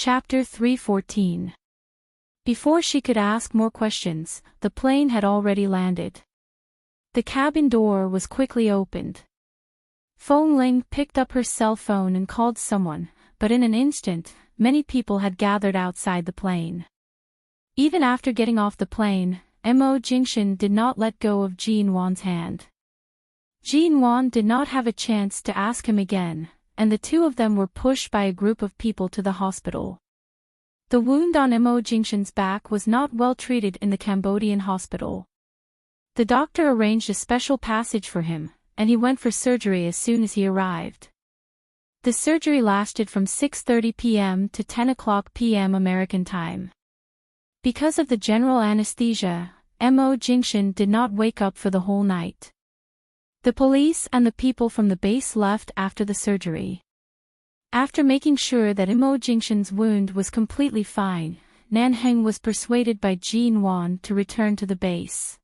Chapter 314. Before she could ask more questions, the plane had already landed. The cabin door was quickly opened. Feng Ling picked up her cell phone and called someone, but in an instant, many people had gathered outside the plane. Even after getting off the plane, Mo Jingshan did not let go of Jin Wan's hand. Jin Wan did not have a chance to ask him again, and the two of them were pushed by a group of people to the hospital. The wound on Mo Jingshan's back was not well treated in the Cambodian hospital. The doctor arranged a special passage for him, and he went for surgery as soon as he arrived. The surgery lasted from 6:30 p.m. to 10 p.m. American time. Because of the general anesthesia, Mo Jingshan did not wake up for the whole night. The police and the people from the base left after the surgery. After making sure that Mo Jingshan's wound was completely fine, Nanheng was persuaded by Jin Wan to return to the base.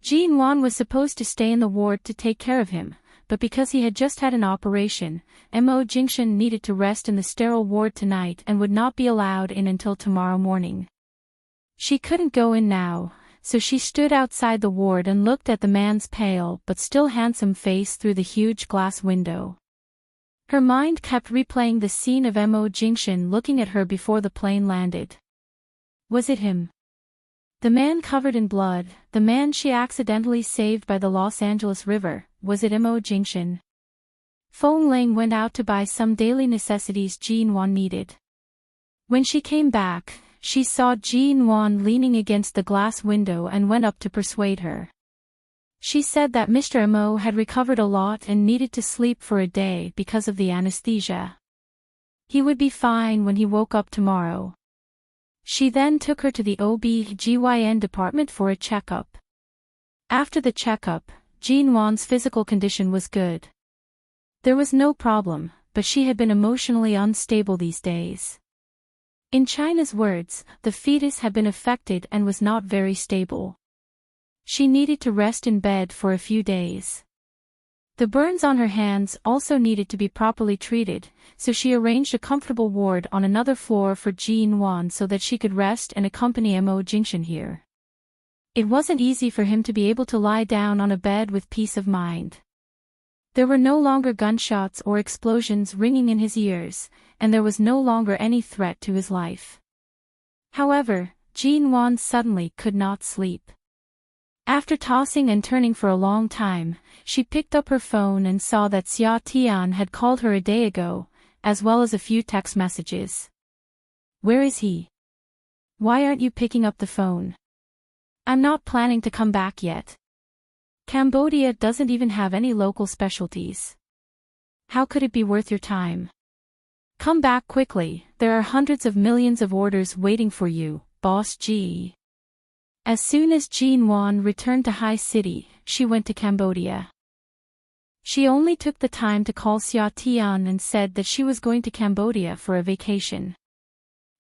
Jin Wan was supposed to stay in the ward to take care of him, but because he had just had an operation, Mo Jingshan needed to rest in the sterile ward tonight and would not be allowed in until tomorrow morning. She couldn't go in now, so she stood outside the ward and looked at the man's pale but still handsome face through the huge glass window. Her mind kept replaying the scene of Mo Jingshan looking at her before the plane landed. Was it him? The man covered in blood, the man she accidentally saved by the Los Angeles River, was it Mo Jingshan? Feng Ling went out to buy some daily necessities Jin Wan needed. When she came back, she saw Jin Wan leaning against the glass window and went up to persuade her. She said that Mr. Mo had recovered a lot and needed to sleep for a day because of the anesthesia. He would be fine when he woke up tomorrow. She then took her to the OB/GYN department for a checkup. After the checkup, Jin Wan's physical condition was good. There was no problem, but she had been emotionally unstable these days. In China's words, the fetus had been affected and was not very stable. She needed to rest in bed for a few days. The burns on her hands also needed to be properly treated, so she arranged a comfortable ward on another floor for Jin Wan so that she could rest and accompany Mo Jingshan here. It wasn't easy for him to be able to lie down on a bed with peace of mind. There were no longer gunshots or explosions ringing in his ears, and there was no longer any threat to his life. However, Jin Wan suddenly could not sleep. After tossing and turning for a long time, she picked up her phone and saw that Xia Tian had called her a day ago, as well as a few text messages. Where is he? Why aren't you picking up the phone? I'm not planning to come back yet. Cambodia doesn't even have any local specialties. How could it be worth your time? Come back quickly, there are hundreds of millions of orders waiting for you, Boss G. As soon as Jin Wan returned to High City, she went to Cambodia. She only took the time to call Xia Tian and said that she was going to Cambodia for a vacation.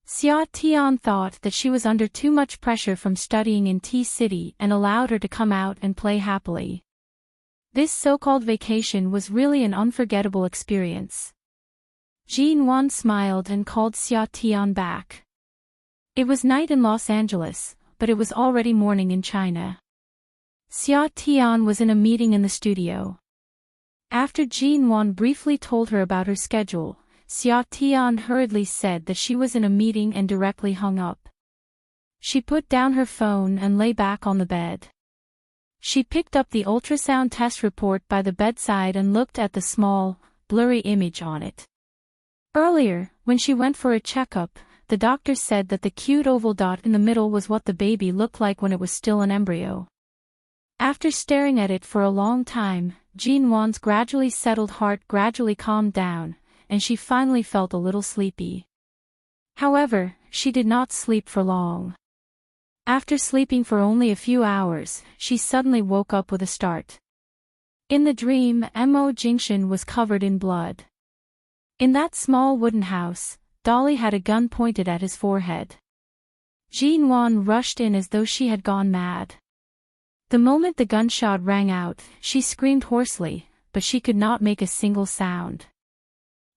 Xia Tian thought that she was under too much pressure from studying in T-City and allowed her to come out and play happily. This so-called vacation was really an unforgettable experience. Jin Wan smiled and called Xia Tian back. It was night in Los Angeles, but it was already morning in China. Xia Tian was in a meeting in the studio. After Jin Wan briefly told her about her schedule, Xia Tian hurriedly said that she was in a meeting and directly hung up. She put down her phone and lay back on the bed. She picked up the ultrasound test report by the bedside and looked at the small, blurry image on it. Earlier, when she went for a checkup, the doctor said that the cute oval dot in the middle was what the baby looked like when it was still an embryo. After staring at it for a long time, Jin Wan's gradually settled heart gradually calmed down, and she finally felt a little sleepy. However, she did not sleep for long. After sleeping for only a few hours, she suddenly woke up with a start. In the dream, Mo Jingshan was covered in blood. In that small wooden house, Dolly had a gun pointed at his forehead. Jin Wan rushed in as though she had gone mad. The moment the gunshot rang out, she screamed hoarsely, but she could not make a single sound.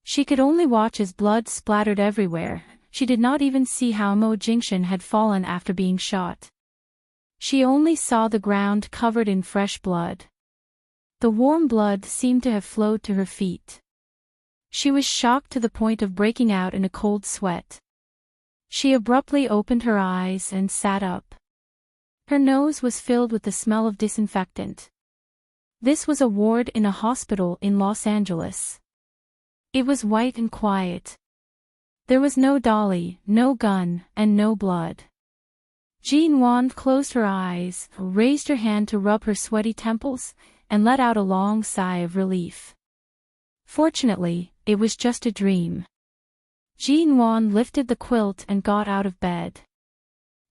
She could only watch as blood splattered everywhere. she did not even see how Mo Jingshan had fallen after being shot. She only saw the ground covered in fresh blood. The warm blood seemed to have flowed to her feet. She was shocked to the point of breaking out in a cold sweat. She abruptly opened her eyes and sat up. Her nose was filled with the smell of disinfectant. This was a ward in a hospital in Los Angeles. It was white and quiet. There was no dolly, no gun, and no blood. Jean Wand closed her eyes, raised her hand to rub her sweaty temples, and let out a long sigh of relief. Fortunately, it was just a dream. Jean Wand lifted the quilt and got out of bed.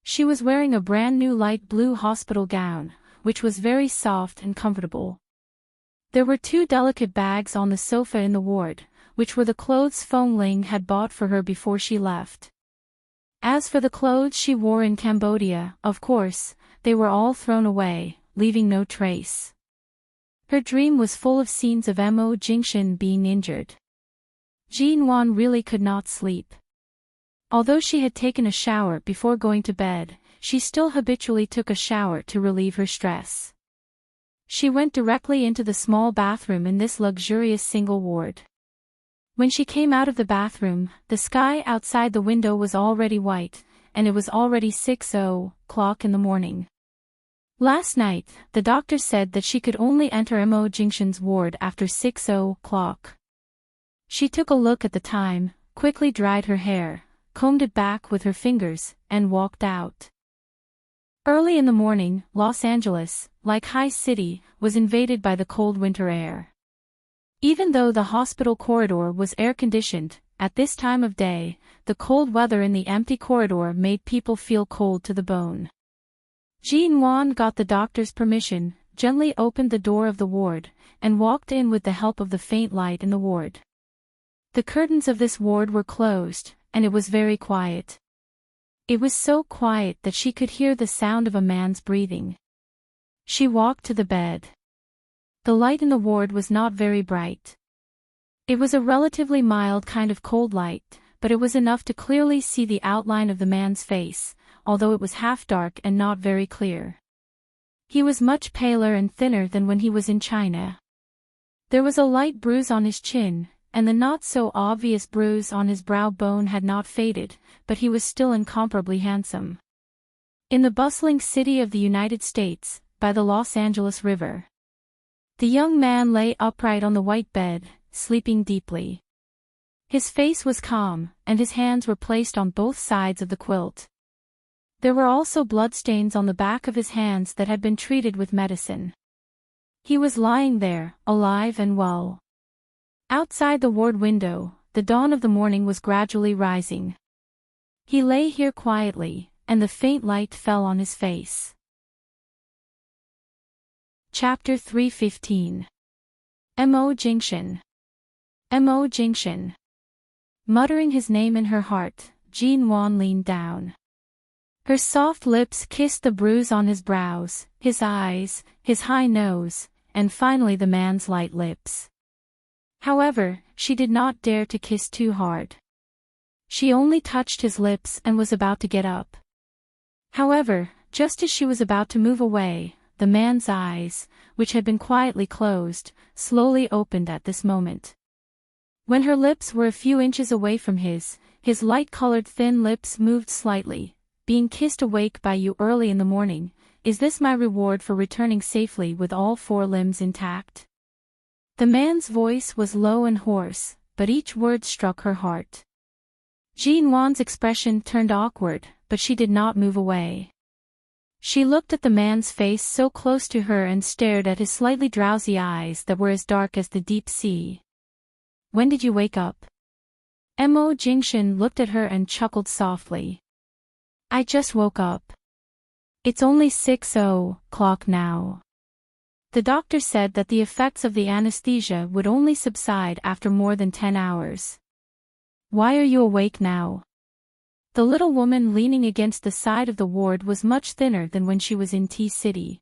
She was wearing a brand new light blue hospital gown, which was very soft and comfortable. There were 2 delicate bags on the sofa in the ward, which were the clothes Phong Ling had bought for her before she left. As for the clothes she wore in Cambodia, of course, they were all thrown away, leaving no trace. Her dream was full of scenes of Mo Jingshan being injured. Jean Wan really could not sleep. Although she had taken a shower before going to bed, she still habitually took a shower to relieve her stress. She went directly into the small bathroom in this luxurious single ward. When she came out of the bathroom, the sky outside the window was already white, and it was already 6:00 in the morning. Last night, the doctor said that she could only enter Mo Jingshan's ward after 6:00. She took a look at the time, quickly dried her hair, combed it back with her fingers, and walked out. Early in the morning, Los Angeles, like High City, was invaded by the cold winter air. Even though the hospital corridor was air-conditioned, at this time of day, the cold weather in the empty corridor made people feel cold to the bone. Jean Wan got the doctor's permission, gently opened the door of the ward, and walked in with the help of the faint light in the ward. The curtains of this ward were closed, and it was very quiet. It was so quiet that she could hear the sound of a man's breathing. She walked to the bed. The light in the ward was not very bright. It was a relatively mild kind of cold light, but it was enough to clearly see the outline of the man's face, although it was half dark and not very clear. He was much paler and thinner than when he was in China. There was a light bruise on his chin, and the not-so-obvious bruise on his brow bone had not faded, but he was still incomparably handsome. In the bustling city of the United States, by the Los Angeles River. The young man lay upright on the white bed, sleeping deeply. His face was calm, and his hands were placed on both sides of the quilt. There were also bloodstains on the back of his hands that had been treated with medicine. He was lying there, alive and well. Outside the ward window, the dawn of the morning was gradually rising. He lay here quietly, and the faint light fell on his face. Chapter 315. Mo Jingshan. Mo Jingshan. Muttering his name in her heart, Jean Wan leaned down. Her soft lips kissed the bruise on his brows, his eyes, his high nose, and finally the man's light lips. However, she did not dare to kiss too hard. She only touched his lips and was about to get up. However, just as she was about to move away, the man's eyes, which had been quietly closed, slowly opened at this moment. When her lips were a few inches away from his light-colored thin lips moved slightly. Being kissed awake by you early in the morning, is this my reward for returning safely with all 4 limbs intact? The man's voice was low and hoarse, but each word struck her heart. Jean Wan's expression turned awkward, but she did not move away. She looked at the man's face so close to her and stared at his slightly drowsy eyes that were as dark as the deep sea. When did you wake up? Mo Jingshan looked at her and chuckled softly. I just woke up. It's only 6:00 now. The doctor said that the effects of the anesthesia would only subside after more than 10 hours. Why are you awake now? The little woman leaning against the side of the ward was much thinner than when she was in T-City.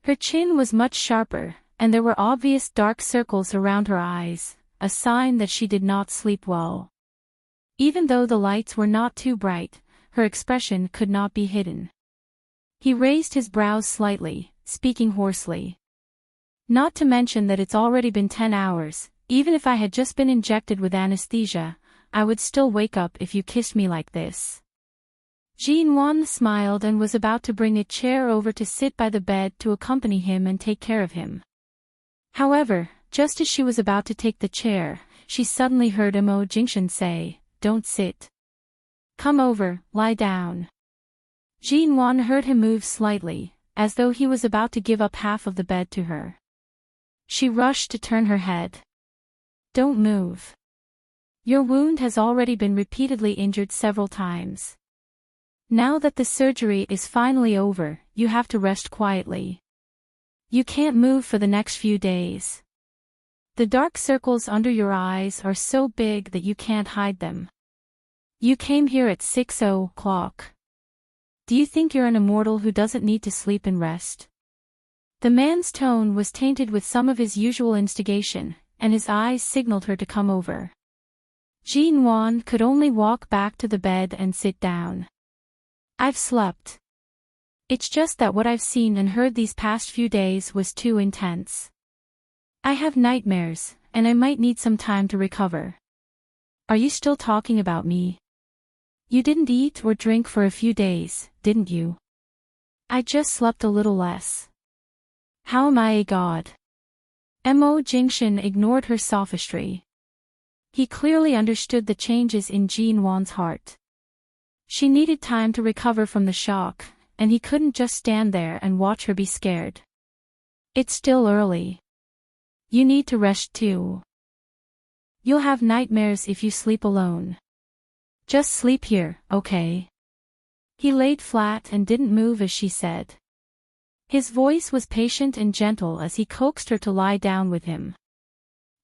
Her chin was much sharper, and there were obvious dark circles around her eyes, a sign that she did not sleep well. Even though the lights were not too bright, her expression could not be hidden. He raised his brows slightly, speaking hoarsely. Not to mention that it's already been 10 hours, even if I had just been injected with anesthesia, I would still wake up if you kissed me like this. Jinwon smiled and was about to bring a chair over to sit by the bed to accompany him and take care of him. However, just as she was about to take the chair, she suddenly heard Mo Jingshan say, "Don't sit. Come over, lie down." Jinwon heard him move slightly, as though he was about to give up half of the bed to her. She rushed to turn her head. "Don't move. Your wound has already been repeatedly injured several times. Now that the surgery is finally over, you have to rest quietly. You can't move for the next few days. The dark circles under your eyes are so big that you can't hide them. You came here at 6 o'clock. Do you think you're an immortal who doesn't need to sleep and rest?" The man's tone was tainted with some of his usual instigation, and his eyes signaled her to come over. Jinwon could only walk back to the bed and sit down. "I've slept. It's just that what I've seen and heard these past few days was too intense. I have nightmares, and I might need some time to recover." "Are you still talking about me? You didn't eat or drink for a few days, didn't you?" "I just slept a little less. How am I a god?" Mo Jingshan ignored her sophistry. He clearly understood the changes in Jinwon's heart. She needed time to recover from the shock, and he couldn't just stand there and watch her be scared. "It's still early. You need to rest too. You'll have nightmares if you sleep alone. Just sleep here, okay?" He laid flat and didn't move as she said. His voice was patient and gentle as he coaxed her to lie down with him.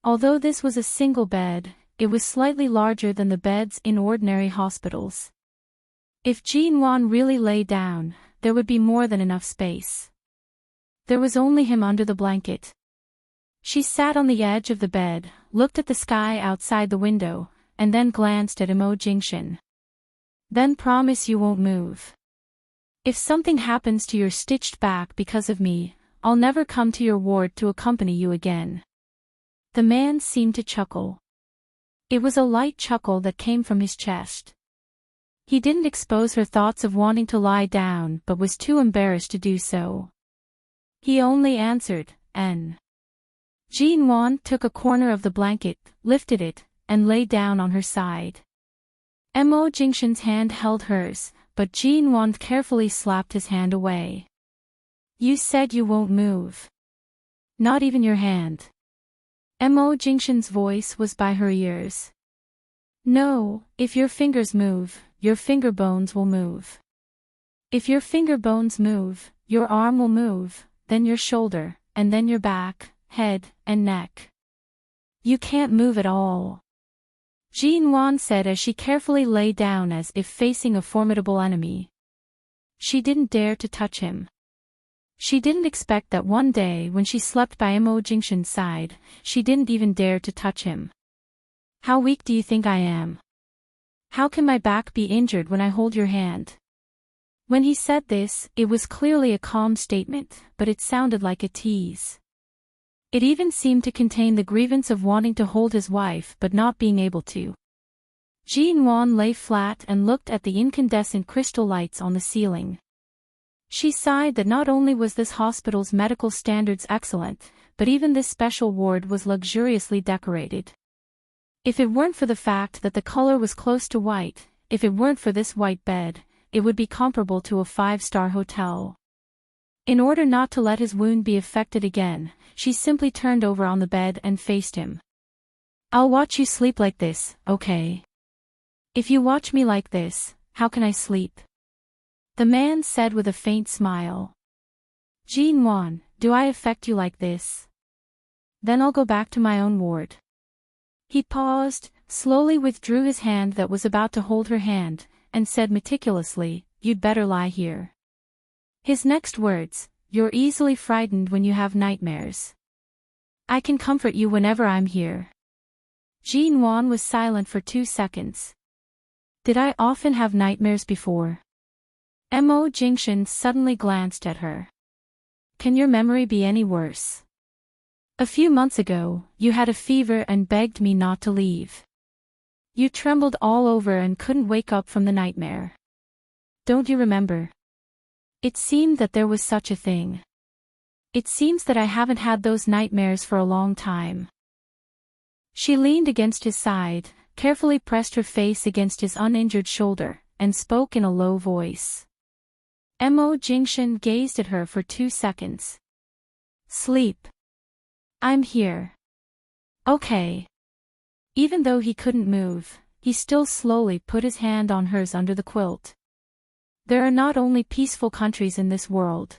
Although this was a single bed, it was slightly larger than the beds in ordinary hospitals. If Jinwon really lay down, there would be more than enough space. There was only him under the blanket. She sat on the edge of the bed, looked at the sky outside the window, and then glanced at Mo Jingshan. "Then promise you won't move. If something happens to your stitched back because of me, I'll never come to your ward to accompany you again." The man seemed to chuckle. It was a light chuckle that came from his chest. He didn't expose her thoughts of wanting to lie down but was too embarrassed to do so. He only answered, "N." Jinwon took a corner of the blanket, lifted it, and lay down on her side. Mo Jingshan's hand held hers, but Jinwon carefully slapped his hand away. "You said you won't move. Not even your hand." Mo Jingshan's voice was by her ears. "No, if your fingers move, your finger bones will move. If your finger bones move, your arm will move, then your shoulder, and then your back, head, and neck. You can't move at all," Jinwon said as she carefully lay down as if facing a formidable enemy. She didn't dare to touch him. She didn't expect that one day when she slept by Mo Jingshan's side, she didn't even dare to touch him. "How weak do you think I am? How can my back be injured when I hold your hand?" When he said this, it was clearly a calm statement, but it sounded like a tease. It even seemed to contain the grievance of wanting to hold his wife but not being able to. Jinwon lay flat and looked at the incandescent crystal lights on the ceiling. She sighed that not only was this hospital's medical standards excellent, but even this special ward was luxuriously decorated. If it weren't for the fact that the color was close to white, if it weren't for this white bed, it would be comparable to a 5-star hotel. In order not to let his wound be affected again, she simply turned over on the bed and faced him. "I'll watch you sleep like this, okay? If you watch me like this, how can I sleep?" The man said with a faint smile. "Jinwon, do I affect you like this? Then I'll go back to my own ward." He paused, slowly withdrew his hand that was about to hold her hand, and said meticulously, "You'd better lie here." His next words, "You're easily frightened when you have nightmares. I can comfort you whenever I'm here." Jinwon was silent for 2 seconds. Did I often have nightmares before? Mo Jingshan suddenly glanced at her. Can your memory be any worse? A few months ago, you had a fever and begged me not to leave. You trembled all over and couldn't wake up from the nightmare. Don't you remember? It seemed that there was such a thing. It seems that I haven't had those nightmares for a long time. She leaned against his side, carefully pressed her face against his uninjured shoulder, and spoke in a low voice. Mo Jingshan gazed at her for 2 seconds. Sleep. I'm here. Okay. Even though he couldn't move, he still slowly put his hand on hers under the quilt. There are not only peaceful countries in this world.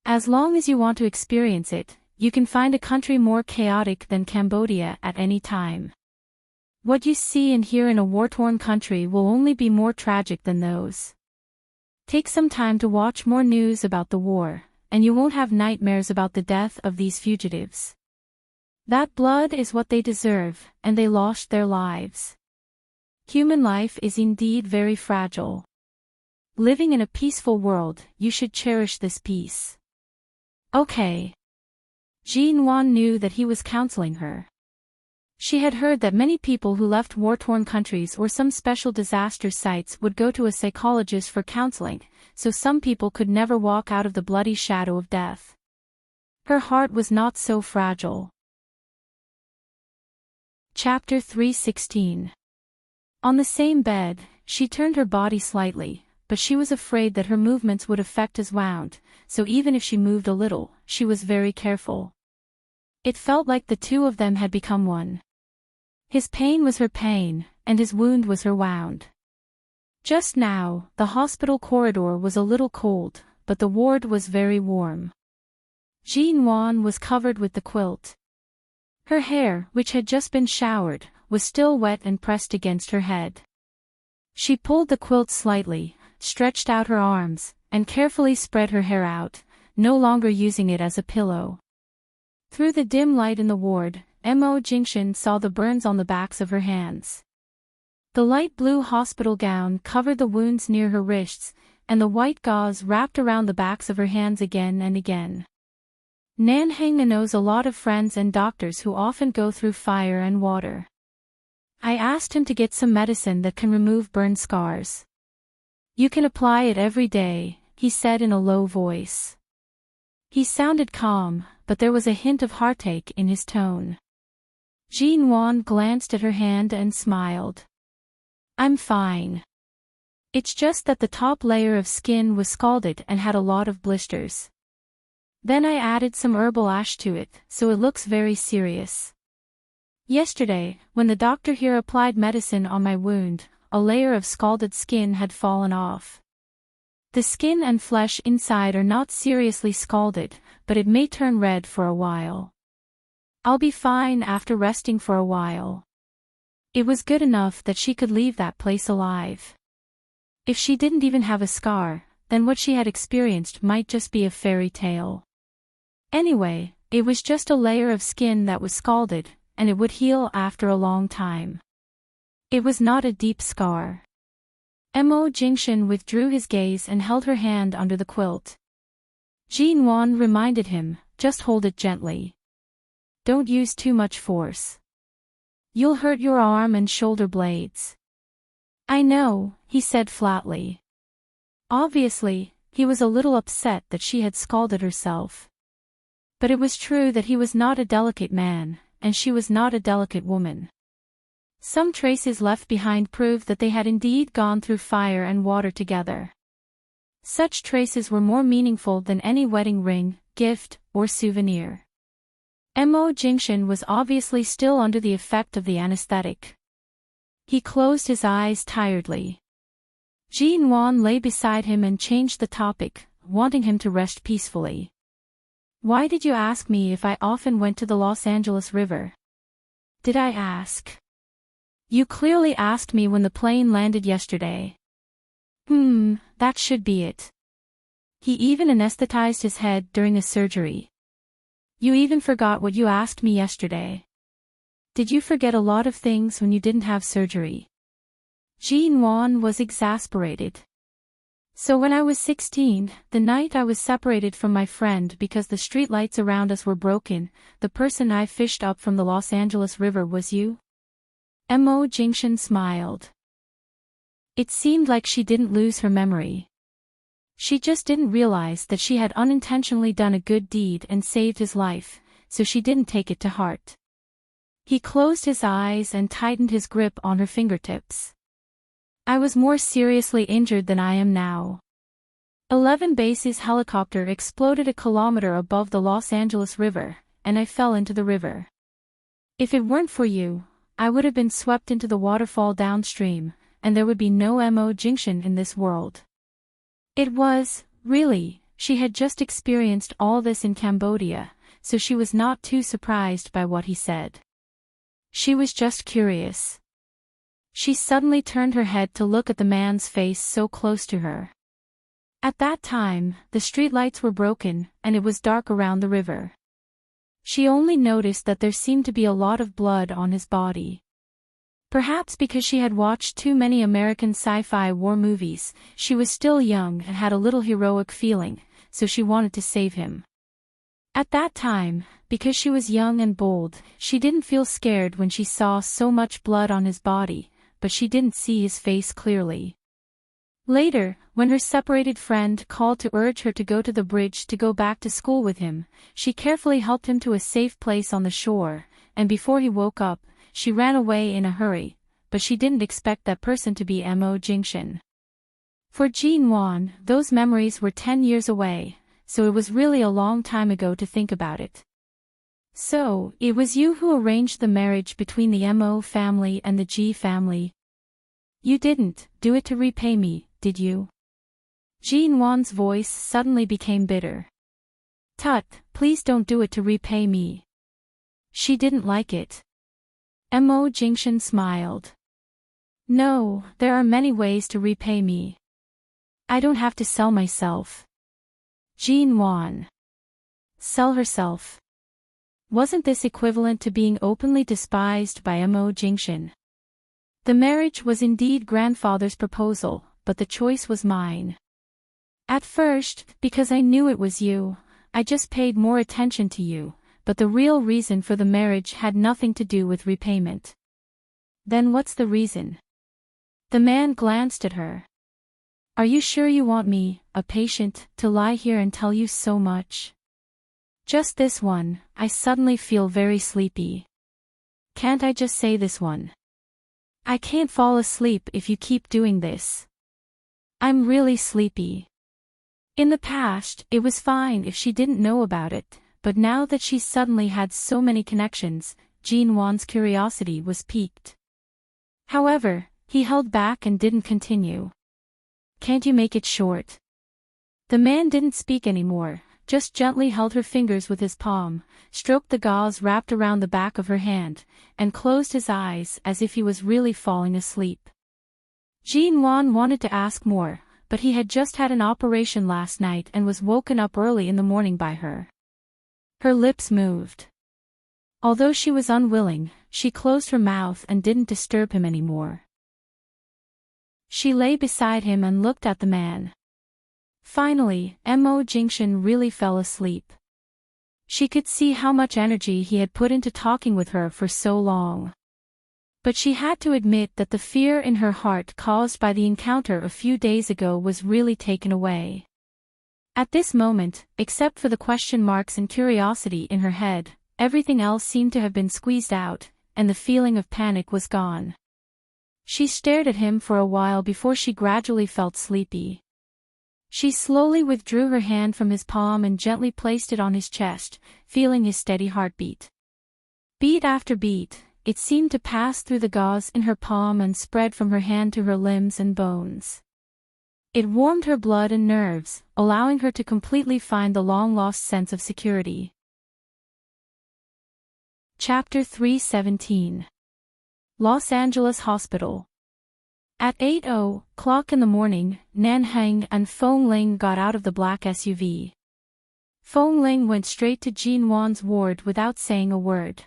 As long as you want to experience it, you can find a country more chaotic than Cambodia at any time. What you see and hear in a war-torn country will only be more tragic than those. Take some time to watch more news about the war, and you won't have nightmares about the death of these fugitives. That blood is what they deserve, and they lost their lives. Human life is indeed very fragile. Living in a peaceful world, you should cherish this peace. Okay. Jin Wan knew that he was counseling her. She had heard that many people who left war-torn countries or some special disaster sites would go to a psychologist for counseling, so some people could never walk out of the bloody shadow of death. Her heart was not so fragile. Chapter 316. On the same bed, she turned her body slightly, but she was afraid that her movements would affect his wound, so even if she moved a little, she was very careful. It felt like the two of them had become one. His pain was her pain, and his wound was her wound. Just now, the hospital corridor was a little cold, but the ward was very warm. Jin Wan was covered with the quilt. Her hair, which had just been showered, was still wet and pressed against her head. She pulled the quilt slightly, stretched out her arms, and carefully spread her hair out, no longer using it as a pillow. Through the dim light in the ward, Mo Jingshan saw the burns on the backs of her hands. The light blue hospital gown covered the wounds near her wrists, and the white gauze wrapped around the backs of her hands again and again. Nanheng knows a lot of friends and doctors who often go through fire and water. I asked him to get some medicine that can remove burn scars. You can apply it every day, he said in a low voice. He sounded calm, but there was a hint of heartache in his tone. Jin Wan glanced at her hand and smiled. I'm fine. It's just that the top layer of skin was scalded and had a lot of blisters. Then I added some herbal ash to it, so it looks very serious. Yesterday, when the doctor here applied medicine on my wound, a layer of scalded skin had fallen off. The skin and flesh inside are not seriously scalded, but it may turn red for a while. I'll be fine after resting for a while. It was good enough that she could leave that place alive. If she didn't even have a scar, then what she had experienced might just be a fairy tale. Anyway, it was just a layer of skin that was scalded, and it would heal after a long time. It was not a deep scar. Mo Jingshan withdrew his gaze and held her hand under the quilt. Jin Wan reminded him, just hold it gently. Don't use too much force. You'll hurt your arm and shoulder blades. I know, he said flatly. Obviously, he was a little upset that she had scalded herself. But it was true that he was not a delicate man, and she was not a delicate woman. Some traces left behind proved that they had indeed gone through fire and water together. Such traces were more meaningful than any wedding ring, gift, or souvenir. Mo Jingshan was obviously still under the effect of the anesthetic. He closed his eyes tiredly. Jin Wan lay beside him and changed the topic, wanting him to rest peacefully. Why did you ask me if I often went to the Los Angeles River? Did I ask? You clearly asked me when the plane landed yesterday. That should be it. He even anesthetized his head during a surgery. You even forgot what you asked me yesterday. Did you forget a lot of things when you didn't have surgery? Jean Wan was exasperated. So when I was 16, the night I was separated from my friend because the streetlights around us were broken, the person I fished up from the Los Angeles River was you? Mo Jingshan smiled. It seemed like she didn't lose her memory. She just didn't realize that she had unintentionally done a good deed and saved his life, so she didn't take it to heart. He closed his eyes and tightened his grip on her fingertips. I was more seriously injured than I am now. 11 Base's helicopter exploded a kilometer above the Los Angeles River, and I fell into the river. If it weren't for you, I would have been swept into the waterfall downstream, and there would be no Mo Jingshan in this world. It was, really, she had just experienced all this in Cambodia, so she was not too surprised by what he said. She was just curious. She suddenly turned her head to look at the man's face so close to her. At that time, the streetlights were broken, and it was dark around the river. She only noticed that there seemed to be a lot of blood on his body. Perhaps because she had watched too many American sci-fi war movies, she was still young and had a little heroic feeling, so she wanted to save him. At that time, because she was young and bold, she didn't feel scared when she saw so much blood on his body, but she didn't see his face clearly. Later, when her separated friend called to urge her to go to the bridge to go back to school with him, she carefully helped him to a safe place on the shore, and before he woke up, she ran away in a hurry, but she didn't expect that person to be Mo Jingshan. For Jean Wan, those memories were 10 years away, so it was really a long time ago to think about it. So, it was you who arranged the marriage between the Mo family and the G family. You didn't do it to repay me, did you? Jean Wan's voice suddenly became bitter. Tut, please don't do it to repay me. She didn't like it. Mo Jingshan smiled. No, there are many ways to repay me. I don't have to sell myself. Jean Wan. Sell herself. Wasn't this equivalent to being openly despised by Mo Jingshan? The marriage was indeed grandfather's proposal, but the choice was mine. At first, because I knew it was you, I just paid more attention to you, but the real reason for the marriage had nothing to do with repayment. Then what's the reason? The man glanced at her. Are you sure you want me, a patient, to lie here and tell you so much? Just this one, I suddenly feel very sleepy. Can't I just say this one? I can't fall asleep if you keep doing this. I'm really sleepy. In the past, it was fine if she didn't know about it, but now that she suddenly had so many connections, Jean Wan's curiosity was piqued. However, he held back and didn't continue. Can't you make it short? The man didn't speak anymore, just gently held her fingers with his palm, stroked the gauze wrapped around the back of her hand, and closed his eyes as if he was really falling asleep. Jean Wan wanted to ask more, but he had just had an operation last night and was woken up early in the morning by her. Her lips moved. Although she was unwilling, she closed her mouth and didn't disturb him anymore. She lay beside him and looked at the man. Finally, Mo Jingshan really fell asleep. She could see how much energy he had put into talking with her for so long. But she had to admit that the fear in her heart caused by the encounter a few days ago was really taken away. At this moment, except for the question marks and curiosity in her head, everything else seemed to have been squeezed out, and the feeling of panic was gone. She stared at him for a while before she gradually felt sleepy. She slowly withdrew her hand from his palm and gently placed it on his chest, feeling his steady heartbeat. Beat after beat, it seemed to pass through the gauze in her palm and spread from her hand to her limbs and bones. It warmed her blood and nerves, allowing her to completely find the long-lost sense of security. Chapter 317. Los Angeles Hospital. At 8:00 in the morning, Nan Heng and Fong Ling got out of the black SUV. Fong Ling went straight to Jean Wan's ward without saying a word.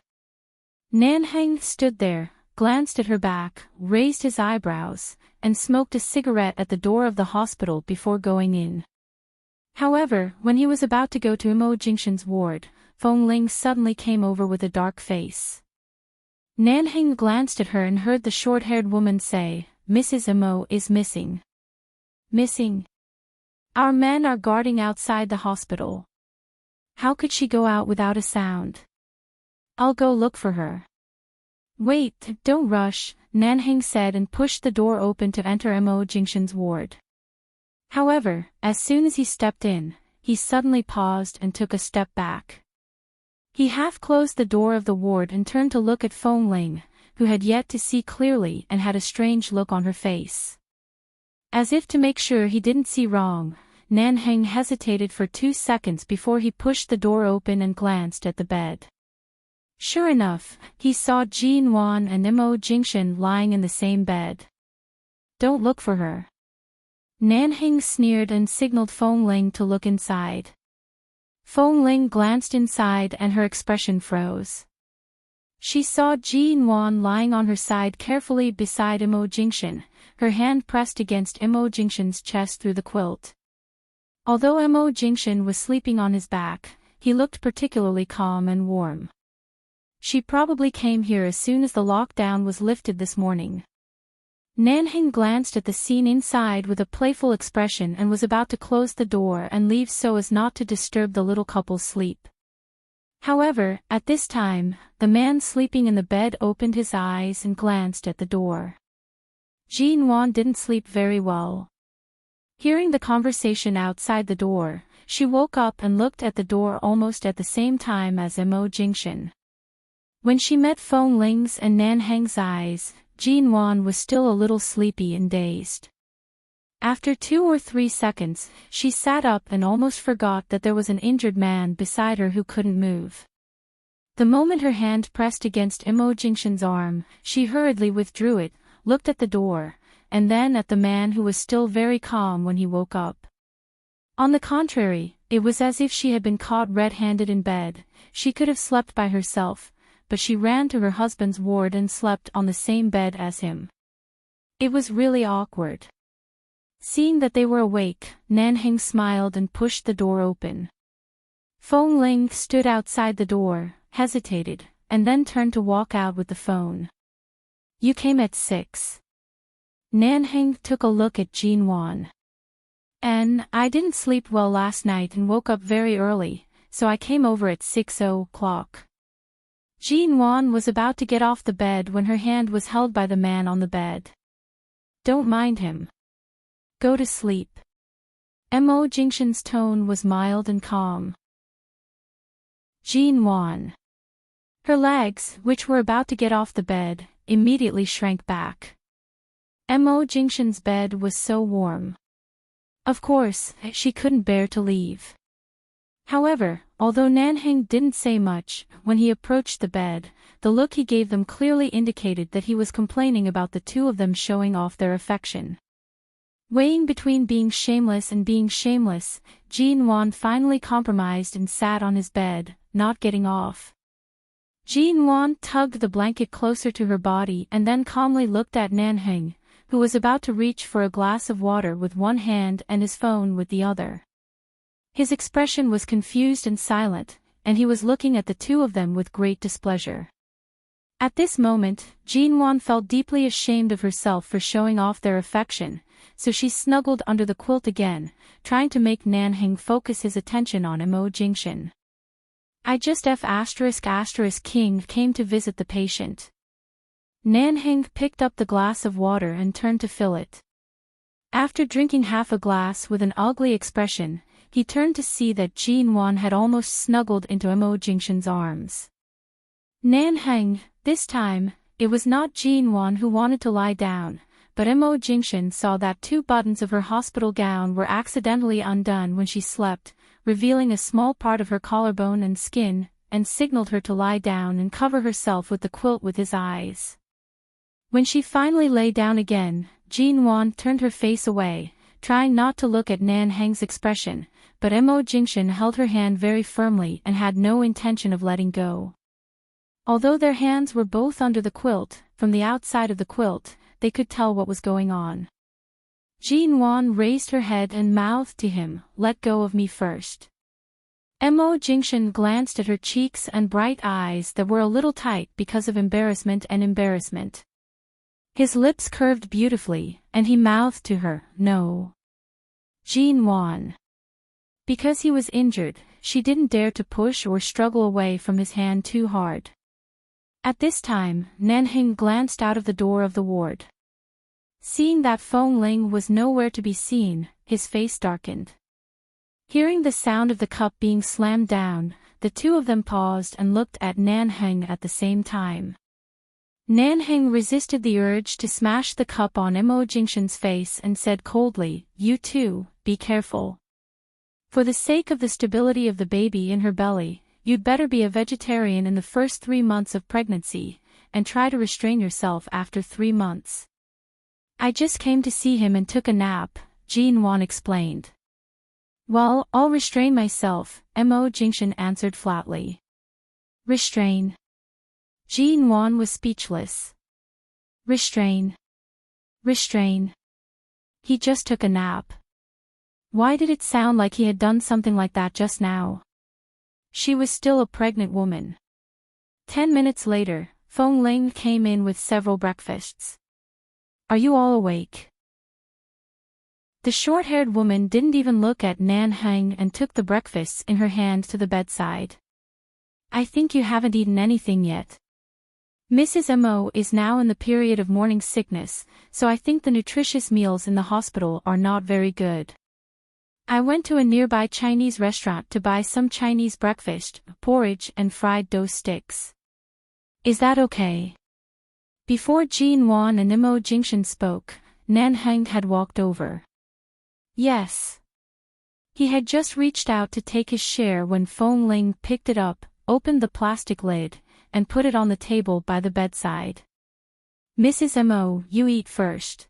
Nan Heng stood there, glanced at her back, raised his eyebrows, and smoked a cigarette at the door of the hospital before going in. However, when he was about to go to Immerse's ward, Feng Ling suddenly came over with a dark face. Nanheng glanced at her and heard the short-haired woman say, "Mrs. Imo is missing." "Missing? Our men are guarding outside the hospital. How could she go out without a sound? I'll go look for her." "Wait, don't rush," Nanheng said and pushed the door open to enter Immerse's ward. However, as soon as he stepped in, he suddenly paused and took a step back. He half-closed the door of the ward and turned to look at Feng Ling, who had yet to see clearly and had a strange look on her face. As if to make sure he didn't see wrong, Nanheng hesitated for 2 seconds before he pushed the door open and glanced at the bed. Sure enough, he saw Jin Wan and Immerse lying in the same bed. "Don't look for her." Nanheng sneered and signaled Feng Ling to look inside. Feng Ling glanced inside and her expression froze. She saw Jin Wan lying on her side carefully beside Immerse, her hand pressed against Immerse's chest through the quilt. Although Immerse was sleeping on his back, he looked particularly calm and warm. She probably came here as soon as the lockdown was lifted this morning. Nanheng glanced at the scene inside with a playful expression and was about to close the door and leave so as not to disturb the little couple's sleep. However, at this time, the man sleeping in the bed opened his eyes and glanced at the door. Jin Wan didn't sleep very well. Hearing the conversation outside the door, she woke up and looked at the door almost at the same time as Immerse. When she met Feng Ling's and Nanheng's eyes, Jin Wan was still a little sleepy and dazed. After 2 or 3 seconds, she sat up and almost forgot that there was an injured man beside her who couldn't move. The moment her hand pressed against Immerse's arm, she hurriedly withdrew it, looked at the door, and then at the man who was still very calm when he woke up. On the contrary, it was as if she had been caught red-handed in bed. She could have slept by herself, but she ran to her husband's ward and slept on the same bed as him. It was really awkward. Seeing that they were awake, Nanheng smiled and pushed the door open. Feng Ling stood outside the door, hesitated, and then turned to walk out with the phone. "You came at 6. Nanheng took a look at Jin Wan. "I didn't sleep well last night and woke up very early, so I came over at 6:00. Jin Wan was about to get off the bed when her hand was held by the man on the bed. "Don't mind him. Go to sleep." Immerse's tone was mild and calm. Jin Wan. Her legs, which were about to get off the bed, immediately shrank back. Immerse's bed was so warm. Of course, she couldn't bear to leave. However, although Nanheng didn't say much, when he approached the bed, the look he gave them clearly indicated that he was complaining about the two of them showing off their affection. Weighing between being shameless and being shameless, Jin Wan finally compromised and sat on his bed, not getting off. Jin Wan tugged the blanket closer to her body and then calmly looked at Nanheng, who was about to reach for a glass of water with one hand and his phone with the other. His expression was confused and silent, and he was looking at the two of them with great displeasure. At this moment, Jin Wan felt deeply ashamed of herself for showing off their affection, so she snuggled under the quilt again, trying to make Nanheng focus his attention on Immerse. "I just King came to visit the patient." Nanheng picked up the glass of water and turned to fill it. After drinking half a glass with an ugly expression, he turned to see that Jin Wan had almost snuggled into Immerse's arms. Nanheng, this time, it was not Jin Wan who wanted to lie down, but Immerse saw that 2 buttons of her hospital gown were accidentally undone when she slept, revealing a small part of her collarbone and skin, and signaled her to lie down and cover herself with the quilt with his eyes. When she finally lay down again, Jin Wan turned her face away, trying not to look at Nanheng's expression, but Immerse held her hand very firmly and had no intention of letting go. Although their hands were both under the quilt, from the outside of the quilt, they could tell what was going on. Jin-won raised her head and mouthed to him, "Let go of me first." Mo Jingshan glanced at her cheeks and bright eyes that were a little tight because of embarrassment. His lips curved beautifully, and he mouthed to her, "No." Jin-won. Because he was injured, she didn't dare to push or struggle away from his hand too hard. At this time, Nanhing glanced out of the door of the ward. Seeing that Feng Ling was nowhere to be seen, his face darkened. Hearing the sound of the cup being slammed down, the two of them paused and looked at Nanheng at the same time. Nanheng resisted the urge to smash the cup on Mo Jingshan's face and said coldly, "You too, be careful. For the sake of the stability of the baby in her belly, you'd better be a vegetarian in the first 3 months of pregnancy, and try to restrain yourself after 3 months. I just came to see him and took a nap," Jin-won explained. "Well, I'll restrain myself," Mo Jingshan answered flatly. "Restrain?" Jin-won was speechless. Restrain? Restrain? He just took a nap. Why did it sound like he had done something like that just now? She was still a pregnant woman. 10 minutes later, Feng Ling came in with several breakfasts. "Are you all awake?" The short-haired woman didn't even look at Nanheng and took the breakfasts in her hand to the bedside. "I think you haven't eaten anything yet. Mrs. Mo is now in the period of morning sickness, so I think the nutritious meals in the hospital are not very good. I went to a nearby Chinese restaurant to buy some Chinese breakfast, porridge and fried dough sticks. Is that okay?" Before Jin-won and Mo Jingshan spoke, Nanheng had walked over. "Yes." He had just reached out to take his share when Feng Ling picked it up, opened the plastic lid, and put it on the table by the bedside. "Mrs. Mo, you eat first."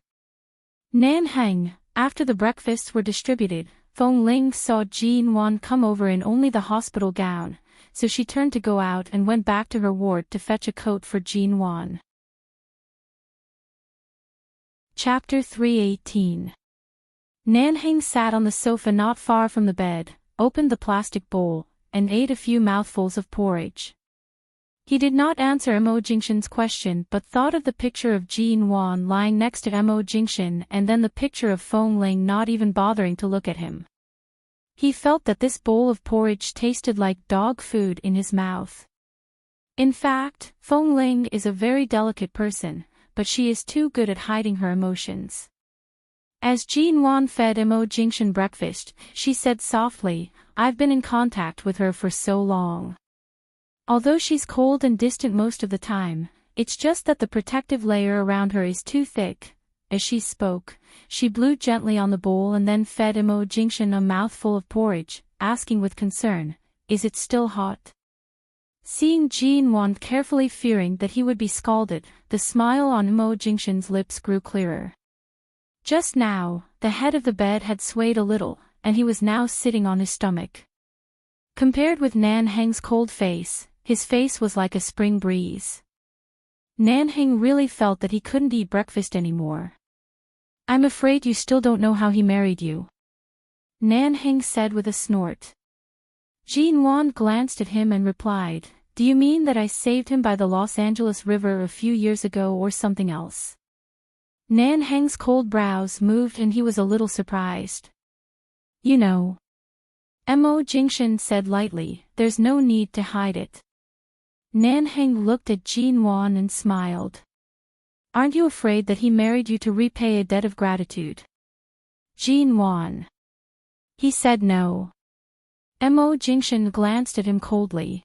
Nanheng, after the breakfasts were distributed, Feng Ling saw Jin-won come over in only the hospital gown, so she turned to go out and went back to her ward to fetch a coat for Jin-won. Chapter 318. Nanheng sat on the sofa not far from the bed, opened the plastic bowl, and ate a few mouthfuls of porridge. He did not answer Mo Jingshan's question but thought of the picture of Jin-won lying next to Mo Jingshan and then the picture of Feng Ling not even bothering to look at him. He felt that this bowl of porridge tasted like dog food in his mouth. In fact, Feng Ling is a very delicate person, but she is too good at hiding her emotions. As Jin-won fed Mo Jingshan breakfast, she said softly, "I've been in contact with her for so long. Although she's cold and distant most of the time, it's just that the protective layer around her is too thick." As she spoke, she blew gently on the bowl and then fed Mo Jingshan a mouthful of porridge, asking with concern, "Is it still hot?" Seeing Jin-won carefully fearing that he would be scalded, the smile on Mo Jingshan's lips grew clearer. Just now, the head of the bed had swayed a little, and he was now sitting on his stomach. Compared with Nanheng's cold face, his face was like a spring breeze. Nanheng really felt that he couldn't eat breakfast anymore. "I'm afraid you still don't know how he married you," Nanheng said with a snort. Jin-won glanced at him and replied, "Do you mean that I saved him by the Los Angeles River a few years ago or something else?" Nanheng's cold brows moved and he was a little surprised. "You know," Mo Jingshan said lightly, "there's no need to hide it." Nanheng looked at Jin-won and smiled. "Aren't you afraid that he married you to repay a debt of gratitude?" Jin-won. He said no. Mo Jingshan glanced at him coldly.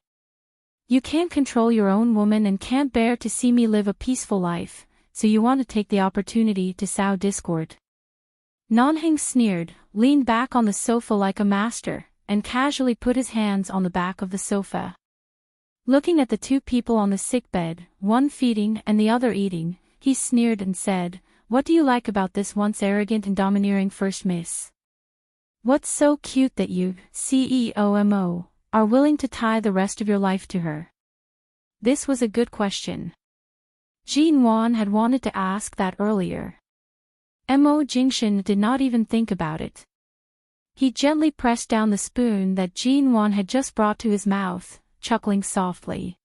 "You can't control your own woman and can't bear to see me live a peaceful life, so you want to take the opportunity to sow discord." Nanheng sneered, leaned back on the sofa like a master, and casually put his hands on the back of the sofa. Looking at the two people on the sickbed, one feeding and the other eating, he sneered and said, "What do you like about this once arrogant and domineering first miss? What's so cute that you, CEO Mo, are willing to tie the rest of your life to her?" This was a good question. Jin Wan had wanted to ask that earlier. Mo Jingshan did not even think about it. He gently pressed down the spoon that Jin Wan had just brought to his mouth, chuckling softly.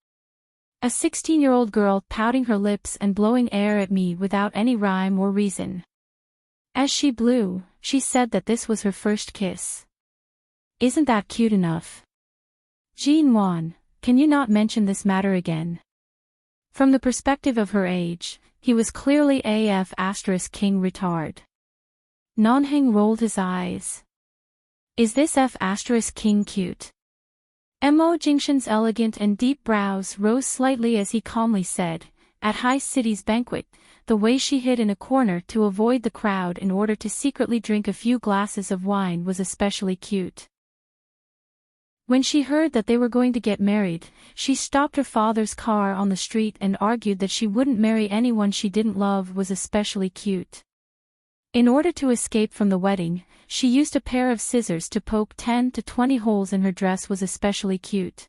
A 16-year-old girl pouting her lips and blowing air at me without any rhyme or reason. As she blew, she said that this was her first kiss. Isn't that cute enough? Jin Wan, can you not mention this matter again? From the perspective of her age, he was clearly AF * king retard. Nanheng rolled his eyes. Is this F * king cute? Mo Jingshan's elegant and deep brows rose slightly as he calmly said, at High City's banquet, the way she hid in a corner to avoid the crowd in order to secretly drink a few glasses of wine was especially cute. When she heard that they were going to get married, she stopped her father's car on the street and argued that she wouldn't marry anyone she didn't love was especially cute. In order to escape from the wedding, she used a pair of scissors to poke 10 to 20 holes in her dress was especially cute.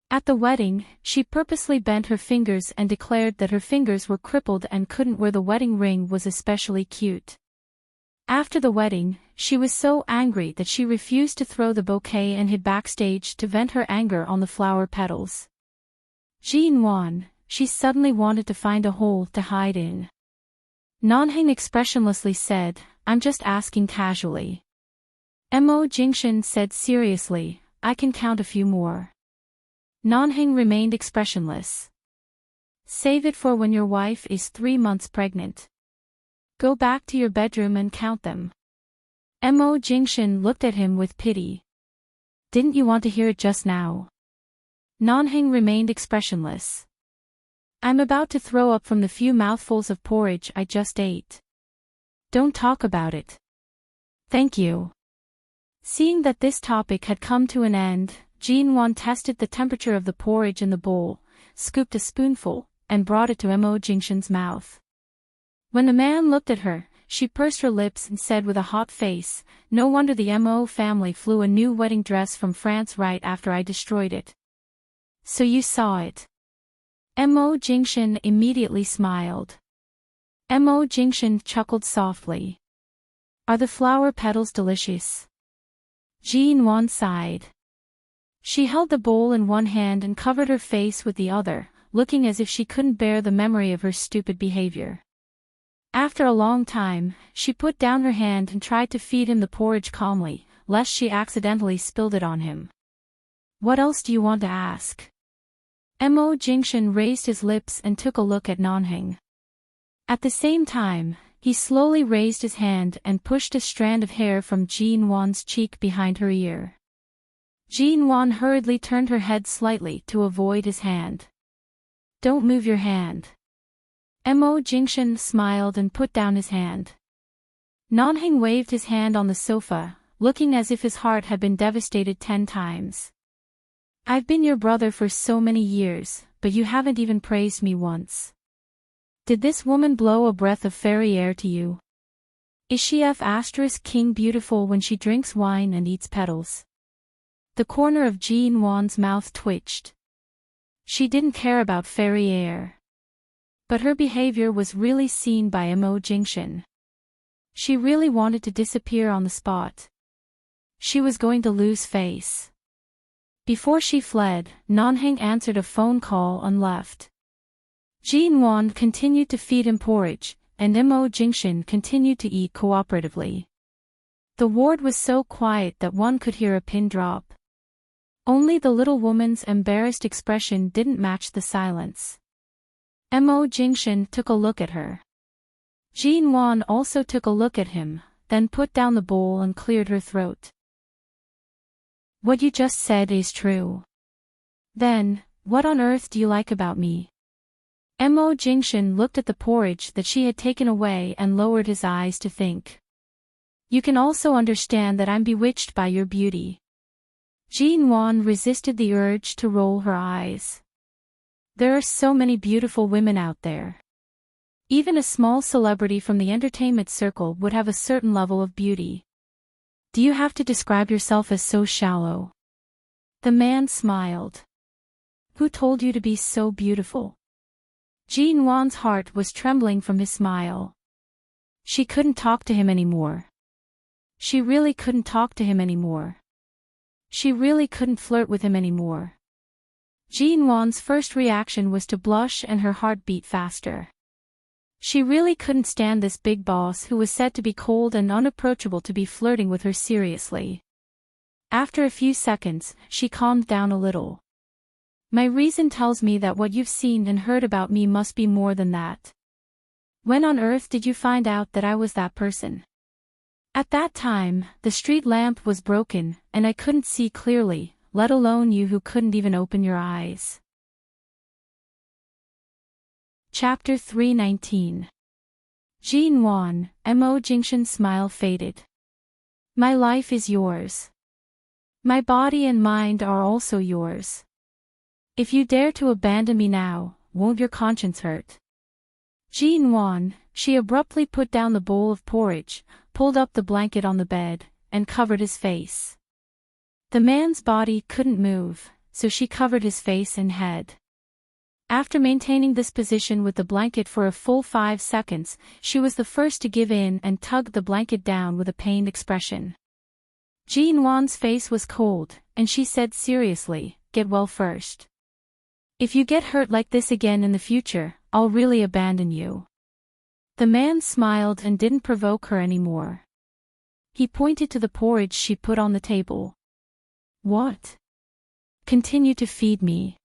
At the wedding, she purposely bent her fingers and declared that her fingers were crippled and couldn't wear the wedding ring was especially cute. After the wedding, she was so angry that she refused to throw the bouquet and hid backstage to vent her anger on the flower petals. Jin Wan, she suddenly wanted to find a hole to hide in. Nanheng expressionlessly said, I'm just asking casually. Mo Jingshan said seriously, I can count a few more. Nanheng remained expressionless. Save it for when your wife is 3 months pregnant. Go back to your bedroom and count them. Mo Jingshan looked at him with pity. Didn't you want to hear it just now? Nanheng remained expressionless. I'm about to throw up from the few mouthfuls of porridge I just ate. Don't talk about it. Thank you. Seeing that this topic had come to an end, Jin Wan tested the temperature of the porridge in the bowl, scooped a spoonful, and brought it to Mo Jingshan's mouth. When the man looked at her, she pursed her lips and said with a hot face, no wonder the Mo family flew a new wedding dress from France right after I destroyed it. So you saw it. Mo Jingshan immediately smiled. Mo Jingshan chuckled softly. Are the flower petals delicious? Jin Wan sighed. She held the bowl in one hand and covered her face with the other, looking as if she couldn't bear the memory of her stupid behavior. After a long time, she put down her hand and tried to feed him the porridge calmly, lest she accidentally spilled it on him. What else do you want to ask? Mo Jingshan raised his lips and took a look at Nanheng. At the same time, he slowly raised his hand and pushed a strand of hair from Jin Wan's cheek behind her ear. Jin Wan hurriedly turned her head slightly to avoid his hand. Don't move your hand. Mo Jingshan smiled and put down his hand. Nanheng waved his hand on the sofa, looking as if his heart had been devastated 10 times. I've been your brother for so many years, but you haven't even praised me once. Did this woman blow a breath of fairy air to you? Is she F * king beautiful when she drinks wine and eats petals? The corner of Jin Wan's mouth twitched. She didn't care about fairy air. But her behavior was really seen by Mo Jingshan. She really wanted to disappear on the spot. She was going to lose face. Before she fled, Nanheng answered a phone call and left. Jin Wan continued to feed him porridge, and Mo Jingshan continued to eat cooperatively. The ward was so quiet that one could hear a pin drop. Only the little woman's embarrassed expression didn't match the silence. Mo Jingshan took a look at her. Jin Wan also took a look at him, then put down the bowl and cleared her throat. What you just said is true. Then, what on earth do you like about me? Mo Jingshan looked at the porridge that she had taken away and lowered his eyes to think. You can also understand that I'm bewitched by your beauty. Jin Wan resisted the urge to roll her eyes. There are so many beautiful women out there. Even a small celebrity from the entertainment circle would have a certain level of beauty. Do you have to describe yourself as so shallow? The man smiled. Who told you to be so beautiful? Jean Wan's heart was trembling from his smile. She couldn't talk to him anymore. She really couldn't talk to him anymore. She really couldn't flirt with him anymore. Jean Wan's first reaction was to blush and her heart beat faster. She really couldn't stand this big boss who was said to be cold and unapproachable to be flirting with her seriously. After a few seconds, she calmed down a little. My reason tells me that what you've seen and heard about me must be more than that. When on earth did you find out that I was that person? At that time, the street lamp was broken, and I couldn't see clearly, let alone you who couldn't even open your eyes. Chapter 319. Jean Wan, Mo Jingshan's smile faded. My life is yours. My body and mind are also yours. If you dare to abandon me now, won't your conscience hurt? Jean Wan, she abruptly put down the bowl of porridge, pulled up the blanket on the bed, and covered his face. The man's body couldn't move, so she covered his face and head. After maintaining this position with the blanket for a full 5 seconds, she was the first to give in and tugged the blanket down with a pained expression. Jean Wan's face was cold, and she said seriously, "Get well first. If you get hurt like this again in the future, I'll really abandon you." The man smiled and didn't provoke her anymore. He pointed to the porridge she put on the table. What? Continue to feed me.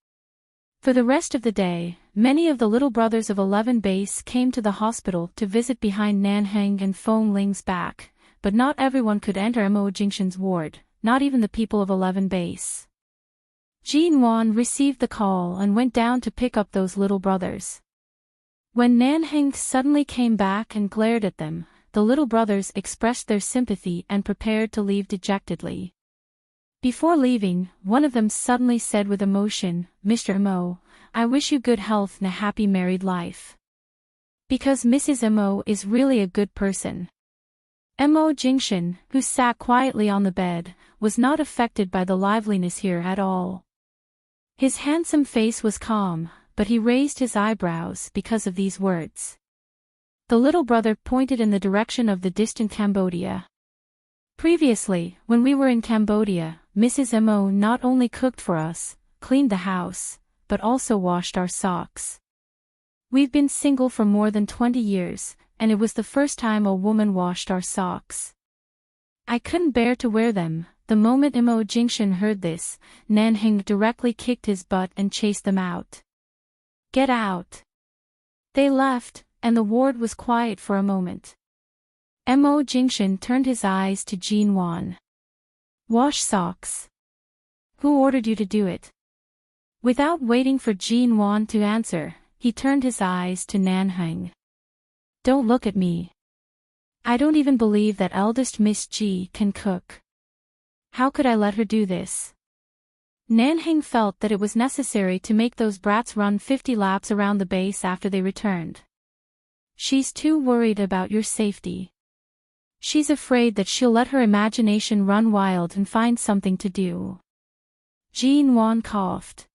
For the rest of the day, many of the little brothers of 11 Base came to the hospital to visit behind Nanheng and Feng Ling's back, but not everyone could enter Mo Jingshan's ward, not even the people of 11 Base. Jean Wan received the call and went down to pick up those little brothers. When Nanheng suddenly came back and glared at them, the little brothers expressed their sympathy and prepared to leave dejectedly. Before leaving, one of them suddenly said with emotion, "Mr. Mo, I wish you good health and a happy married life. Because Mrs. Mo is really a good person." Mo Jingshan, who sat quietly on the bed, was not affected by the liveliness here at all. His handsome face was calm, but he raised his eyebrows because of these words. The little brother pointed in the direction of the distant Cambodia. Previously, when we were in Cambodia, Mrs. Mo not only cooked for us, cleaned the house, but also washed our socks. We've been single for more than 20 years, and it was the first time a woman washed our socks. I couldn't bear to wear them. The moment Mo Jingshan heard this, Nanheng directly kicked his butt and chased them out. Get out. They left, and the ward was quiet for a moment. Mo Jingshan turned his eyes to Jean Wan. Wash socks. Who ordered you to do it? Without waiting for Jean Wan to answer, he turned his eyes to Nanheng. Don't look at me. I don't even believe that eldest Miss Ji can cook. How could I let her do this? Nanheng felt that it was necessary to make those brats run 50 laps around the base after they returned. She's too worried about your safety. She's afraid that she'll let her imagination run wild and find something to do. Jean Wan coughed.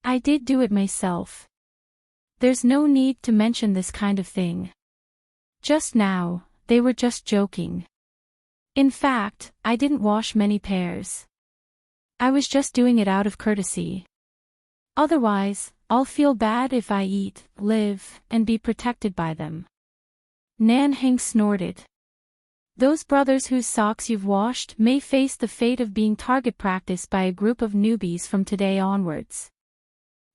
I did do it myself. There's no need to mention this kind of thing. Just now, they were just joking. In fact, I didn't wash many pairs. I was just doing it out of courtesy. Otherwise, I'll feel bad if I eat, live, and be protected by them. Nanheng snorted. Those brothers whose socks you've washed may face the fate of being target practice by a group of newbies from today onwards.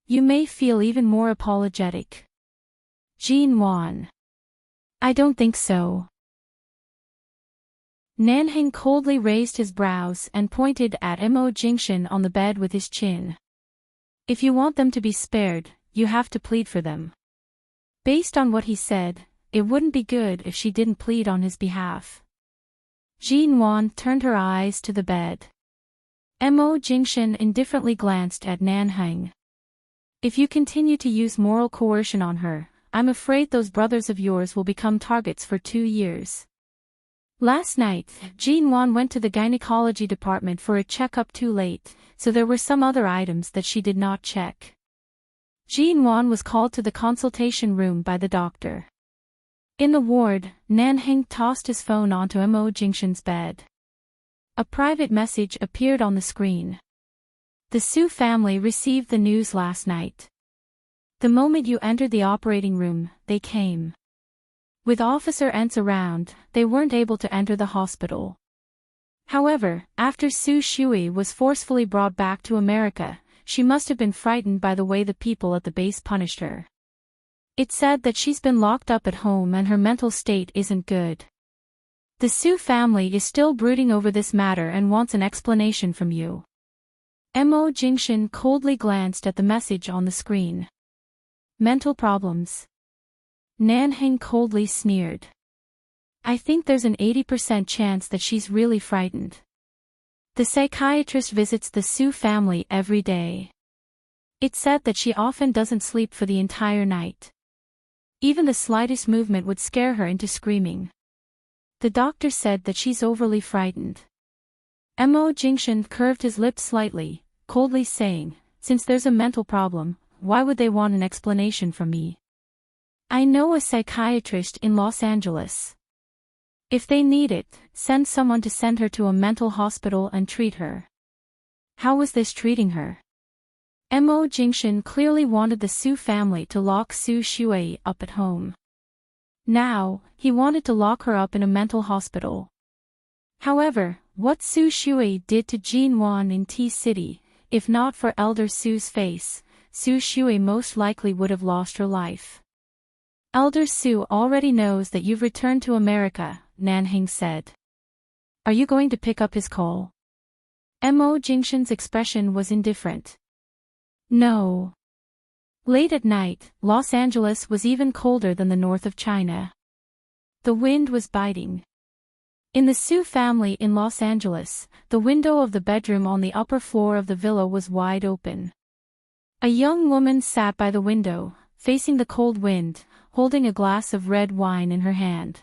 You may feel even more apologetic. Jean Wan. I don't think so. Nanheng coldly raised his brows and pointed at Mo Jingshan on the bed with his chin. If you want them to be spared, you have to plead for them. Based on what he said, it wouldn't be good if she didn't plead on his behalf. Jean Wan turned her eyes to the bed. Mo Jingshan indifferently glanced at Nanheng. If you continue to use moral coercion on her, I'm afraid those brothers of yours will become targets for 2 years. Last night, Jean Wan went to the gynecology department for a checkup too late, so there were some other items that she did not check. Jean Wan was called to the consultation room by the doctor. In the ward, Nanhing tossed his phone onto Mo Jingshan's bed. A private message appeared on the screen. The Su family received the news last night. The moment you entered the operating room, they came. With Officer Ents around, they weren't able to enter the hospital. However, after Su Shui was forcefully brought back to America, she must have been frightened by the way the people at the base punished her. It said that she's been locked up at home and her mental state isn't good. The Su family is still brooding over this matter and wants an explanation from you. Mo Jingshan coldly glanced at the message on the screen. Mental problems. Nanhing coldly sneered. I think there's an 80% chance that she's really frightened. The psychiatrist visits the Su family every day. It said that she often doesn't sleep for the entire night. Even the slightest movement would scare her into screaming. The doctor said that she's overly frightened. Mo Jingshan curved his lips slightly, coldly saying, since there's a mental problem, why would they want an explanation from me? I know a psychiatrist in Los Angeles. If they need it, send someone to send her to a mental hospital and treat her. How was this treating her? Mo Jingshan clearly wanted the Su family to lock Su Shui up at home. Now, he wanted to lock her up in a mental hospital. However, what Su Shui did to Jean Wan in T-City, if not for Elder Su's face, Su Shui most likely would have lost her life. Elder Su already knows that you've returned to America, Nanhing said. Are you going to pick up his call? Mo Jingshan's expression was indifferent. No. Late at night, Los Angeles was even colder than the north of China. The wind was biting. In the Su family in Los Angeles, the window of the bedroom on the upper floor of the villa was wide open. A young woman sat by the window, facing the cold wind, holding a glass of red wine in her hand.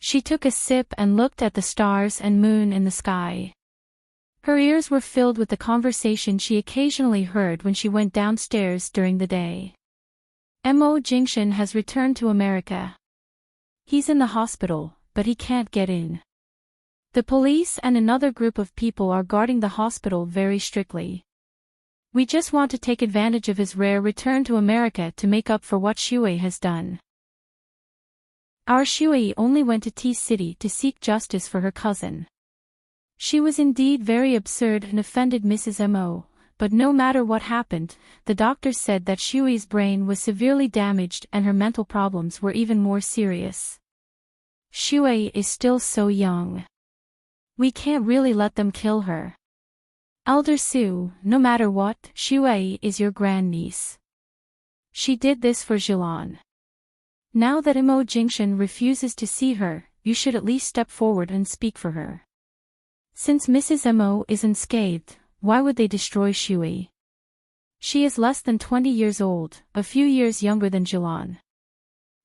She took a sip and looked at the stars and moon in the sky. Her ears were filled with the conversation she occasionally heard when she went downstairs during the day. Mo Jingshan has returned to America. He's in the hospital, but he can't get in. The police and another group of people are guarding the hospital very strictly. We just want to take advantage of his rare return to America to make up for what Shui has done. Our Shui only went to T-City to seek justice for her cousin. She was indeed very absurd and offended Mrs. Mo, but no matter what happened, the doctor said that Shui's brain was severely damaged and her mental problems were even more serious. Shui is still so young. We can't really let them kill her. Elder Su, no matter what, Shui is your grandniece. She did this for Jilan. Now that Mo Jingshan refuses to see her, you should at least step forward and speak for her. Since Mrs. Mo is unscathed, why would they destroy Shui? She is less than 20 years old, a few years younger than Jilan.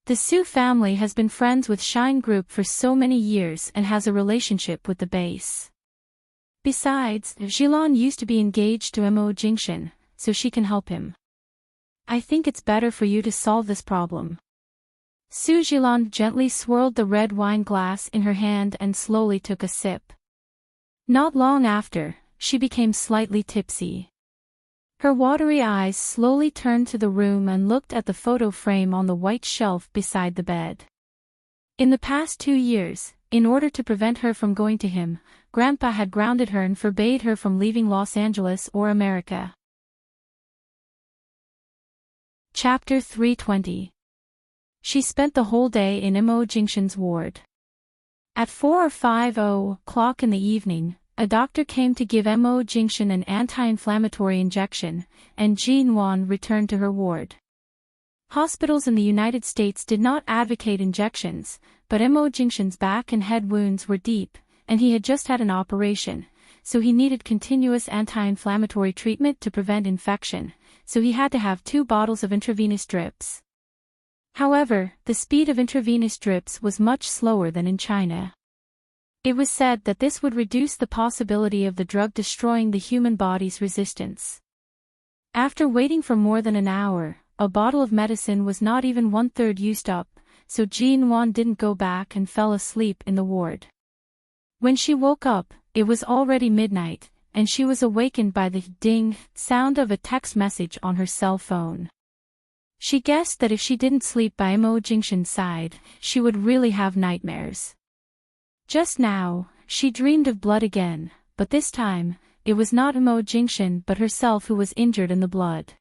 The Su family has been friends with Shine Group for so many years and has a relationship with the base. Besides, Jilan used to be engaged to Mo Jingshan, so she can help him. I think it's better for you to solve this problem. Su Jilan gently swirled the red wine glass in her hand and slowly took a sip. Not long after, she became slightly tipsy. Her watery eyes slowly turned to the room and looked at the photo frame on the white shelf beside the bed. In the past 2 years, in order to prevent her from going to him, Grandpa had grounded her and forbade her from leaving Los Angeles or America. Chapter 320. She spent the whole day in Mo Jingshan's ward. At 4 or 5 o'clock in the evening, a doctor came to give Mo Jingshan an anti-inflammatory injection, and Jean Wan returned to her ward. Hospitals in the United States did not advocate injections, but Mo Jingshan's back and head wounds were deep, and he had just had an operation, so he needed continuous anti-inflammatory treatment to prevent infection, so he had to have 2 bottles of intravenous drips. However, the speed of intravenous drips was much slower than in China. It was said that this would reduce the possibility of the drug destroying the human body's resistance. After waiting for more than an hour, a bottle of medicine was not even 1/3 used up, so Jin-won didn't go back and fell asleep in the ward. When she woke up, it was already midnight, and she was awakened by the ding sound of a text message on her cell phone. She guessed that if she didn't sleep by Mo Jingshin's side, she would really have nightmares. Just now, she dreamed of blood again, but this time, it was not Mo Jingshin but herself who was injured in the blood.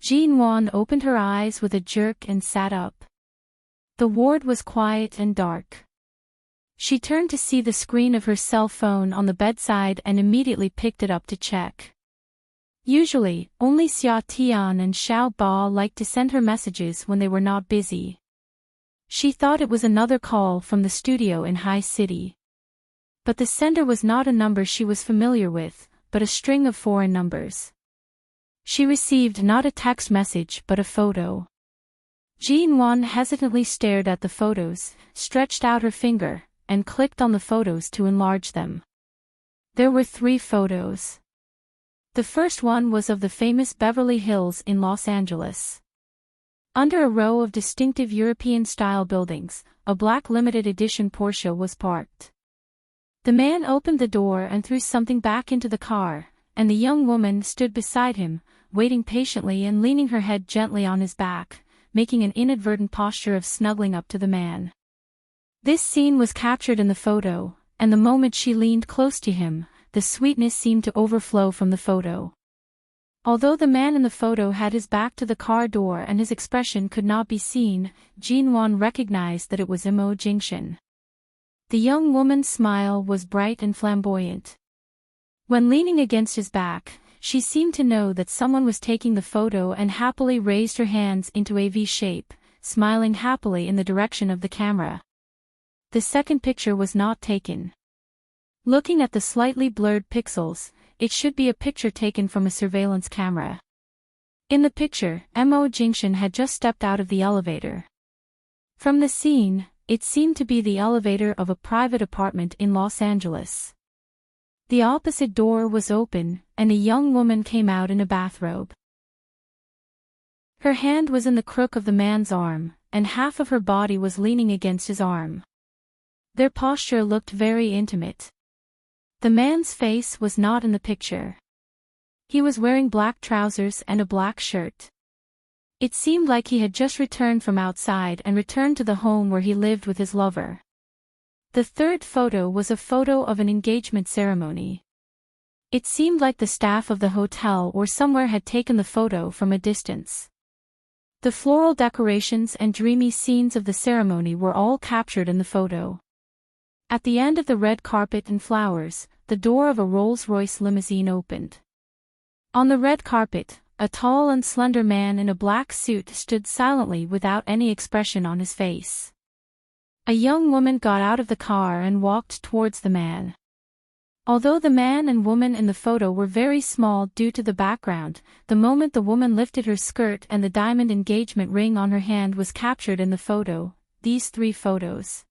Jin-won opened her eyes with a jerk and sat up. The ward was quiet and dark. She turned to see the screen of her cell phone on the bedside and immediately picked it up to check. Usually, only Xia Tian and Xiao Ba liked to send her messages when they were not busy. She thought it was another call from the studio in High City. But the sender was not a number she was familiar with, but a string of foreign numbers. She received not a text message but a photo. Jin-won hesitantly stared at the photos, stretched out her finger, and clicked on the photos to enlarge them. There were 3 photos. The first one was of the famous Beverly Hills in Los Angeles. Under a row of distinctive European-style buildings, a black limited edition Porsche was parked. The man opened the door and threw something back into the car, and the young woman stood beside him, waiting patiently and leaning her head gently on his back, making an inadvertent posture of snuggling up to the man. This scene was captured in the photo, and the moment she leaned close to him, the sweetness seemed to overflow from the photo. Although the man in the photo had his back to the car door and his expression could not be seen, Jin-won recognized that it was Mo Jingshin. The young woman's smile was bright and flamboyant. When leaning against his back, she seemed to know that someone was taking the photo and happily raised her hands into a V shape, smiling happily in the direction of the camera. The second picture was not taken. Looking at the slightly blurred pixels, it should be a picture taken from a surveillance camera. In the picture, Mo Jingshin had just stepped out of the elevator. From the scene, it seemed to be the elevator of a private apartment in Los Angeles. The opposite door was open, and a young woman came out in a bathrobe. Her hand was in the crook of the man's arm, and half of her body was leaning against his arm. Their posture looked very intimate. The man's face was not in the picture. He was wearing black trousers and a black shirt. It seemed like he had just returned from outside and returned to the home where he lived with his lover. The third photo was a photo of an engagement ceremony. It seemed like the staff of the hotel or somewhere had taken the photo from a distance. The floral decorations and dreamy scenes of the ceremony were all captured in the photo. At the end of the red carpet and flowers, the door of a Rolls-Royce limousine opened. On the red carpet, a tall and slender man in a black suit stood silently without any expression on his face. A young woman got out of the car and walked towards the man. Although the man and woman in the photo were very small due to the background, the moment the woman lifted her skirt and the diamond engagement ring on her hand was captured in the photo, these 3 photos.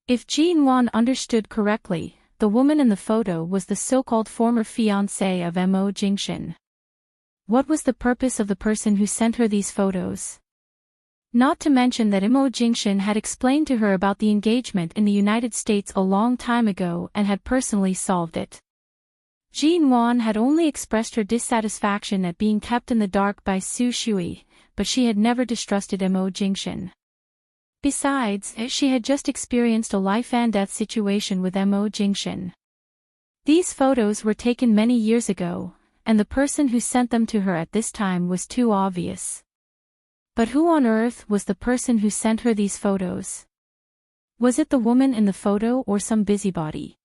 If Jin-won understood correctly, the woman in the photo was the so-called former fiancé of Mo Jingshin. What was the purpose of the person who sent her these photos? Not to mention that Mo Jingshin had explained to her about the engagement in the United States a long time ago and had personally solved it. Jin-won had only expressed her dissatisfaction at being kept in the dark by Su Shui, but she had never distrusted Mo Jingshin. Besides, she had just experienced a life-and-death situation with Mo Jingshin. These photos were taken many years ago, and the person who sent them to her at this time was too obvious. But who on earth was the person who sent her these photos? Was it the woman in the photo or some busybody?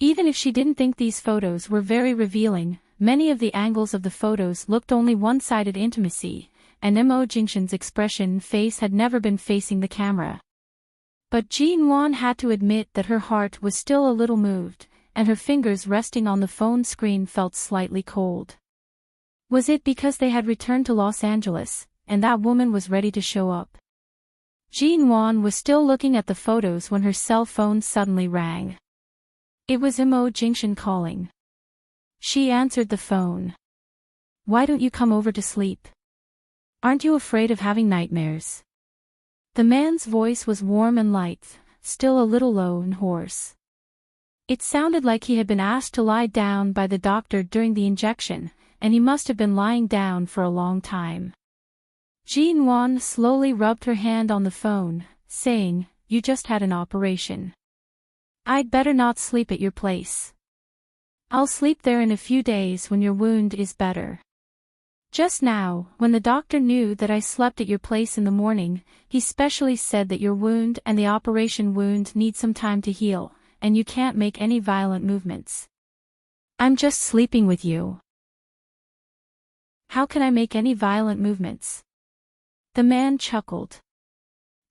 Even if she didn't think these photos were very revealing, many of the angles of the photos looked only one-sided intimacy, and Mo Jingshin's expression and face had never been facing the camera. But Jin-won had to admit that her heart was still a little moved, and her fingers resting on the phone screen felt slightly cold. Was it because they had returned to Los Angeles, and that woman was ready to show up? Jin-won was still looking at the photos when her cell phone suddenly rang. It was Mo Jingshin calling. She answered the phone. Why don't you come over to sleep? Aren't you afraid of having nightmares? The man's voice was warm and light, still a little low and hoarse. It sounded like he had been asked to lie down by the doctor during the injection, and he must have been lying down for a long time. Jean-Wan slowly rubbed her hand on the phone, saying, "You just had an operation. I'd better not sleep at your place. I'll sleep there in a few days when your wound is better." Just now, when the doctor knew that I slept at your place in the morning, he specially said that your wound and the operation wound need some time to heal, and you can't make any violent movements. I'm just sleeping with you. How can I make any violent movements? The man chuckled.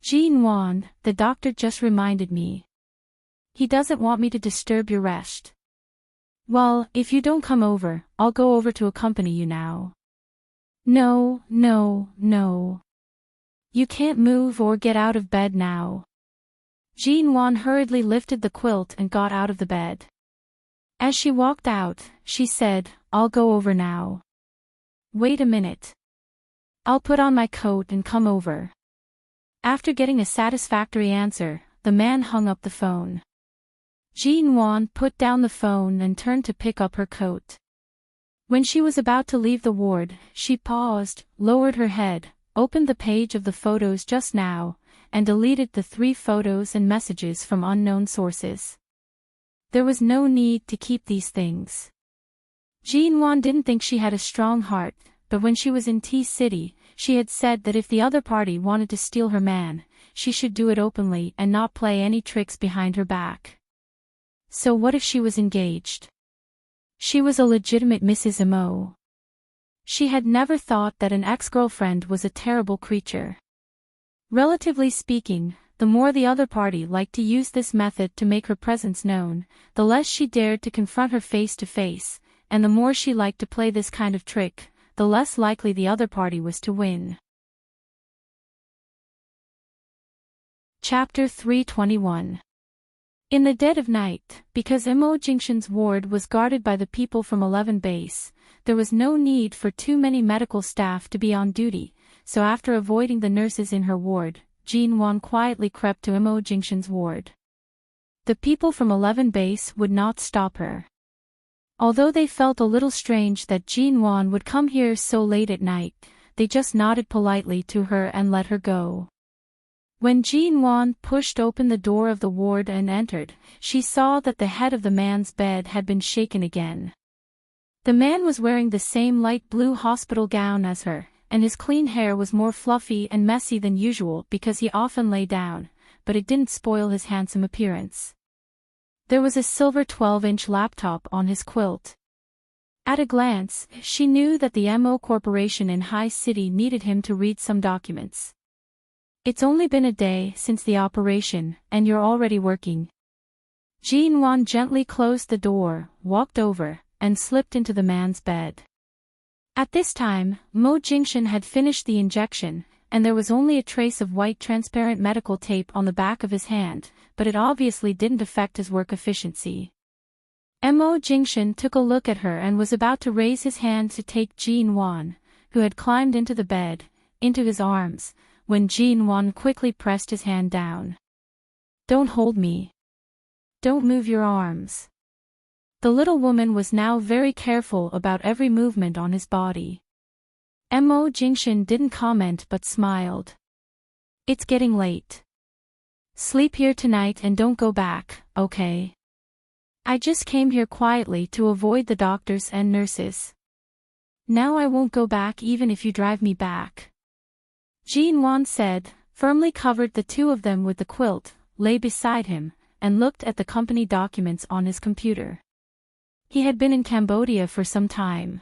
Jean-Wan, the doctor just reminded me. He doesn't want me to disturb your rest. Well, if you don't come over, I'll go over to accompany you now. No, no, no. You can't move or get out of bed now. Jean-Wan hurriedly lifted the quilt and got out of the bed. As she walked out, she said, "I'll go over now." Wait a minute. I'll put on my coat and come over. After getting a satisfactory answer, the man hung up the phone. Jean-Wan put down the phone and turned to pick up her coat. When she was about to leave the ward, she paused, lowered her head, opened the page of the photos just now, and deleted the 3 photos and messages from unknown sources. There was no need to keep these things. Jean-Wan didn't think she had a strong heart, but when she was in T-City, she had said that if the other party wanted to steal her man, she should do it openly and not play any tricks behind her back. So what if she was engaged? She was a legitimate Mrs. Mo. She had never thought that an ex-girlfriend was a terrible creature. Relatively speaking, the more the other party liked to use this method to make her presence known, the less she dared to confront her face to face, and the more she liked to play this kind of trick, the less likely the other party was to win. Chapter 321. In the dead of night, because Mo Jingshan's ward was guarded by the people from 11 base, there was no need for too many medical staff to be on duty, so after avoiding the nurses in her ward, Jean-Wan quietly crept to Mo Jingshan's ward. The people from 11 base would not stop her. Although they felt a little strange that Jean-Wan would come here so late at night, they just nodded politely to her and let her go. When Jean-Wan pushed open the door of the ward and entered, she saw that the head of the man's bed had been shaken again. The man was wearing the same light blue hospital gown as her, and his clean hair was more fluffy and messy than usual because he often lay down, but it didn't spoil his handsome appearance. There was a silver 12-inch laptop on his quilt. At a glance, she knew that the MO Corporation in High City needed him to read some documents. It's only been a day since the operation, and you're already working. Jean-Wan gently closed the door, walked over, and slipped into the man's bed. At this time, Mo Jingshan had finished the injection, and there was only a trace of white transparent medical tape on the back of his hand, but it obviously didn't affect his work efficiency. Mo Jingshan took a look at her and was about to raise his hand to take Jean-Wan, who had climbed into the bed, into his arms, when Jean-Wan quickly pressed his hand down. "Don't hold me. Don't move your arms." The little woman was now very careful about every movement on his body. Mo Jingshan didn't comment but smiled. "It's getting late. Sleep here tonight and don't go back, okay? I just came here quietly to avoid the doctors and nurses. Now I won't go back even if you drive me back." Jean-Wan said, firmly covered the two of them with the quilt, lay beside him, and looked at the company documents on his computer. He had been in Cambodia for some time.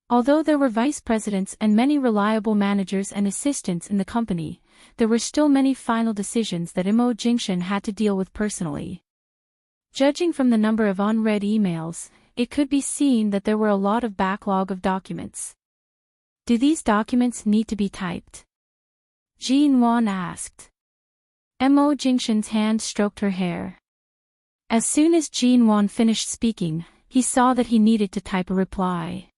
Although there were vice presidents and many reliable managers and assistants in the company, there were still many final decisions that Mo Jingshan had to deal with personally. Judging from the number of unread emails, it could be seen that there were a lot of backlog of documents. "Do these documents need to be typed?" Jean-Wan asked. Mo Jingshan's hand stroked her hair. As soon as Jean-Wan finished speaking, he saw that he needed to type a reply.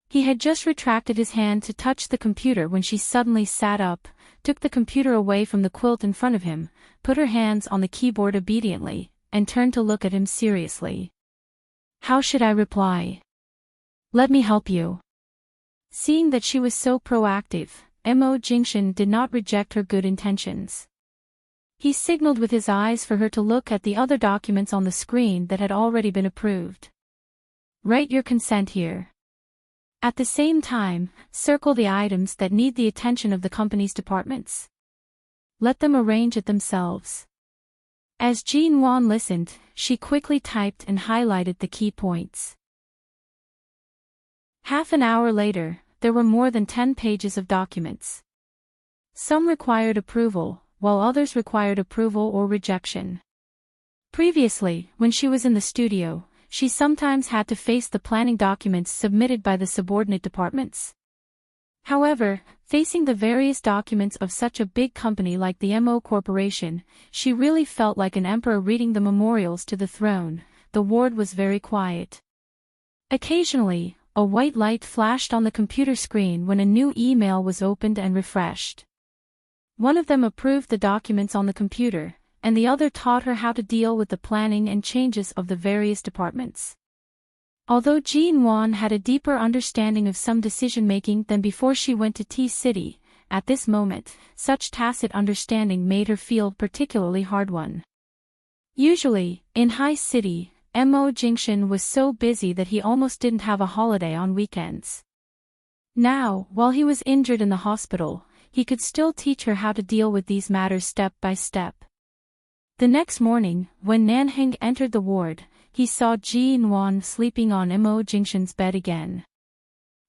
He had just retracted his hand to touch the computer when she suddenly sat up, took the computer away from the quilt in front of him, put her hands on the keyboard obediently, and turned to look at him seriously. "How should I reply? Let me help you." Seeing that she was so proactive, Mo Jingshan did not reject her good intentions. He signaled with his eyes for her to look at the other documents on the screen that had already been approved. "Write your consent here. At the same time, circle the items that need the attention of the company's departments. Let them arrange it themselves." As Jean Wan listened, she quickly typed and highlighted the key points. Half an hour later, there were more than 10 pages of documents. Some required approval, while others required approval or rejection. Previously, when she was in the studio, she sometimes had to face the planning documents submitted by the subordinate departments. However, facing the various documents of such a big company like the MO Corporation, she really felt like an emperor reading the memorials to the throne. The ward was very quiet. Occasionally, a white light flashed on the computer screen when a new email was opened and refreshed. One of them approved the documents on the computer, and the other taught her how to deal with the planning and changes of the various departments. Although Jean Wan had a deeper understanding of some decision-making than before she went to T-City, at this moment, such tacit understanding made her feel particularly hard-won. Usually, in High City, Mo Jingshan was so busy that he almost didn't have a holiday on weekends. Now, while he was injured in the hospital, he could still teach her how to deal with these matters step by step. The next morning, when Nanheng entered the ward, he saw Jean Wan sleeping on Mo Jingshan's bed again.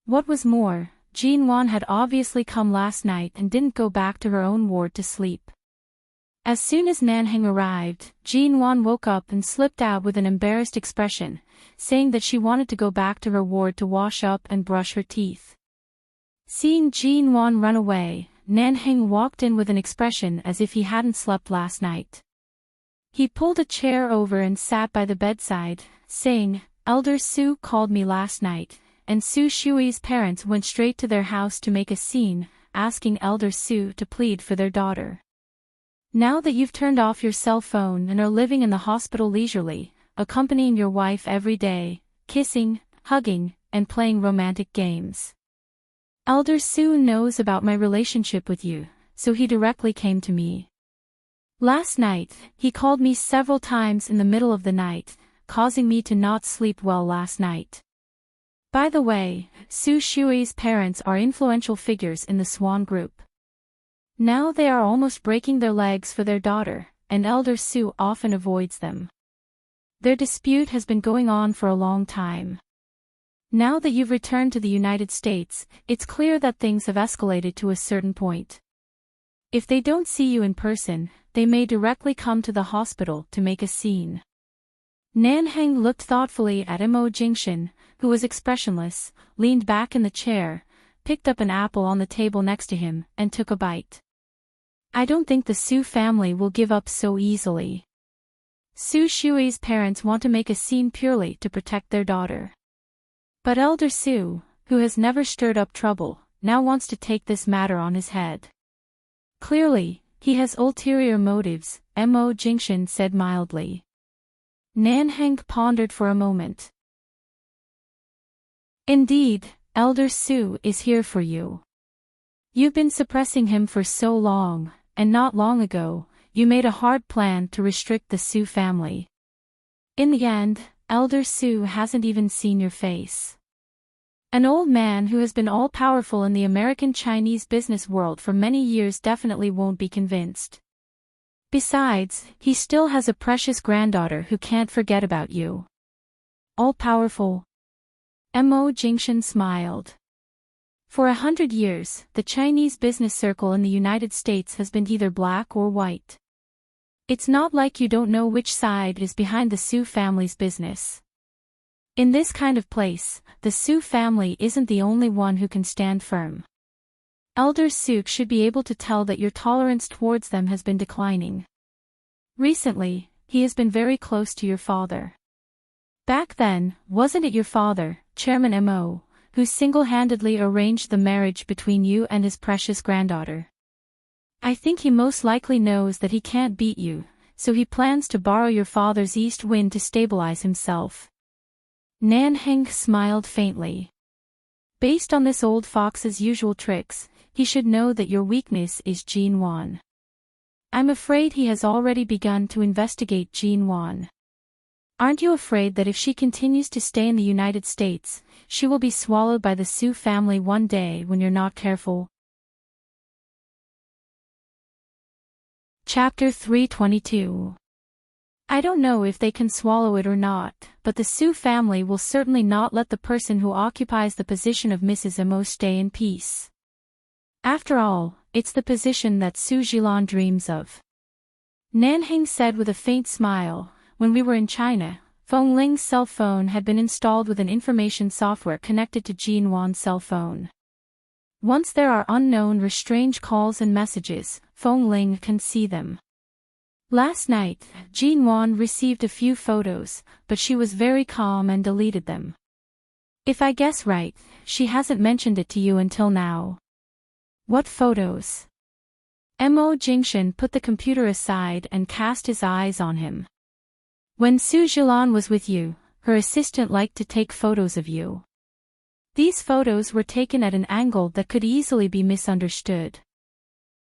What was more, Jean Wan had obviously come last night and didn't go back to her own ward to sleep. As soon as Nanheng arrived, Jean Wan woke up and slipped out with an embarrassed expression, saying that she wanted to go back to her ward to wash up and brush her teeth. Seeing Jean Wan run away, Nanheng walked in with an expression as if he hadn't slept last night. He pulled a chair over and sat by the bedside, saying, "Elder Su called me last night, and Su Shui's parents went straight to their house to make a scene, asking Elder Su to plead for their daughter. Now that you've turned off your cell phone and are living in the hospital leisurely, accompanying your wife every day, kissing, hugging, and playing romantic games. Elder Su knows about my relationship with you, so he directly came to me. Last night, he called me several times in the middle of the night, causing me to not sleep well last night. By the way, Su Shui's parents are influential figures in the Swan Group. Now they are almost breaking their legs for their daughter, and Elder Su often avoids them. Their dispute has been going on for a long time. Now that you've returned to the United States, it's clear that things have escalated to a certain point. If they don't see you in person, they may directly come to the hospital to make a scene." Nanheng looked thoughtfully at Mo Jingshan, who was expressionless, leaned back in the chair, picked up an apple on the table next to him, and took a bite. "I don't think the Su family will give up so easily. Su Shui's parents want to make a scene purely to protect their daughter. But Elder Su, who has never stirred up trouble, now wants to take this matter on his head. Clearly, he has ulterior motives," Mo Jingshan said mildly. Nanheng pondered for a moment. "Indeed, Elder Su is here for you. You've been suppressing him for so long, and not long ago, you made a hard plan to restrict the Su family. In the end, Elder Su hasn't even seen your face. An old man who has been all-powerful in the American-Chinese business world for many years definitely won't be convinced. Besides, he still has a precious granddaughter who can't forget about you." "All-powerful?" Mo Jingshan smiled. For 100 years, the Chinese business circle in the United States has been either black or white. It's not like you don't know which side is behind the Su family's business. In this kind of place, the Su family isn't the only one who can stand firm. Elder Su should be able to tell that your tolerance towards them has been declining. Recently, he has been very close to your father. Back then, wasn't it your father, Chairman Mo, who single-handedly arranged the marriage between you and his precious granddaughter. I think he most likely knows that he can't beat you, so he plans to borrow your father's east wind to stabilize himself. Nanheng smiled faintly. Based on this old fox's usual tricks, he should know that your weakness is Jean Wan. I'm afraid he has already begun to investigate Jean Wan. Aren't you afraid that if she continues to stay in the United States, she will be swallowed by the Su family one day when you're not careful? Chapter 322. I don't know if they can swallow it or not, but the Su family will certainly not let the person who occupies the position of Mrs. Emo stay in peace. After all, it's the position that Su Jilan dreams of. Nanheng said with a faint smile. When we were in China, Feng Ling's cell phone had been installed with an information software connected to Jean Wan's cell phone. Once there are unknown or strange calls and messages, Feng Ling can see them. Last night, Jean Wan received a few photos, but she was very calm and deleted them. If I guess right, she hasn't mentioned it to you until now. What photos? Mo Jingshan put the computer aside and cast his eyes on him. When Su Jilan was with you, her assistant liked to take photos of you. These photos were taken at an angle that could easily be misunderstood.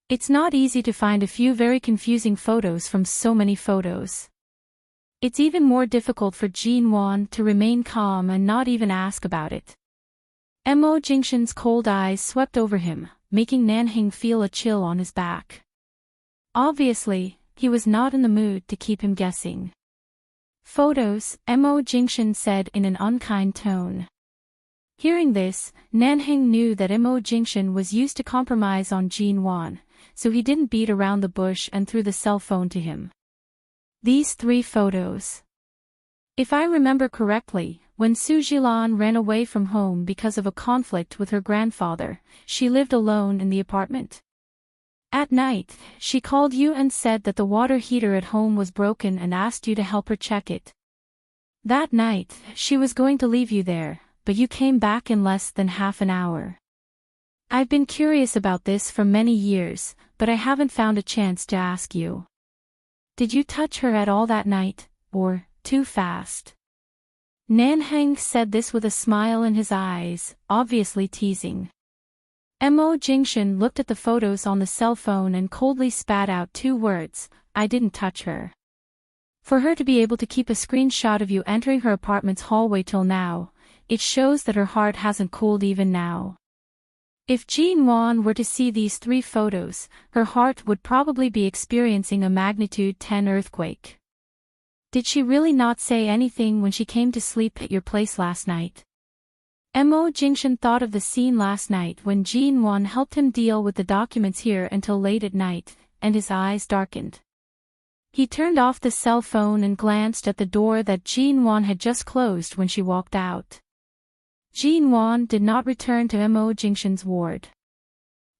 It's not easy to find a few very confusing photos from so many photos. It's even more difficult for Jean Wan to remain calm and not even ask about it. Mo Jingshan's cold eyes swept over him, making Nanheng feel a chill on his back. Obviously, he was not in the mood to keep him guessing. Photos, Mo Jingshan said in an unkind tone. Hearing this, Nanheng knew that Mo Jingshan was used to compromise on Jean Wan, so he didn't beat around the bush and threw the cell phone to him. These 3 photos. If I remember correctly, when Su Jilan ran away from home because of a conflict with her grandfather, she lived alone in the apartment. At night, she called you and said that the water heater at home was broken and asked you to help her check it. That night, she was going to leave you there, but you came back in less than half an hour. I've been curious about this for many years, but I haven't found a chance to ask you. Did you touch her at all that night, or too fast? Nanheng said this with a smile in his eyes, obviously teasing. Mo Jingshan looked at the photos on the cell phone and coldly spat out 2 words, I didn't touch her. For her to be able to keep a screenshot of you entering her apartment's hallway till now, it shows that her heart hasn't cooled even now. If Jean Wan were to see these 3 photos, her heart would probably be experiencing a magnitude 10 earthquake. Did she really not say anything when she came to sleep at your place last night? Mo Jingshan thought of the scene last night when Jean Wan helped him deal with the documents here until late at night, and his eyes darkened. He turned off the cell phone and glanced at the door that Jean Wan had just closed when she walked out. Jean Wan did not return to Mo Jingshan's ward.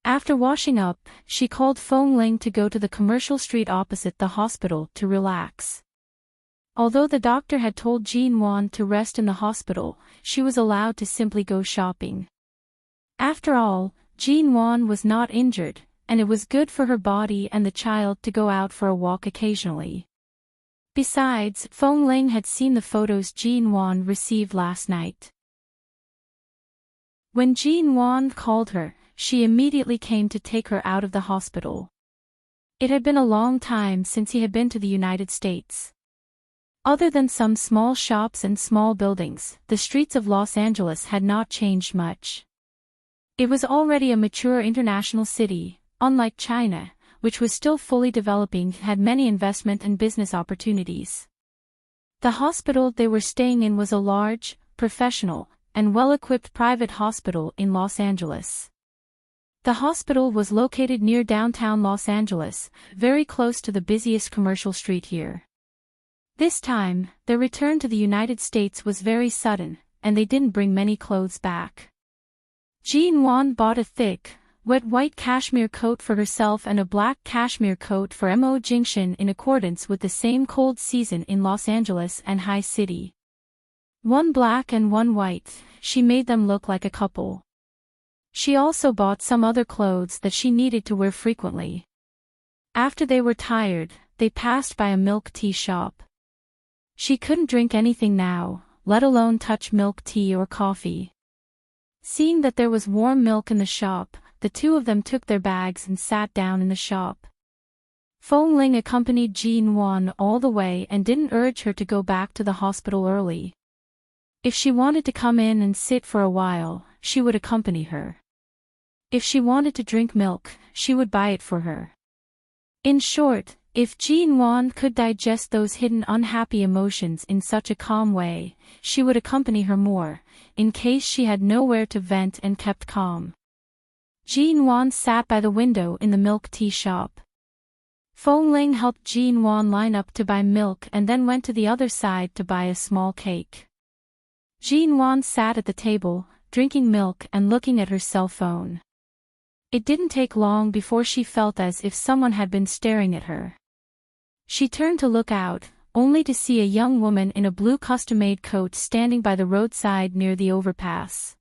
After washing up, she called Feng Ling to go to the commercial street opposite the hospital to relax. Although the doctor had told Jean Wan to rest in the hospital, she was allowed to simply go shopping. After all, Jean Wan was not injured, and it was good for her body and the child to go out for a walk occasionally. Besides, Feng Ling had seen the photos Jean Wan received last night. When Jean Wan called her, she immediately came to take her out of the hospital. It had been a long time since he had been to the United States. Other than some small shops and small buildings, the streets of Los Angeles had not changed much. It was already a mature international city, unlike China, which was still fully developing, had many investment and business opportunities. The hospital they were staying in was a large, professional, and well-equipped private hospital in Los Angeles. The hospital was located near downtown Los Angeles, very close to the busiest commercial street here. This time, their return to the United States was very sudden, and they didn't bring many clothes back. Jean Wan bought a thick, wet white cashmere coat for herself and a black cashmere coat for Mo Jingshan in accordance with the same cold season in Los Angeles and High City. One black and one white, she made them look like a couple. She also bought some other clothes that she needed to wear frequently. After they were tired, they passed by a milk tea shop. She couldn't drink anything now, let alone touch milk tea or coffee. Seeing that there was warm milk in the shop, the two of them took their bags and sat down in the shop. Feng Ling accompanied Jin Wan all the way and didn't urge her to go back to the hospital early. If she wanted to come in and sit for a while, she would accompany her. If she wanted to drink milk, she would buy it for her. In short, if Jin Wan could digest those hidden unhappy emotions in such a calm way, she would accompany her more, in case she had nowhere to vent and kept calm. Jin Wan sat by the window in the milk tea shop. Feng Ling helped Jin Wan line up to buy milk and then went to the other side to buy a small cake. Jin Wan sat at the table, drinking milk and looking at her cell phone. It didn't take long before she felt as if someone had been staring at her. She turned to look out, only to see a young woman in a blue custom-made coat standing by the roadside near the overpass.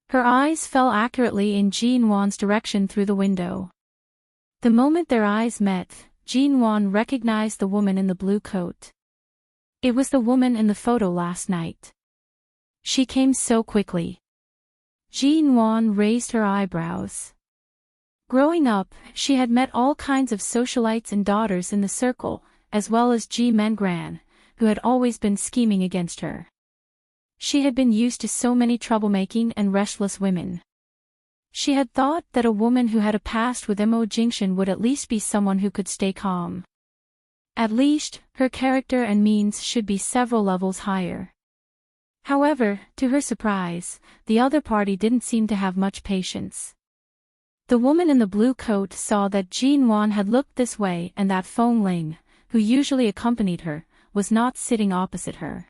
Her eyes fell accurately in Jin Wan's direction through the window. The moment their eyes met, Jin Wan recognized the woman in the blue coat. It was the woman in the photo last night. She came so quickly. Jin Wan raised her eyebrows. Growing up, she had met all kinds of socialites and daughters in the circle, as well as Ji Mengran, who had always been scheming against her. She had been used to so many troublemaking and restless women. She had thought that a woman who had a past with Mo Jingxian would at least be someone who could stay calm. At least, her character and means should be several levels higher. However, to her surprise, the other party didn't seem to have much patience. The woman in the blue coat saw that Jin Wan had looked this way and that Feng Ling, who usually accompanied her, was not sitting opposite her.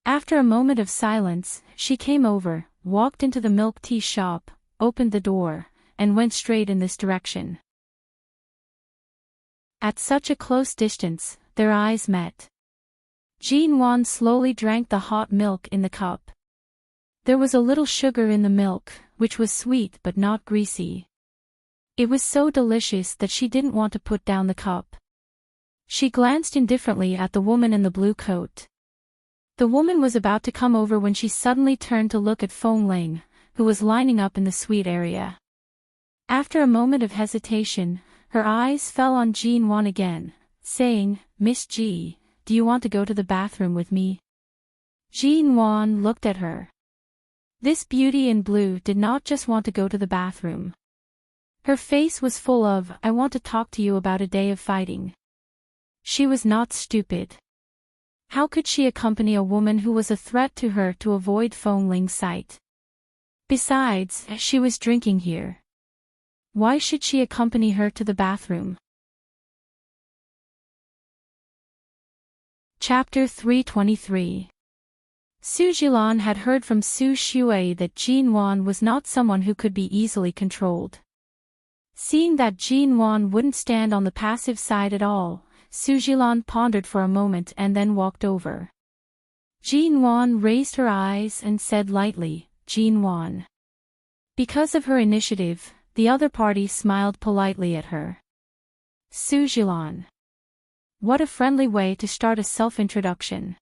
After a moment of silence, she came over, walked into the milk tea shop, opened the door, and went straight in this direction. At such a close distance, their eyes met. Jin Wan slowly drank the hot milk in the cup. There was a little sugar in the milk, which was sweet but not greasy. It was so delicious that she didn't want to put down the cup. She glanced indifferently at the woman in the blue coat. The woman was about to come over when she suddenly turned to look at Feng Ling, who was lining up in the suite area. After a moment of hesitation, her eyes fell on Jin Wan again, saying, "Miss Ji, do you want to go to the bathroom with me?" Jin Wan looked at her. This beauty in blue did not just want to go to the bathroom. Her face was full of, "I want to talk to you about a day of fighting." She was not stupid. How could she accompany a woman who was a threat to her to avoid Feng Ling's sight? Besides, she was drinking here. Why should she accompany her to the bathroom? Chapter 323. Su Jilan had heard from Su Shui that Jin Wan was not someone who could be easily controlled. Seeing that Jin Wan wouldn't stand on the passive side at all, Su Jilan pondered for a moment and then walked over. Jin Wan raised her eyes and said lightly, "Jin Wan." Because of her initiative, the other party smiled politely at her. Su Jilan. What a friendly way to start a self-introduction.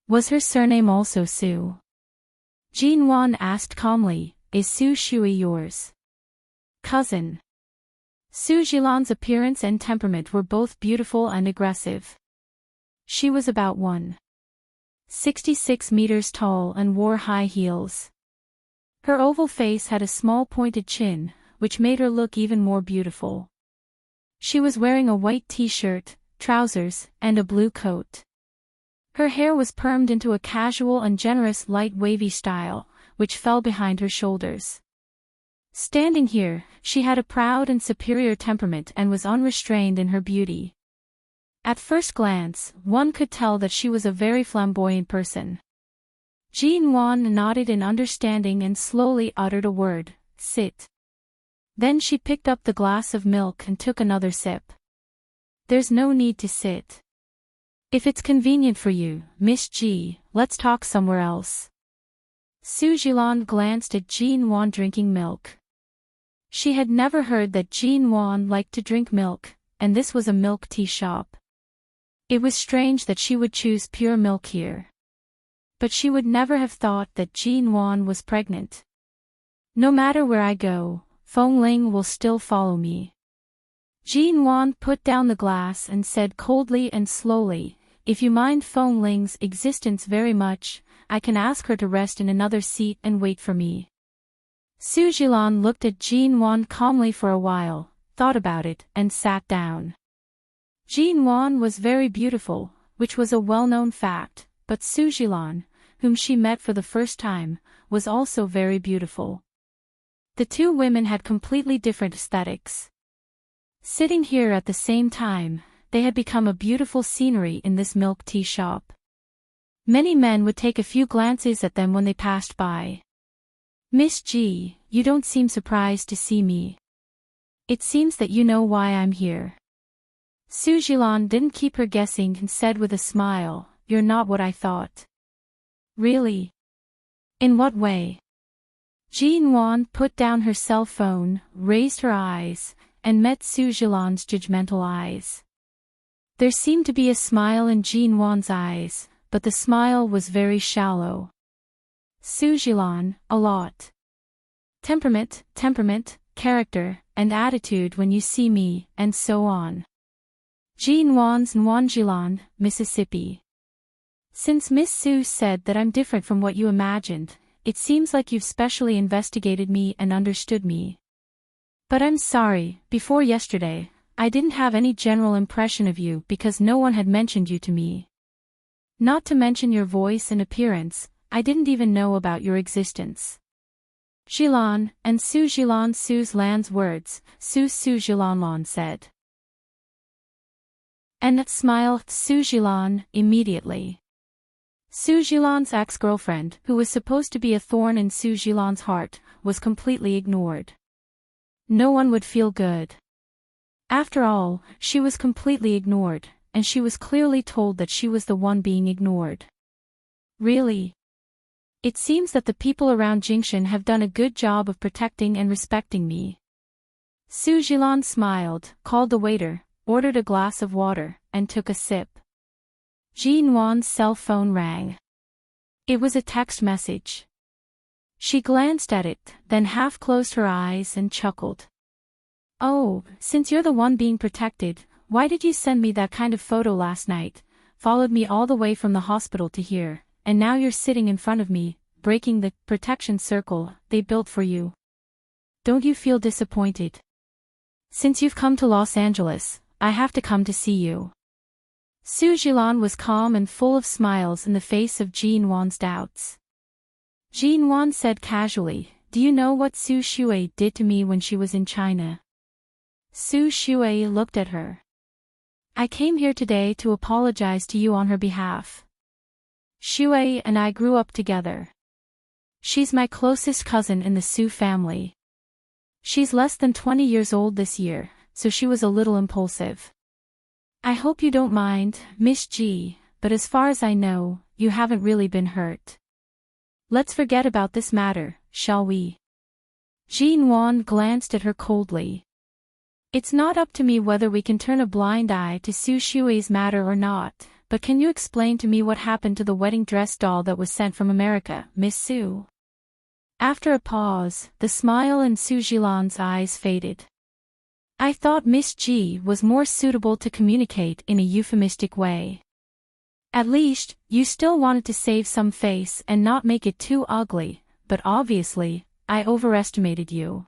Was her surname also Su? Jin Wan asked calmly, "Is Su Shui yours?" Cousin. Su Jilan's appearance and temperament were both beautiful and aggressive. She was about 1.66 meters tall and wore high heels. Her oval face had a small pointed chin, which made her look even more beautiful. She was wearing a white t-shirt, trousers, and a blue coat. Her hair was permed into a casual and generous light wavy style, which fell behind her shoulders. Standing here, she had a proud and superior temperament and was unrestrained in her beauty. At first glance, one could tell that she was a very flamboyant person. Jin Wan nodded in understanding and slowly uttered a word, "Sit." Then she picked up the glass of milk and took another sip. "There's no need to sit. If it's convenient for you, Miss Ji, let's talk somewhere else." Su Jilan glanced at Jin Wan drinking milk. She had never heard that Jin Wan liked to drink milk, and this was a milk tea shop. It was strange that she would choose pure milk here. But she would never have thought that Jin Wan was pregnant. No matter where I go, Feng Ling will still follow me. Jin Wan put down the glass and said coldly and slowly, "If you mind Feng Ling's existence very much, I can ask her to rest in another seat and wait for me." Su Jilan looked at Jin Wan calmly for a while, thought about it, and sat down. Jin Wan was very beautiful, which was a well-known fact, but Su Jilan, whom she met for the first time, was also very beautiful. The two women had completely different aesthetics. Sitting here at the same time, they had become a beautiful scenery in this milk tea shop. Many men would take a few glances at them when they passed by. "Miss G, you don't seem surprised to see me. It seems that you know why I'm here." Su Jilan didn't keep her guessing and said with a smile, "You're not what I thought." "Really? In what way?" Jin Wan put down her cell phone, raised her eyes, and met Su Jilan's judgmental eyes. There seemed to be a smile in Jin Wan's eyes, but the smile was very shallow. "Su Jilan, a lot. Temperament, character, and attitude when you see me, and so on." Jin Wan's Nwanjilan, Mississippi. "Since Miss Su said that I'm different from what you imagined, it seems like you've specially investigated me and understood me. But I'm sorry, before yesterday, I didn't have any general impression of you because no one had mentioned you to me. Not to mention your voice and appearance, I didn't even know about your existence." Jilan, and Su Jilan Su's Lan's words, Su Jilan said. And that smiled Su Jilan immediately. Su Jilan's ex-girlfriend, who was supposed to be a thorn in Su Jilan's heart, was completely ignored. No one would feel good. After all, she was completely ignored, and she was clearly told that she was the one being ignored. Really? It seems that the people around Jingshan have done a good job of protecting and respecting me. Su Jilan smiled, called the waiter, ordered a glass of water, and took a sip. Jin Wan's cell phone rang. It was a text message. She glanced at it, then half closed her eyes and chuckled. "Oh, since you're the one being protected, why did you send me that kind of photo last night? Followed me all the way from the hospital to here, and now you're sitting in front of me, breaking the protection circle they built for you. Don't you feel disappointed? Since you've come to Los Angeles, I have to come to see you." Su Jilan was calm and full of smiles in the face of Jin Wan's doubts. Jin Wan said casually, "Do you know what Su Shui did to me when she was in China?" Su Shui looked at her. "I came here today to apologize to you on her behalf. Shui and I grew up together. She's my closest cousin in the Su family. She's less than 20 years old this year, so she was a little impulsive. I hope you don't mind, Miss G, but as far as I know, you haven't really been hurt. Let's forget about this matter, shall we?" Jin Wan glanced at her coldly. "It's not up to me whether we can turn a blind eye to Su Shui's matter or not, but can you explain to me what happened to the wedding dress doll that was sent from America, Miss Su?" After a pause, the smile in Su Jilan's eyes faded. "I thought Miss G was more suitable to communicate in a euphemistic way. At least, you still wanted to save some face and not make it too ugly, but obviously, I overestimated you."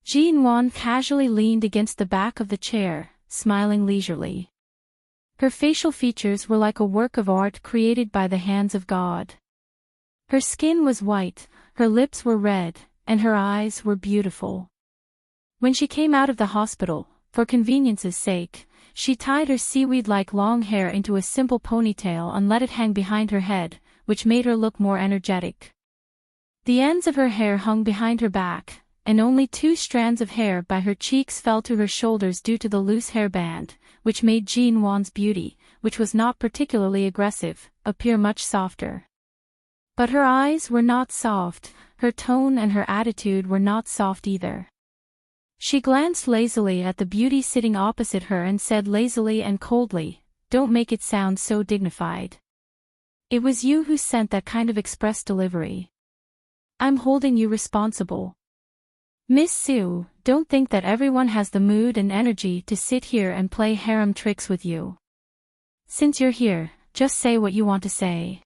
Jin Wan casually leaned against the back of the chair, smiling leisurely. Her facial features were like a work of art created by the hands of God. Her skin was white, her lips were red, and her eyes were beautiful. When she came out of the hospital, for convenience's sake, she tied her seaweed-like long hair into a simple ponytail and let it hang behind her head, which made her look more energetic. The ends of her hair hung behind her back, and only 2 strands of hair by her cheeks fell to her shoulders due to the loose hairband, which made Jin Wan's beauty, which was not particularly aggressive, appear much softer. But her eyes were not soft, her tone and her attitude were not soft either. She glanced lazily at the beauty sitting opposite her and said lazily and coldly, "Don't make it sound so dignified. It was you who sent that kind of express delivery. I'm holding you responsible. Miss Sue, don't think that everyone has the mood and energy to sit here and play harem tricks with you. Since you're here, just say what you want to say.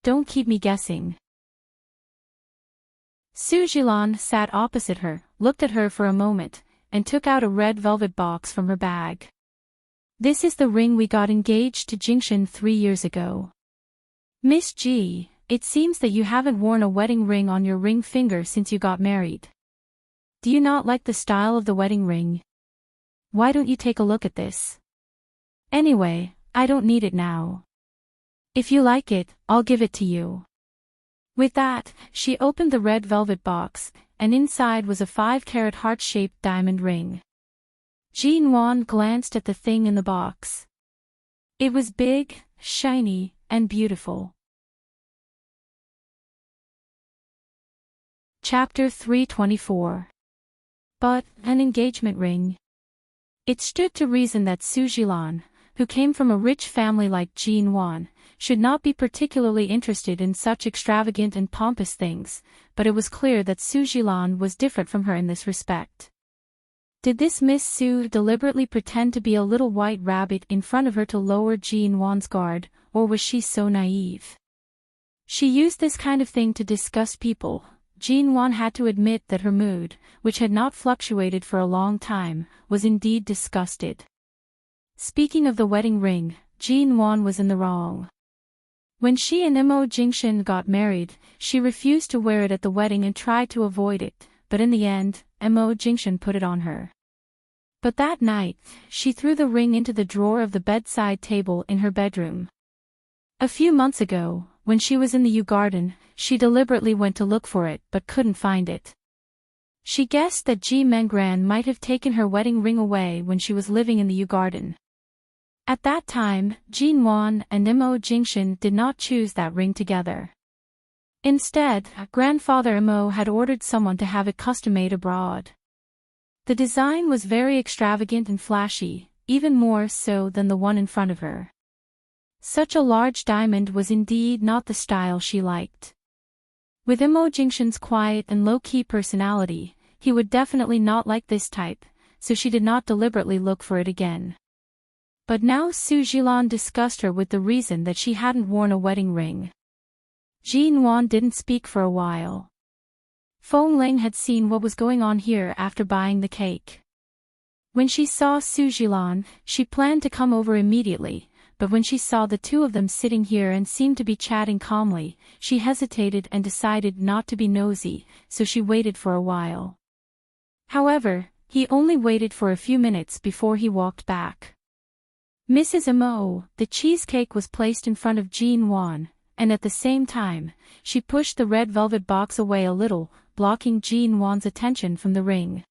Don't keep me guessing." Sue Jilan sat opposite her, looked at her for a moment, and took out a red velvet box from her bag. "This is the ring we got engaged to Jingshan 3 years ago. Miss G, it seems that you haven't worn a wedding ring on your ring finger since you got married. Do you not like the style of the wedding ring? Why don't you take a look at this? Anyway, I don't need it now. If you like it, I'll give it to you." With that, she opened the red velvet box, and inside was a 5-carat heart-shaped diamond ring. Jin Wan glanced at the thing in the box. It was big, shiny, and beautiful. Chapter 324. But, an engagement ring. It stood to reason that Su Jilan, who came from a rich family like Jin Wan, should not be particularly interested in such extravagant and pompous things, but it was clear that Su Jilan was different from her in this respect. Did this Miss Su deliberately pretend to be a little white rabbit in front of her to lower Jin Wan's guard, or was she so naive? She used this kind of thing to disgust people. Jin Wan had to admit that her mood, which had not fluctuated for a long time, was indeed disgusted. Speaking of the wedding ring, Jin Wan was in the wrong. When she and Mo Jingshan got married, she refused to wear it at the wedding and tried to avoid it, but in the end, Mo Jingshan put it on her. But that night, she threw the ring into the drawer of the bedside table in her bedroom. A few months ago, when she was in the Yew Garden, she deliberately went to look for it but couldn't find it. She guessed that Ji Mengran might have taken her wedding ring away when she was living in the Yew Garden. At that time, Jin Wan and Mo Jingshan did not choose that ring together. Instead, grandfather Mo had ordered someone to have it custom-made abroad. The design was very extravagant and flashy, even more so than the one in front of her. Such a large diamond was indeed not the style she liked. With Mo Jingshan's quiet and low-key personality, he would definitely not like this type, so she did not deliberately look for it again. But now Su Jilan discussed her with the reason that she hadn't worn a wedding ring. Jin Wan didn't speak for a while. Feng Ling had seen what was going on here after buying the cake. When she saw Su Jilan, she planned to come over immediately, but when she saw the two of them sitting here and seemed to be chatting calmly, she hesitated and decided not to be nosy, so she waited for a while. However, he only waited for a few minutes before he walked back. Mrs. Mo, the cheesecake was placed in front of Jin Wan, and at the same time, she pushed the red velvet box away a little, blocking Jin Wan's attention from the ring.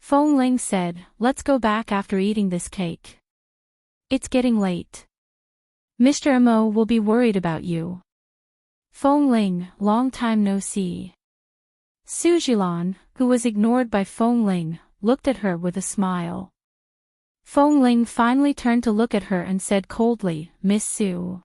Feng Ling said, "Let's go back after eating this cake. It's getting late. Mr. Mo will be worried about you." Feng Ling, long time no see. Su Jilan, who was ignored by Feng Ling, looked at her with a smile. Feng Ling finally turned to look at her and said coldly, "Miss Su."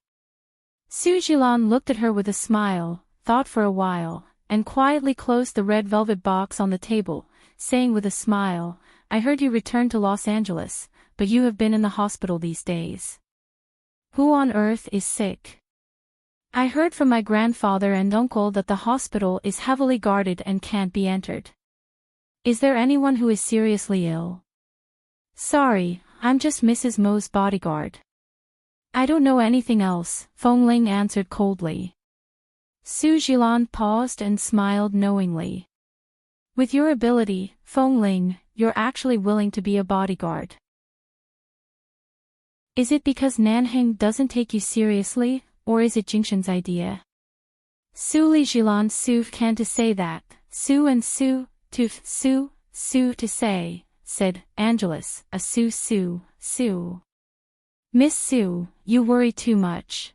Su Jilan looked at her with a smile, thought for a while, and quietly closed the red velvet box on the table, saying with a smile, "I heard you returned to Los Angeles, but you have been in the hospital these days. Who on earth is sick?" "I heard from my grandfather and uncle that the hospital is heavily guarded and can't be entered. Is there anyone who is seriously ill?" "Sorry, I'm just Mrs. Mo's bodyguard. I don't know anything else," Feng Ling answered coldly. Su Jilan paused and smiled knowingly. "With your ability, Feng Ling, you're actually willing to be a bodyguard. Is it because Nanheng doesn't take you seriously, or is it Jingshan's idea?" Su Li Jilan Su can to say that, Su and Su, to Su, Su to say, said Angelus, a Su Su, Su. "Miss Su, you worry too much.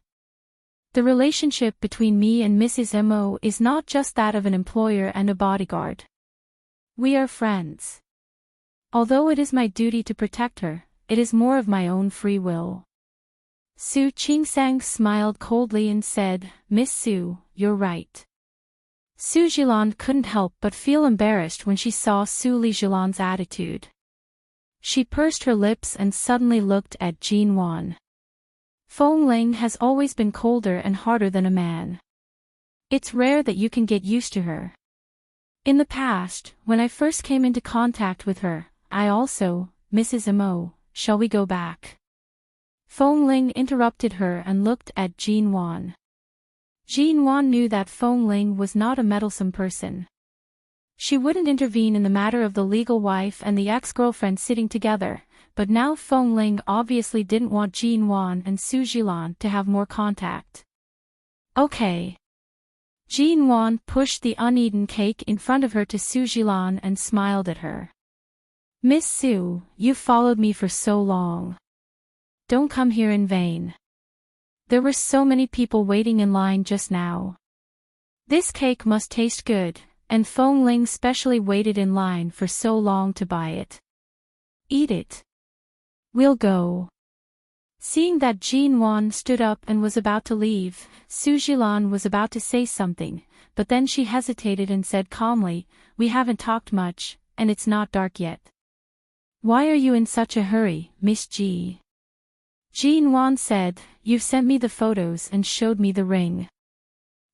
The relationship between me and Mrs. Mo is not just that of an employer and a bodyguard. We are friends. Although it is my duty to protect her, it is more of my own free will. Su Qingsang smiled coldly and said, Miss Su, you're right. Su Jilan couldn't help but feel embarrassed when she saw Su Li Jilan's attitude. She pursed her lips and suddenly looked at Jin Wan. Feng Ling has always been colder and harder than a man. It's rare that you can get used to her. In the past, when I first came into contact with her, I also, Mrs. Mo, shall we go back? Feng Ling interrupted her and looked at Jin Wan. Jin Wan knew that Feng Ling was not a meddlesome person. She wouldn't intervene in the matter of the legal wife and the ex-girlfriend sitting together, but now Feng Ling obviously didn't want Jin Wan and Su Jilan to have more contact. Okay. Jin Wan pushed the uneaten cake in front of her to Su Jilan and smiled at her. Miss Su, you've followed me for so long. Don't come here in vain. There were so many people waiting in line just now. This cake must taste good, and Feng Ling specially waited in line for so long to buy it. Eat it. We'll go. Seeing that Jin Wan stood up and was about to leave, Su Jilan was about to say something, but then she hesitated and said calmly, We haven't talked much, and it's not dark yet. Why are you in such a hurry, Miss Ji? Jin Wan said, You've sent me the photos and showed me the ring.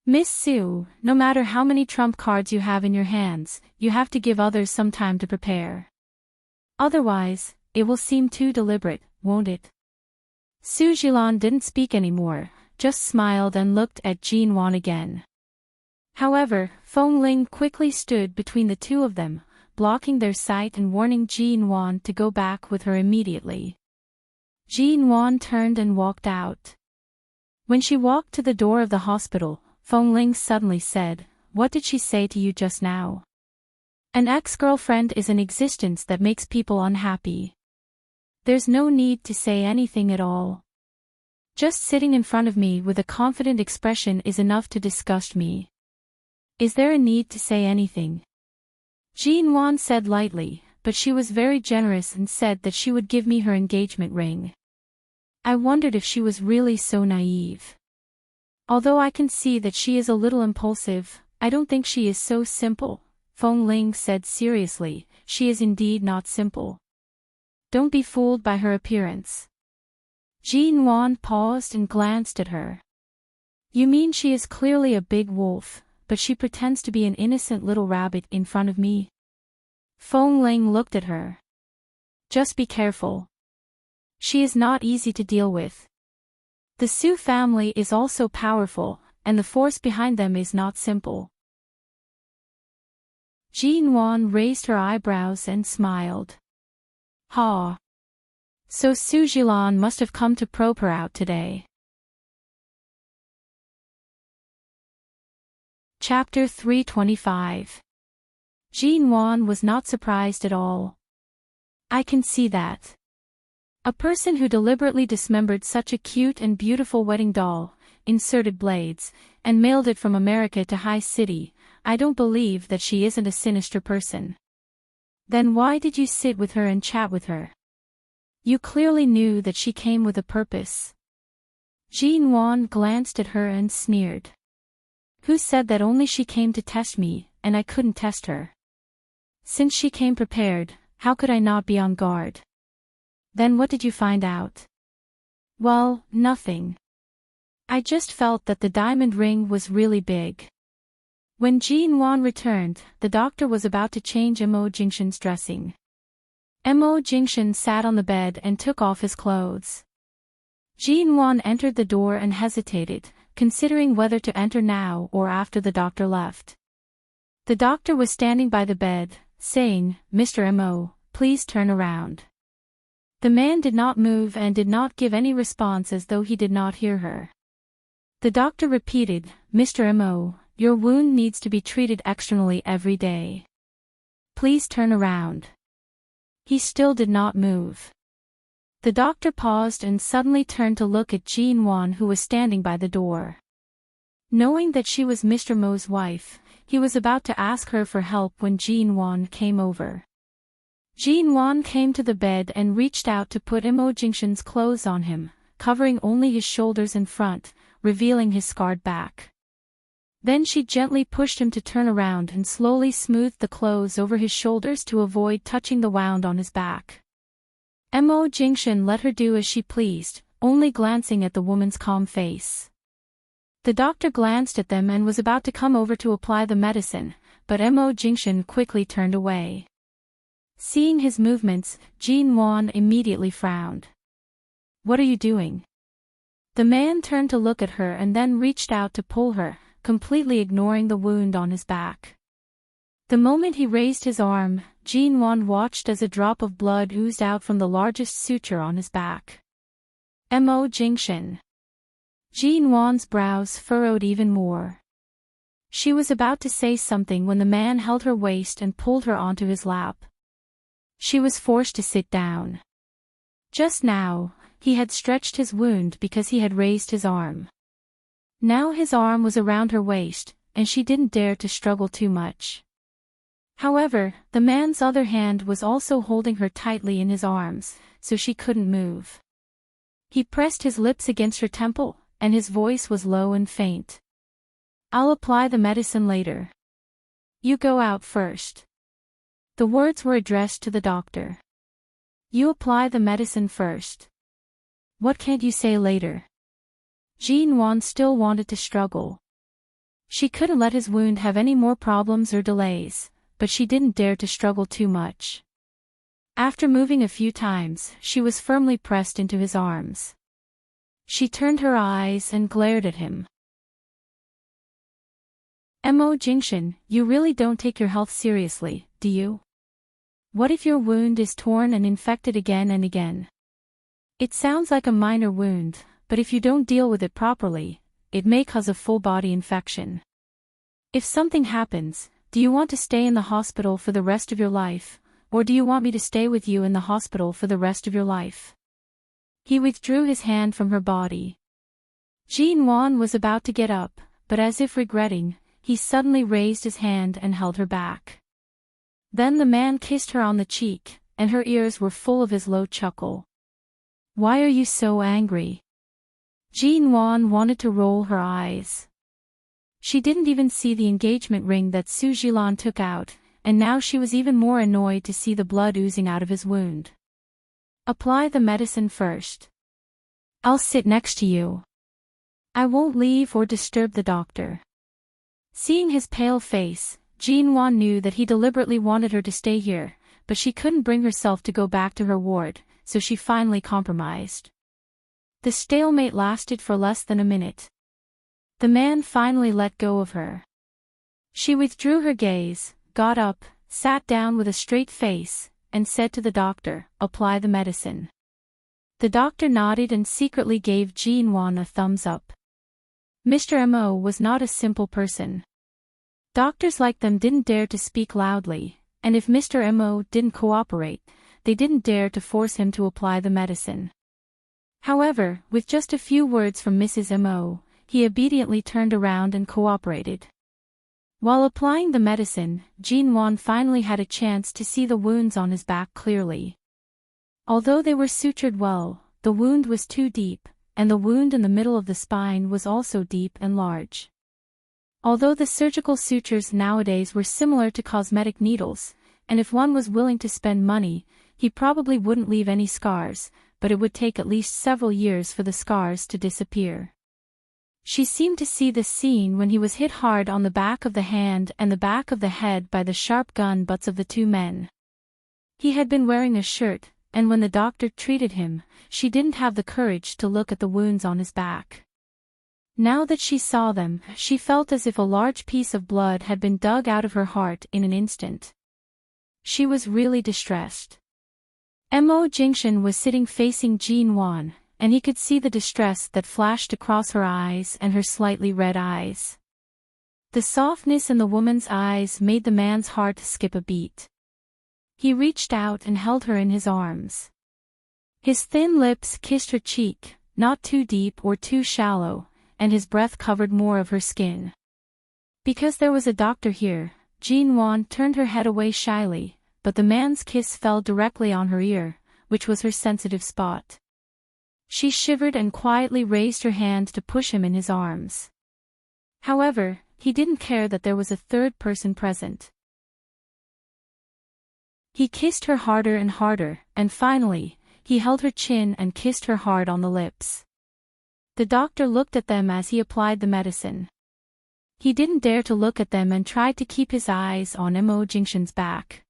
Miss Su, no matter how many trump cards you have in your hands, you have to give others some time to prepare. Otherwise, it will seem too deliberate, won't it? Su Jilan didn't speak anymore, just smiled and looked at Jin Wan again. However, Feng Ling quickly stood between the two of them, blocking their sight and warning Jin Wan to go back with her immediately. Jin Wan turned and walked out. When she walked to the door of the hospital, Feng Ling suddenly said, What did she say to you just now? An ex-girlfriend is an existence that makes people unhappy. There's no need to say anything at all. Just sitting in front of me with a confident expression is enough to disgust me. Is there a need to say anything? Jin Wan said lightly, but she was very generous and said that she would give me her engagement ring. I wondered if she was really so naive. Although I can see that she is a little impulsive, I don't think she is so simple, Feng Ling said seriously, she is indeed not simple. Don't be fooled by her appearance. Jin Wan paused and glanced at her. You mean she is clearly a big wolf, but she pretends to be an innocent little rabbit in front of me? Feng Ling looked at her. Just be careful. She is not easy to deal with. The Su family is also powerful, and the force behind them is not simple. Jin Wan raised her eyebrows and smiled. Ha! So Su Jilan must have come to probe her out today. Chapter 325. Jin Wan was not surprised at all. I can see that. A person who deliberately dismembered such a cute and beautiful wedding doll, inserted blades, and mailed it from America to High City, I don't believe that she isn't a sinister person. Then why did you sit with her and chat with her? You clearly knew that she came with a purpose. Jin Wan glanced at her and sneered. Who said that only she came to test me, and I couldn't test her? Since she came prepared, how could I not be on guard? Then what did you find out? Well, nothing. I just felt that the diamond ring was really big. When Jin Wan returned, the doctor was about to change Mo Jingshan's dressing. Mo Jingshan sat on the bed and took off his clothes. Jin Wan entered the door and hesitated, considering whether to enter now or after the doctor left. The doctor was standing by the bed, saying, Mr. Mo, please turn around. The man did not move and did not give any response as though he did not hear her. The doctor repeated, Mr. Mo, your wound needs to be treated externally every day. Please turn around. He still did not move. The doctor paused and suddenly turned to look at Jin Wan, who was standing by the door. Knowing that she was Mr. Mo's wife, he was about to ask her for help when Jean Wan came over. Jean Wan came to the bed and reached out to put Mo Jingshan's clothes on him, covering only his shoulders and front, revealing his scarred back. Then she gently pushed him to turn around and slowly smoothed the clothes over his shoulders to avoid touching the wound on his back. Mo Jingshan let her do as she pleased, only glancing at the woman's calm face. The doctor glanced at them and was about to come over to apply the medicine, but Mo Jingshan quickly turned away. Seeing his movements, Jean Wan immediately frowned. "What are you doing?" The man turned to look at her and then reached out to pull her, completely ignoring the wound on his back. The moment he raised his arm, Jean Wan watched as a drop of blood oozed out from the largest suture on his back. Mo Jingshan. Jean Wan's brows furrowed even more. She was about to say something when the man held her waist and pulled her onto his lap. She was forced to sit down. Just now, he had stretched his wound because he had raised his arm. Now his arm was around her waist, and she didn't dare to struggle too much. However, the man's other hand was also holding her tightly in his arms, so she couldn't move. He pressed his lips against her temple, and his voice was low and faint. "I'll apply the medicine later. You go out first." The words were addressed to the doctor. "You apply the medicine first. What can't you say later?" Jean Wan still wanted to struggle. She couldn't let his wound have any more problems or delays, but she didn't dare to struggle too much. After moving a few times, she was firmly pressed into his arms. She turned her eyes and glared at him. "Mo Jingshan, you really don't take your health seriously, do you? What if your wound is torn and infected again and again? It sounds like a minor wound, but if you don't deal with it properly, it may cause a full-body infection. If something happens, do you want to stay in the hospital for the rest of your life, or do you want me to stay with you in the hospital for the rest of your life?" He withdrew his hand from her body. Jean Wan was about to get up, but as if regretting, he suddenly raised his hand and held her back. Then the man kissed her on the cheek, and her ears were full of his low chuckle. "Why are you so angry?" Jean Wan wanted to roll her eyes. She didn't even see the engagement ring that Su Jilan took out, and now she was even more annoyed to see the blood oozing out of his wound. "Apply the medicine first. I'll sit next to you. I won't leave or disturb the doctor." Seeing his pale face, Jean Wan knew that he deliberately wanted her to stay here, but she couldn't bring herself to go back to her ward, so she finally compromised. The stalemate lasted for less than a minute. The man finally let go of her. She withdrew her gaze, got up, sat down with a straight face, and said to the doctor, "Apply the medicine." The doctor nodded and secretly gave Jean Wan a thumbs up. Mr. Mo was not a simple person. Doctors like them didn't dare to speak loudly, and if Mr. Mo didn't cooperate, they didn't dare to force him to apply the medicine. However, with just a few words from Mrs. Mo, he obediently turned around and cooperated. While applying the medicine, Jean Wan finally had a chance to see the wounds on his back clearly. Although they were sutured well, the wound was too deep, and the wound in the middle of the spine was also deep and large. Although the surgical sutures nowadays were similar to cosmetic needles, and if one was willing to spend money, he probably wouldn't leave any scars, but it would take at least several years for the scars to disappear. She seemed to see this scene when he was hit hard on the back of the hand and the back of the head by the sharp gun butts of the two men. He had been wearing a shirt, and when the doctor treated him, she didn't have the courage to look at the wounds on his back. Now that she saw them, she felt as if a large piece of blood had been dug out of her heart in an instant. She was really distressed. Mo Jingshan was sitting facing Jean Wan, and he could see the distress that flashed across her eyes and her slightly red eyes. The softness in the woman's eyes made the man's heart skip a beat. He reached out and held her in his arms. His thin lips kissed her cheek, not too deep or too shallow, and his breath covered more of her skin. Because there was a doctor here, Jean turned her head away shyly, but the man's kiss fell directly on her ear, which was her sensitive spot. She shivered and quietly raised her hand to push him in his arms. However, he didn't care that there was a third person present. He kissed her harder and harder, and finally, he held her chin and kissed her hard on the lips. The doctor looked at them as he applied the medicine. He didn't dare to look at them and tried to keep his eyes on Jinxin's back.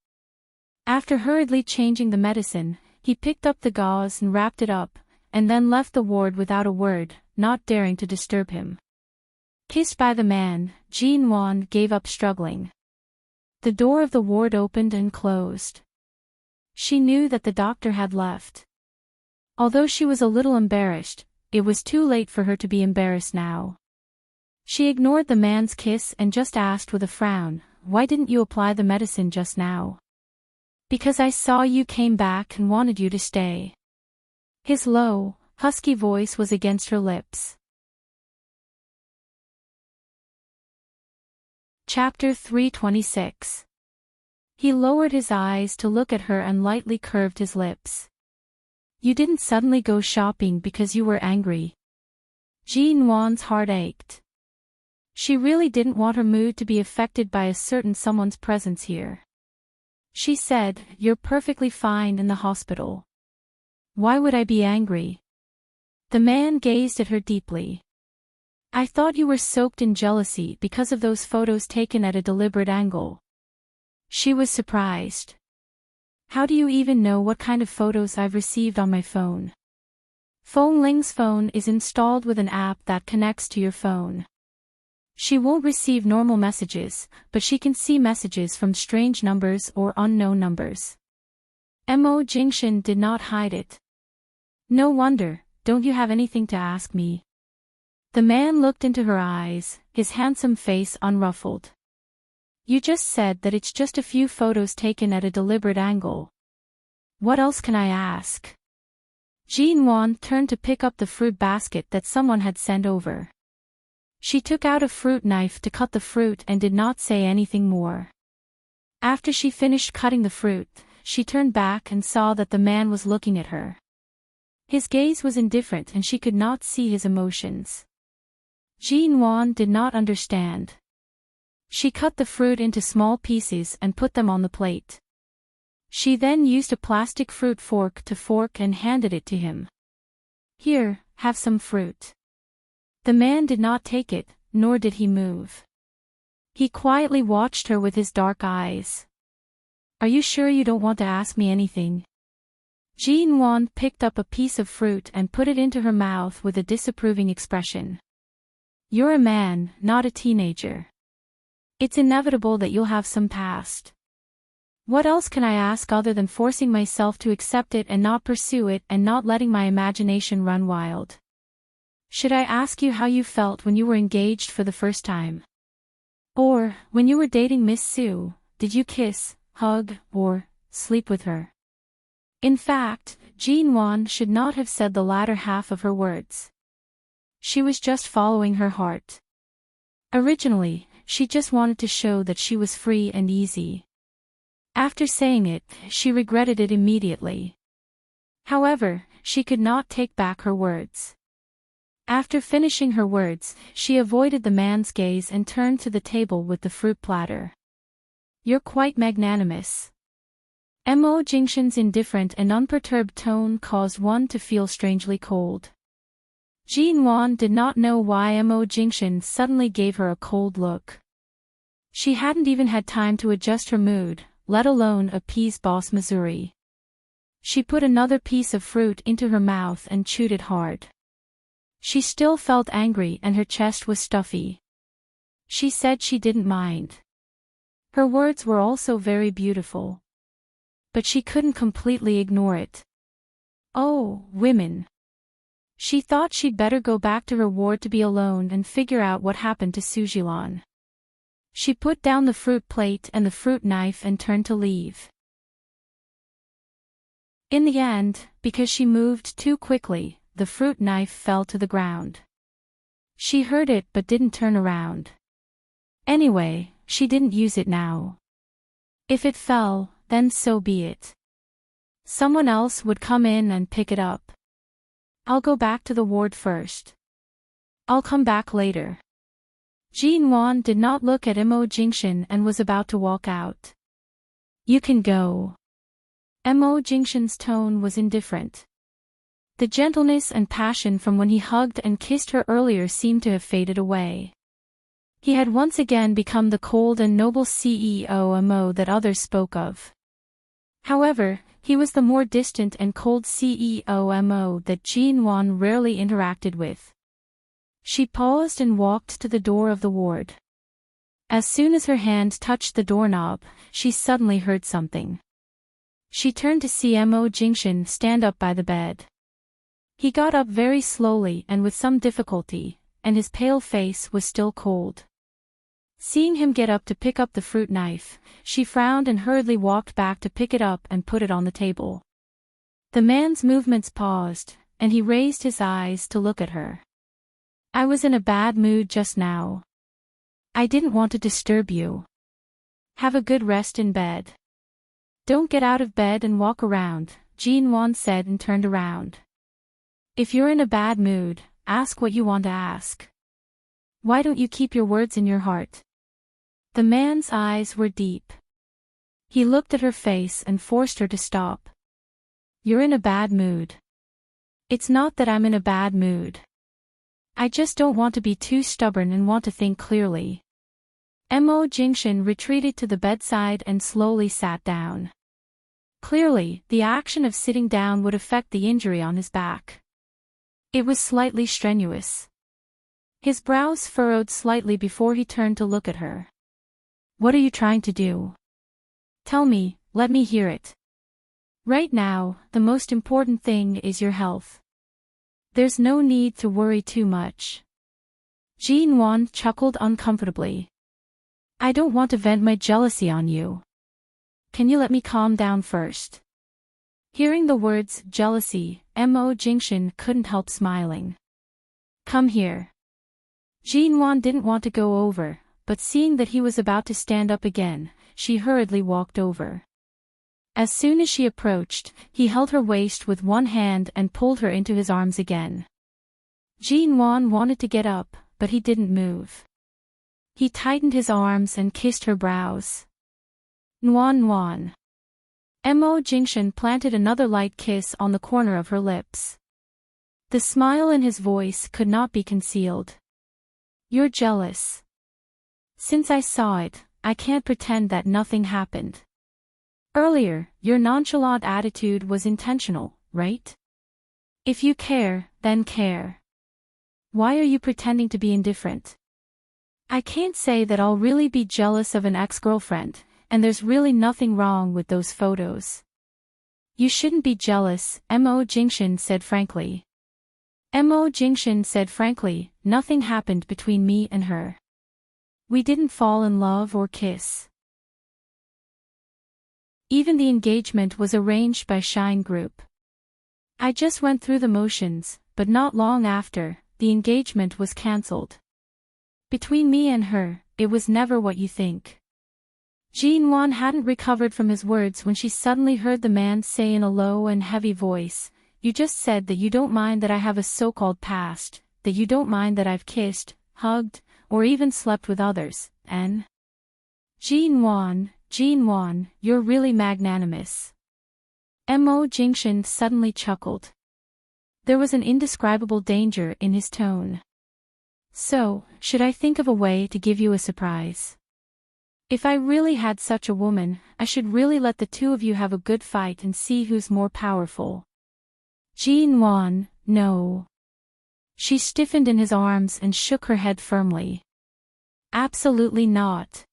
After hurriedly changing the medicine, he picked up the gauze and wrapped it up, and then left the ward without a word, not daring to disturb him. Kissed by the man, Jean gave up struggling. The door of the ward opened and closed. She knew that the doctor had left. Although she was a little embarrassed, it was too late for her to be embarrassed now. She ignored the man's kiss and just asked with a frown, "Why didn't you apply the medicine just now?" "Because I saw you came back and wanted you to stay." His low, husky voice was against her lips. Chapter 326. He lowered his eyes to look at her and lightly curved his lips. "You didn't suddenly go shopping because you were angry." Jean heart ached. She really didn't want her mood to be affected by a certain someone's presence here. She said, "You're perfectly fine in the hospital. Why would I be angry?" The man gazed at her deeply. "I thought you were soaked in jealousy because of those photos taken at a deliberate angle." She was surprised. "How do you even know what kind of photos I've received on my phone?" Ling's phone is installed with an app that connects to your phone. She won't receive normal messages, but she can see messages from strange numbers or unknown numbers. Jinxin did not hide it. "No wonder, don't you have anything to ask me?" The man looked into her eyes, his handsome face unruffled. "You just said that it's just a few photos taken at a deliberate angle. What else can I ask?" Jean turned to pick up the fruit basket that someone had sent over. She took out a fruit knife to cut the fruit and did not say anything more. After she finished cutting the fruit, she turned back and saw that the man was looking at her. His gaze was indifferent and she could not see his emotions. Jean did not understand. She cut the fruit into small pieces and put them on the plate. She then used a plastic fruit fork to fork and handed it to him. "Here, have some fruit." The man did not take it, nor did he move. He quietly watched her with his dark eyes. "Are you sure you don't want to ask me anything?" Jean picked up a piece of fruit and put it into her mouth with a disapproving expression. "You're a man, not a teenager. It's inevitable that you'll have some past. What else can I ask other than forcing myself to accept it and not pursue it and not letting my imagination run wild? Should I ask you how you felt when you were engaged for the first time? Or, when you were dating Miss Sue, did you kiss, hug, or sleep with her?" In fact, Jean should not have said the latter half of her words. She was just following her heart. Originally, she just wanted to show that she was free and easy. After saying it, she regretted it immediately. However, she could not take back her words. After finishing her words, she avoided the man's gaze and turned to the table with the fruit platter. "You're quite magnanimous." Jinxin's indifferent and unperturbed tone caused one to feel strangely cold. Jean did not know why Jinxin suddenly gave her a cold look. She hadn't even had time to adjust her mood, let alone appease Boss Missouri. She put another piece of fruit into her mouth and chewed it hard. She still felt angry and her chest was stuffy. She said she didn't mind. Her words were also very beautiful. But she couldn't completely ignore it. Oh, women. She thought she'd better go back to her ward to be alone and figure out what happened to Sujilon. She put down the fruit plate and the fruit knife and turned to leave. In the end, because she moved too quickly, the fruit knife fell to the ground. She heard it but didn't turn around. Anyway, she didn't use it now. If it fell, then so be it. Someone else would come in and pick it up. I'll go back to the ward first. I'll come back later. Jin Wan did not look at Mo Jingshan and was about to walk out. You can go. Mo Jingshan's tone was indifferent. The gentleness and passion from when he hugged and kissed her earlier seemed to have faded away. He had once again become the cold and noble CEO Mo that others spoke of. However, he was the more distant and cold CEO Mo that Jin Wan rarely interacted with. She paused and walked to the door of the ward. As soon as her hand touched the doorknob, she suddenly heard something. She turned to see Mo Jingshan stand up by the bed. He got up very slowly and with some difficulty, and his pale face was still cold. Seeing him get up to pick up the fruit knife, she frowned and hurriedly walked back to pick it up and put it on the table. The man's movements paused, and he raised his eyes to look at her. I was in a bad mood just now. I didn't want to disturb you. Have a good rest in bed. Don't get out of bed and walk around, Jin Wan said and turned around. If you're in a bad mood, ask what you want to ask. Why don't you keep your words in your heart? The man's eyes were deep. He looked at her face and forced her to stop. You're in a bad mood. It's not that I'm in a bad mood. I just don't want to be too stubborn and want to think clearly. Mo Jingshan retreated to the bedside and slowly sat down. Clearly, the action of sitting down would affect the injury on his back. It was slightly strenuous. His brows furrowed slightly before he turned to look at her. What are you trying to do? Tell me, let me hear it. Right now, the most important thing is your health. There's no need to worry too much. Jin Wan chuckled uncomfortably. I don't want to vent my jealousy on you. Can you let me calm down first? Hearing the words jealousy, Mo Jingshan couldn't help smiling. Come here. Jin Wan didn't want to go over, but seeing that he was about to stand up again, she hurriedly walked over. As soon as she approached, he held her waist with one hand and pulled her into his arms again. Jin Wan wanted to get up, but he didn't move. He tightened his arms and kissed her brows. Nuan Nuan. Mo Jingshan planted another light kiss on the corner of her lips. The smile in his voice could not be concealed. You're jealous. Since I saw it, I can't pretend that nothing happened. Earlier, your nonchalant attitude was intentional, right? If you care, then care. Why are you pretending to be indifferent? I can't say that I'll really be jealous of an ex-girlfriend, and there's really nothing wrong with those photos. You shouldn't be jealous, Mo Jingshan said frankly. Mo Jingshan said frankly, nothing happened between me and her. We didn't fall in love or kiss. Even the engagement was arranged by Shine Group. I just went through the motions, but not long after, the engagement was cancelled. Between me and her, it was never what you think. Jin Wan hadn't recovered from his words when she suddenly heard the man say in a low and heavy voice, You just said that you don't mind that I have a so-called past, that you don't mind that I've kissed, hugged, or even slept with others, and... Jin Wan, you're really magnanimous. Mo Jingshan suddenly chuckled. There was an indescribable danger in his tone. So, should I think of a way to give you a surprise? If I really had such a woman, I should really let the two of you have a good fight and see who's more powerful. Jin Wan, no. She stiffened in his arms and shook her head firmly. Absolutely not.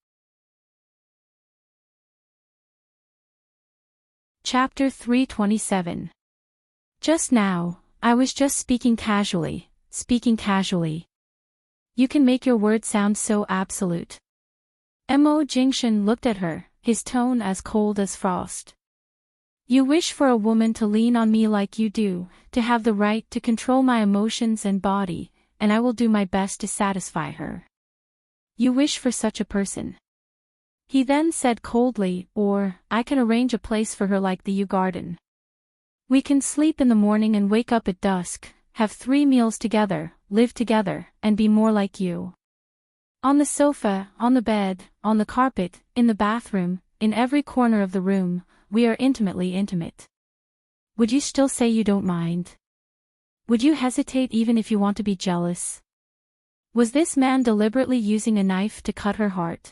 Chapter 327. Just now, I was just speaking casually. You can make your words sound so absolute. Mo Jingshan looked at her, his tone as cold as frost. You wish for a woman to lean on me like you do, to have the right to control my emotions and body, and I will do my best to satisfy her. You wish for such a person. He then said coldly, or, I can arrange a place for her like the Yew Garden. We can sleep in the morning and wake up at dusk, have 3 meals together, live together, and be more like you. On the sofa, on the bed, on the carpet, in the bathroom, in every corner of the room, we are intimately intimate. Would you still say you don't mind? Would you hesitate even if you want to be jealous? Was this man deliberately using a knife to cut her heart?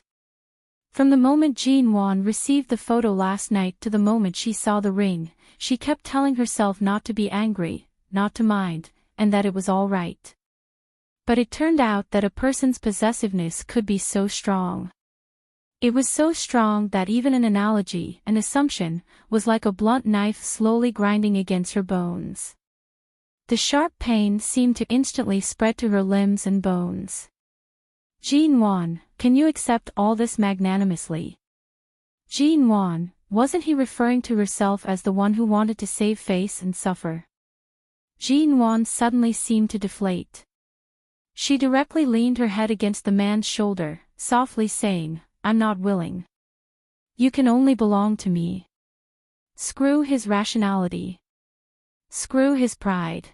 From the moment Jean Wan received the photo last night to the moment she saw the ring, she kept telling herself not to be angry, not to mind, and that it was all right. But it turned out that a person's possessiveness could be so strong. It was so strong that even an analogy, an assumption, was like a blunt knife slowly grinding against her bones. The sharp pain seemed to instantly spread to her limbs and bones. Jean Wan, can you accept all this magnanimously? Jean Wan, wasn't he referring to herself as the one who wanted to save face and suffer? Jean Wan suddenly seemed to deflate. She directly leaned her head against the man's shoulder, softly saying, I'm not willing. You can only belong to me. Screw his rationality. Screw his pride.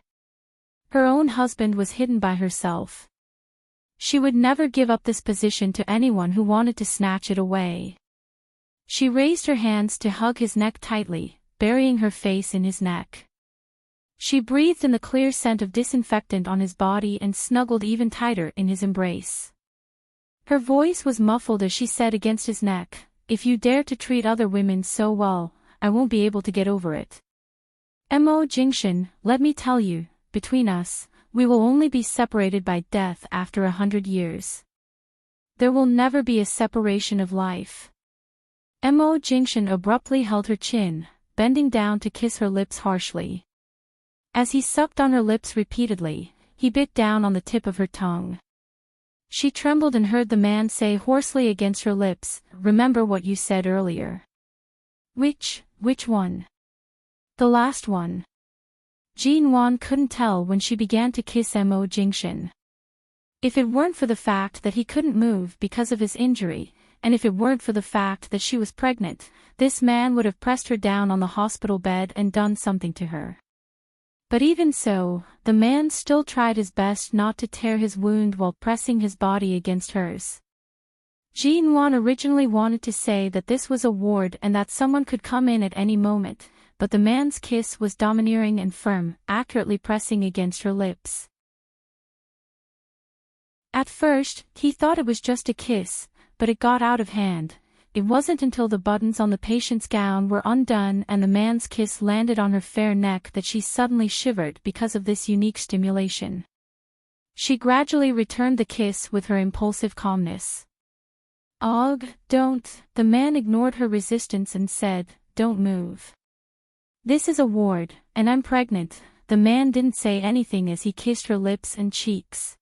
Her own husband was hidden by herself. She would never give up this position to anyone who wanted to snatch it away. She raised her hands to hug his neck tightly, burying her face in his neck. She breathed in the clear scent of disinfectant on his body and snuggled even tighter in his embrace. Her voice was muffled as she said against his neck, if you dare to treat other women so well, I won't be able to get over it. Mo Jingshan, let me tell you, between us, we will only be separated by death after 100 years. There will never be a separation of life. Mo Jingshan abruptly held her chin, bending down to kiss her lips harshly. As he sucked on her lips repeatedly, he bit down on the tip of her tongue. She trembled and heard the man say hoarsely against her lips, remember what you said earlier. Which one? The last one. Jean Wan couldn't tell when she began to kiss Mo Jingshan. If it weren't for the fact that he couldn't move because of his injury, and if it weren't for the fact that she was pregnant, this man would have pressed her down on the hospital bed and done something to her. But even so, the man still tried his best not to tear his wound while pressing his body against hers. Jean Wan originally wanted to say that this was a ward and that someone could come in at any moment, but the man's kiss was domineering and firm, accurately pressing against her lips. At first, he thought it was just a kiss, but it got out of hand. It wasn't until the buttons on the patient's gown were undone and the man's kiss landed on her fair neck that she suddenly shivered because of this unique stimulation. She gradually returned the kiss with her impulsive calmness. Ugh, don't. The man ignored her resistance and said, don't move. This is a ward, and I'm pregnant. The man didn't say anything as he kissed her lips and cheeks.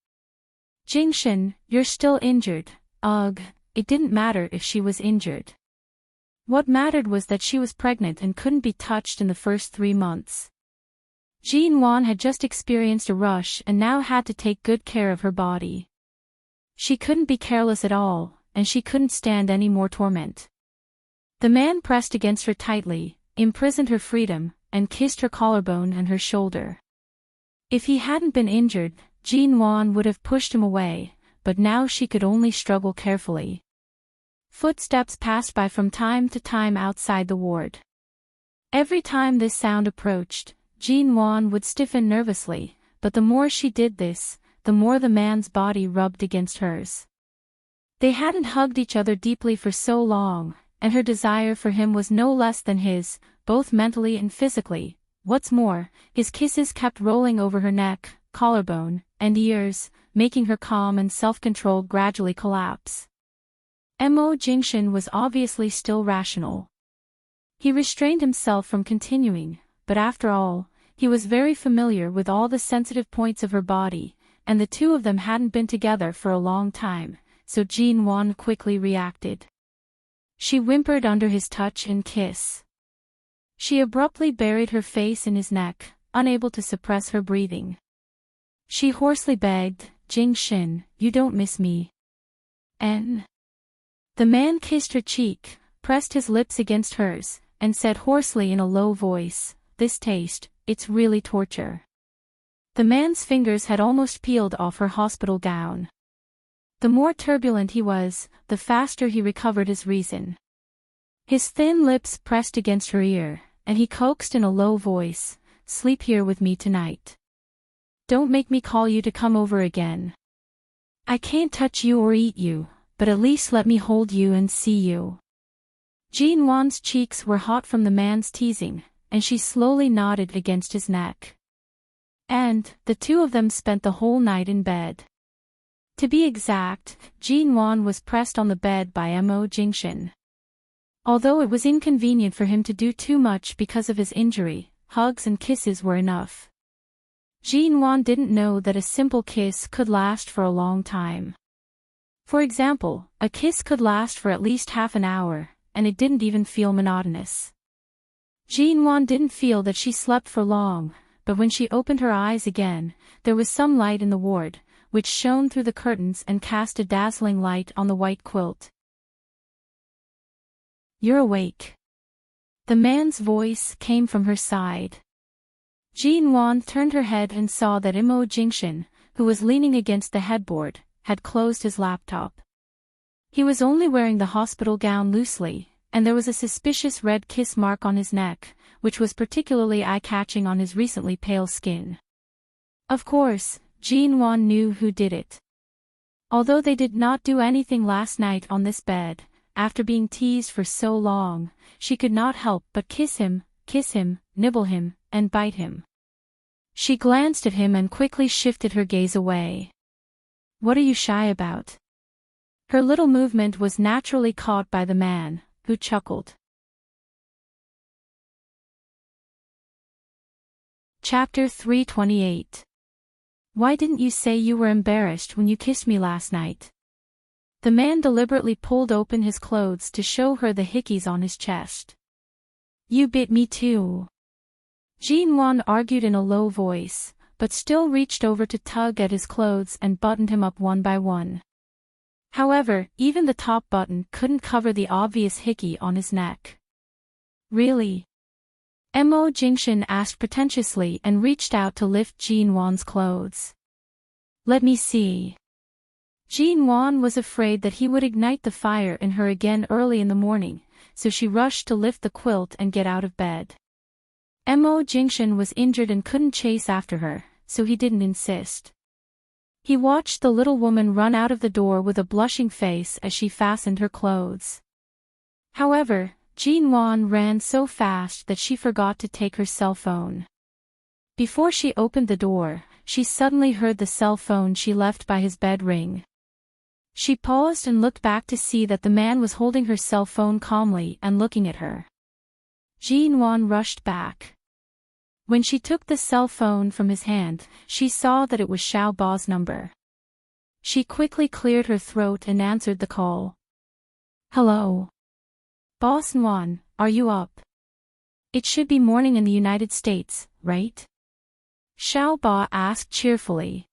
Jingshan, you're still injured. Ugh. It didn't matter if she was injured. What mattered was that she was pregnant and couldn't be touched in the first 3 months. Jean Wan had just experienced a rush and now had to take good care of her body. She couldn't be careless at all, and she couldn't stand any more torment. The man pressed against her tightly, imprisoned her freedom, and kissed her collarbone and her shoulder. If he hadn't been injured, Jean Wan would have pushed him away, but now she could only struggle carefully. Footsteps passed by from time to time outside the ward. Every time this sound approached, Jean Wan would stiffen nervously, but the more she did this, the more the man's body rubbed against hers. They hadn't hugged each other deeply for so long, and her desire for him was no less than his, both mentally and physically. What's more, his kisses kept rolling over her neck, collarbone, and ears, making her calm and self-control gradually collapse. Mo Jingshan was obviously still rational. He restrained himself from continuing, but after all, he was very familiar with all the sensitive points of her body, and the two of them hadn't been together for a long time, so Jean Wan quickly reacted. She whimpered under his touch and kiss. She abruptly buried her face in his neck, unable to suppress her breathing. She hoarsely begged, Jing-shin, you don't miss me. And the man kissed her cheek, pressed his lips against hers, and said hoarsely in a low voice, this taste, it's really torture. The man's fingers had almost peeled off her hospital gown. The more turbulent he was, the faster he recovered his reason. His thin lips pressed against her ear, and he coaxed in a low voice, sleep here with me tonight. Don't make me call you to come over again. I can't touch you or eat you, but at least let me hold you and see you. Jin-won's cheeks were hot from the man's teasing, and she slowly nodded against his neck. And, the two of them spent the whole night in bed. To be exact, Jin-won was pressed on the bed by Mo Jingshin. Although it was inconvenient for him to do too much because of his injury, hugs and kisses were enough. Jin-won didn't know that a simple kiss could last for a long time. For example, a kiss could last for at least half an hour, and it didn't even feel monotonous. Jin-won didn't feel that she slept for long, but when she opened her eyes again, there was some light in the ward, which shone through the curtains and cast a dazzling light on the white quilt. You're awake. The man's voice came from her side. Jin-won turned her head and saw that Mo Jingshin, who was leaning against the headboard, had closed his laptop. He was only wearing the hospital gown loosely, and there was a suspicious red kiss mark on his neck, which was particularly eye-catching on his recently pale skin. Of course, Jin-won knew who did it. Although they did not do anything last night on this bed, after being teased for so long, she could not help but kiss him, nibble him, and bite him. She glanced at him and quickly shifted her gaze away. What are you shy about? Her little movement was naturally caught by the man, who chuckled. Chapter 328. Why didn't you say you were embarrassed when you kissed me last night? The man deliberately pulled open his clothes to show her the hickeys on his chest. You bit me too. Jin-won argued in a low voice, but still reached over to tug at his clothes and buttoned him up one by one. However, even the top button couldn't cover the obvious hickey on his neck. Really? Mo Jingshin asked pretentiously and reached out to lift Jin-won's clothes. Let me see. Jin-won was afraid that he would ignite the fire in her again early in the morning, so she rushed to lift the quilt and get out of bed. Mo Jingshin was injured and couldn't chase after her, so he didn't insist. He watched the little woman run out of the door with a blushing face as she fastened her clothes. However, Jin-won ran so fast that she forgot to take her cell phone. Before she opened the door, she suddenly heard the cell phone she left by his bed ring. She paused and looked back to see that the man was holding her cell phone calmly and looking at her. Jin-won rushed back. When she took the cell phone from his hand, she saw that it was Xiao Ba's number. She quickly cleared her throat and answered the call. Hello. Boss Nwan, are you up? It should be morning in the United States, right? Xiao Ba asked cheerfully.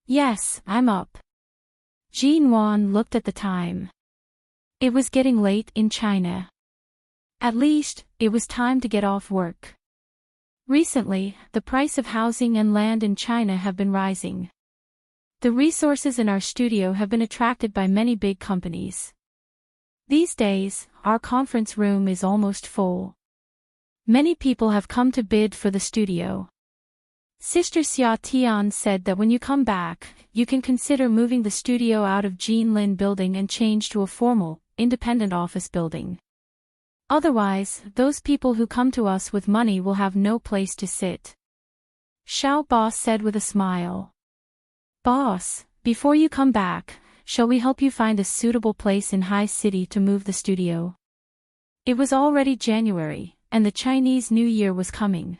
Yes, I'm up. Jin-won looked at the time. It was getting late in China. At least, it was time to get off work. Recently, the price of housing and land in China have been rising. The resources in our studio have been attracted by many big companies. These days, our conference room is almost full. Many people have come to bid for the studio. Sister Xia Tian said that when you come back, you can consider moving the studio out of Jinlin building and change to a formal, independent office building. Otherwise, those people who come to us with money will have no place to sit. Xiao Ba said with a smile. Boss, before you come back, shall we help you find a suitable place in High City to move the studio? It was already January, and the Chinese New Year was coming.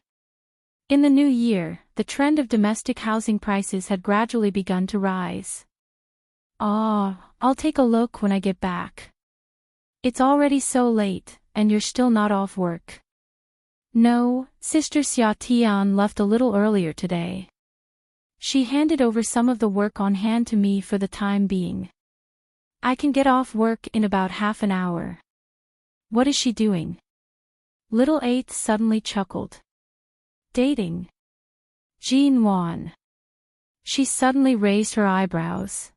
In the new year, the trend of domestic housing prices had gradually begun to rise. I'll take a look when I get back. It's already so late, and you're still not off work. No, Sister Xia Tian left a little earlier today. She handed over some of the work on hand to me for the time being. I can get off work in about half an hour. What is she doing? Little Eighth suddenly chuckled. Dating. Jean Wan. She suddenly raised her eyebrows.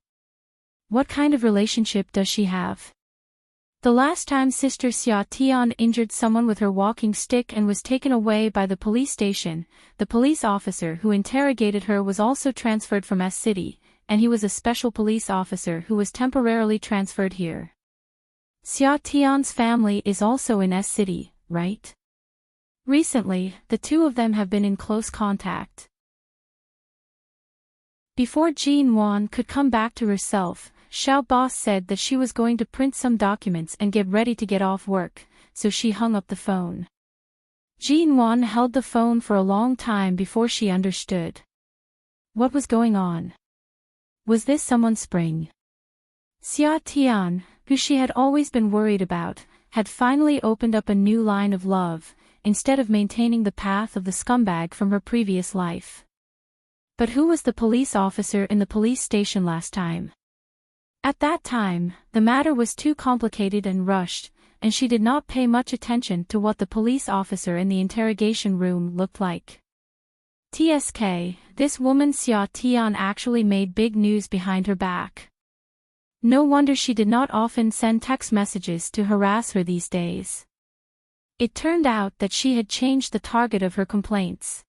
What kind of relationship does she have? The last time Sister Xia Tian injured someone with her walking stick and was taken away by the police station, the police officer who interrogated her was also transferred from S City, and he was a special police officer who was temporarily transferred here. Xia Tian's family is also in S City, right? Recently, the two of them have been in close contact. Before Jean Wan could come back to herself, Xiao Boss said that she was going to print some documents and get ready to get off work, so she hung up the phone. Jean Wan held the phone for a long time before she understood. What was going on? Was this someone's spring? Xia Tian, who she had always been worried about, had finally opened up a new line of love, instead of maintaining the path of the scumbag from her previous life. But who was the police officer in the police station last time? At that time, the matter was too complicated and rushed, and she did not pay much attention to what the police officer in the interrogation room looked like. TSK, this woman Xia Tian actually made big news behind her back. No wonder she did not often send text messages to harass her these days. It turned out that she had changed the target of her complaints.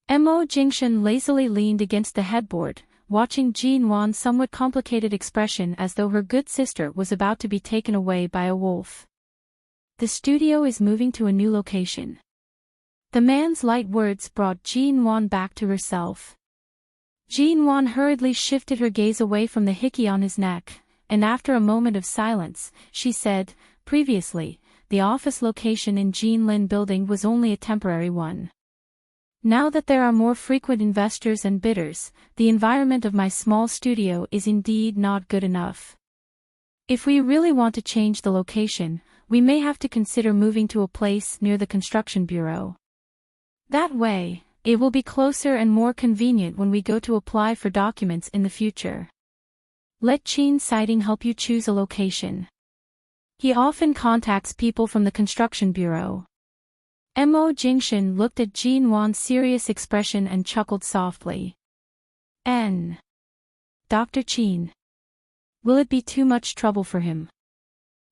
Mo Jingshan lazily leaned against the headboard, watching Jean Wan's somewhat complicated expression as though her good sister was about to be taken away by a wolf. The studio is moving to a new location. The man's light words brought Jean Wan back to herself. Jean Wan hurriedly shifted her gaze away from the hickey on his neck, and after a moment of silence, she said, previously, the office location in Jinlin building was only a temporary one. Now that there are more frequent investors and bidders, the environment of my small studio is indeed not good enough. If we really want to change the location, we may have to consider moving to a place near the construction bureau. That way, it will be closer and more convenient when we go to apply for documents in the future. Let Qin Sighting help you choose a location. He often contacts people from the construction bureau. Mo Jingshan looked at Jean Wan's serious expression and chuckled softly. Dr. Qin. Will it be too much trouble for him?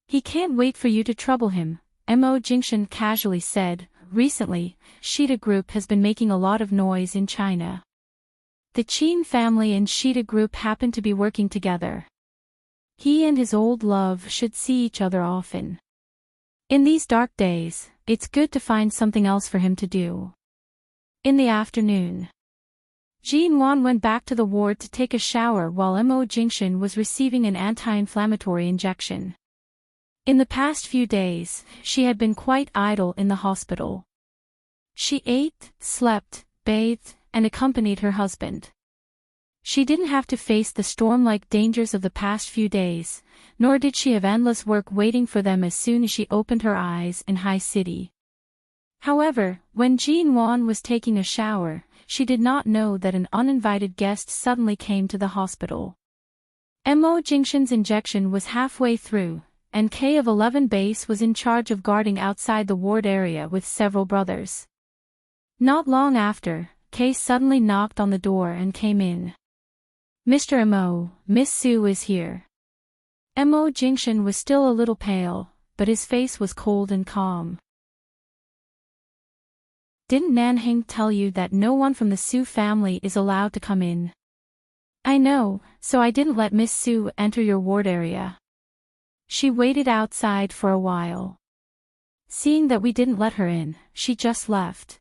He can't wait for you to trouble him, Mo Jingshan casually said. Recently, Shida Group has been making a lot of noise in China. The Qin family and Shida Group happen to be working together. He and his old love should see each other often. In these dark days, it's good to find something else for him to do. In the afternoon, Jean Wan went back to the ward to take a shower while Mo Jingshan was receiving an anti-inflammatory injection. In the past few days, she had been quite idle in the hospital. She ate, slept, bathed, and accompanied her husband. She didn't have to face the storm-like dangers of the past few days, nor did she have endless work waiting for them as soon as she opened her eyes in High City. However, when Jean Wan was taking a shower, she did not know that an uninvited guest suddenly came to the hospital. Mo Jingshan's injection was halfway through, and K of 11 base was in charge of guarding outside the ward area with several brothers. Not long after, K suddenly knocked on the door and came in. Mr. Mo, Miss Su is here. Mo Jingshan was still a little pale, but his face was cold and calm. Didn't Nanhing tell you that no one from the Su family is allowed to come in? I know, so I didn't let Miss Su enter your ward area. She waited outside for a while. Seeing that we didn't let her in, she just left.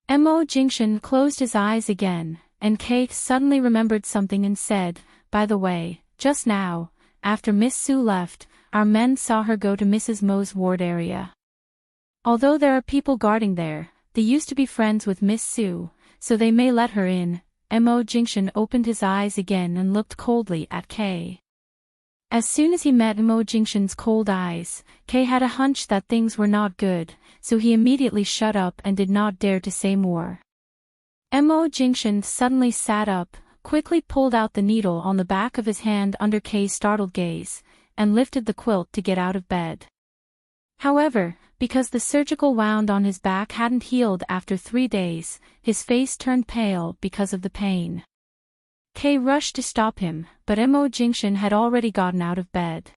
Mo Jingshan closed his eyes again, and Kate suddenly remembered something and said, by the way, just now, after Miss Su left, our men saw her go to Mrs. Mo's ward area. Although there are people guarding there, they used to be friends with Miss Su, so they may let her in. Mo Jingshan opened his eyes again and looked coldly at Kay. As soon as he met Mo Jingshan's cold eyes, Kay had a hunch that things were not good, so he immediately shut up and did not dare to say more. Mo Jingshan suddenly sat up, quickly pulled out the needle on the back of his hand under Kay's startled gaze, and lifted the quilt to get out of bed. However, because the surgical wound on his back hadn't healed after 3 days, his face turned pale because of the pain. Kay rushed to stop him, but Mo Jingshan had already gotten out of bed.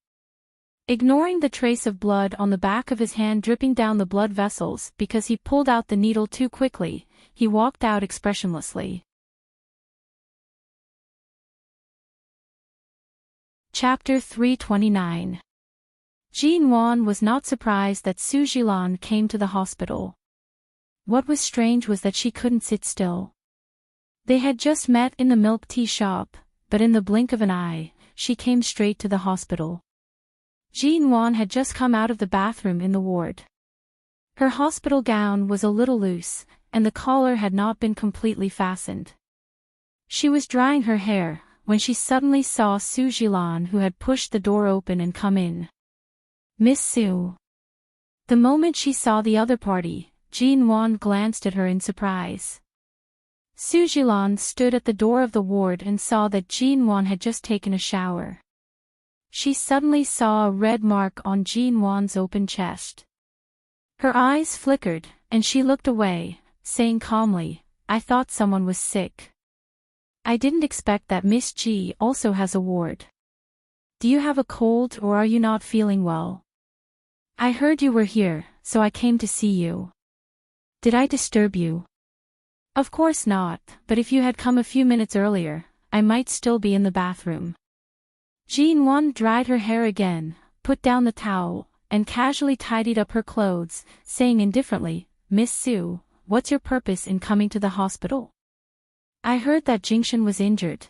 Ignoring the trace of blood on the back of his hand dripping down the blood vessels because he pulled out the needle too quickly, he walked out expressionlessly. Chapter 329. Jin Wan was not surprised that Su Jilan came to the hospital. What was strange was that she couldn't sit still. They had just met in the milk tea shop, but in the blink of an eye, she came straight to the hospital. Jin Wan had just come out of the bathroom in the ward. Her hospital gown was a little loose, and the collar had not been completely fastened. She was drying her hair, when she suddenly saw Su Jilan, who had pushed the door open and come in. "Miss Su." The moment she saw the other party, Jin Wan glanced at her in surprise. Su Jilan stood at the door of the ward and saw that Jin Wan had just taken a shower. She suddenly saw a red mark on Jin Wan's open chest. Her eyes flickered, and she looked away, saying calmly, "I thought someone was sick. I didn't expect that Miss G also has a ward. Do you have a cold or are you not feeling well? I heard you were here, so I came to see you. Did I disturb you?" "Of course not, but if you had come a few minutes earlier, I might still be in the bathroom." Jin Wan dried her hair again, put down the towel, and casually tidied up her clothes, saying indifferently, "Miss Su, what's your purpose in coming to the hospital?" "I heard that Jingshan was injured."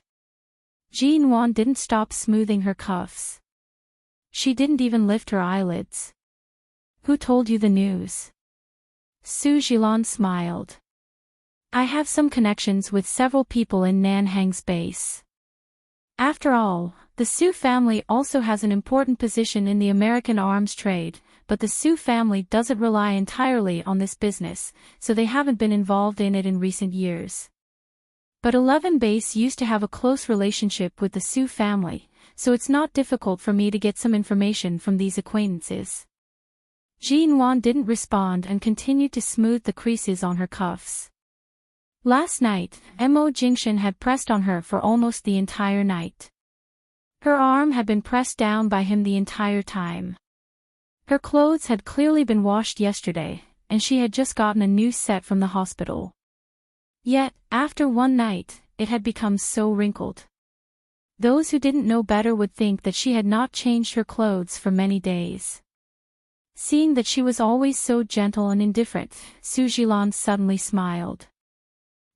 Jin Wan didn't stop smoothing her cuffs. She didn't even lift her eyelids. "Who told you the news?" Su Jilan smiled. "I have some connections with several people in Nanhang's base. After all, the Su family also has an important position in the American arms trade, but the Su family doesn't rely entirely on this business, so they haven't been involved in it in recent years. But 11 Base used to have a close relationship with the Su family, so it's not difficult for me to get some information from these acquaintances." Jin Wan didn't respond and continued to smooth the creases on her cuffs. Last night, Mo Jingshan had pressed on her for almost the entire night. Her arm had been pressed down by him the entire time. Her clothes had clearly been washed yesterday, and she had just gotten a new set from the hospital. Yet, after one night, it had become so wrinkled. Those who didn't know better would think that she had not changed her clothes for many days. Seeing that she was always so gentle and indifferent, Su Jilan suddenly smiled.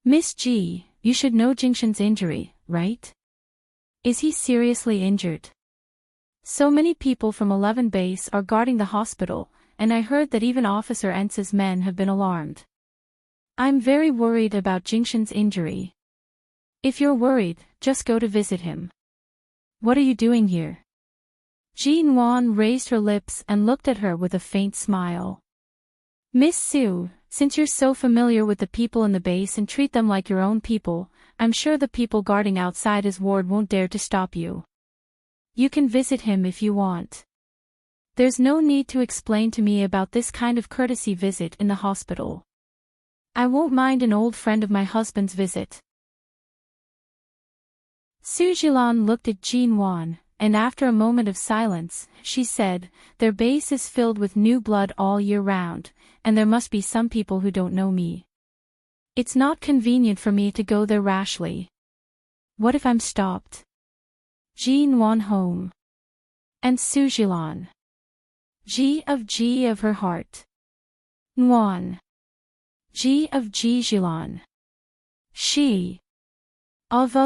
"Miss G, you should know Jingshan's injury, right? Is he seriously injured? So many people from 11 Base are guarding the hospital, and I heard that even Officer Ensa's men have been alarmed. I'm very worried about Jingshan's injury. If you're worried, just go to visit him." "What are you doing here?" Jin Wan raised her lips and looked at her with a faint smile. "Miss Su, since you're so familiar with the people in the base and treat them like your own people, I'm sure the people guarding outside his ward won't dare to stop you. You can visit him if you want. There's no need to explain to me about this kind of courtesy visit in the hospital. I won't mind an old friend of my husband's visit." Su Jilan looked at Jin Wan, and after a moment of silence, she said, "Their base is filled with new blood all year round, and there must be some people who don't know me. It's not convenient for me to go there rashly. What if I'm stopped?" Jin Wan home. And Su Jilan. G of her heart. Wan. G Jilan. She. Of.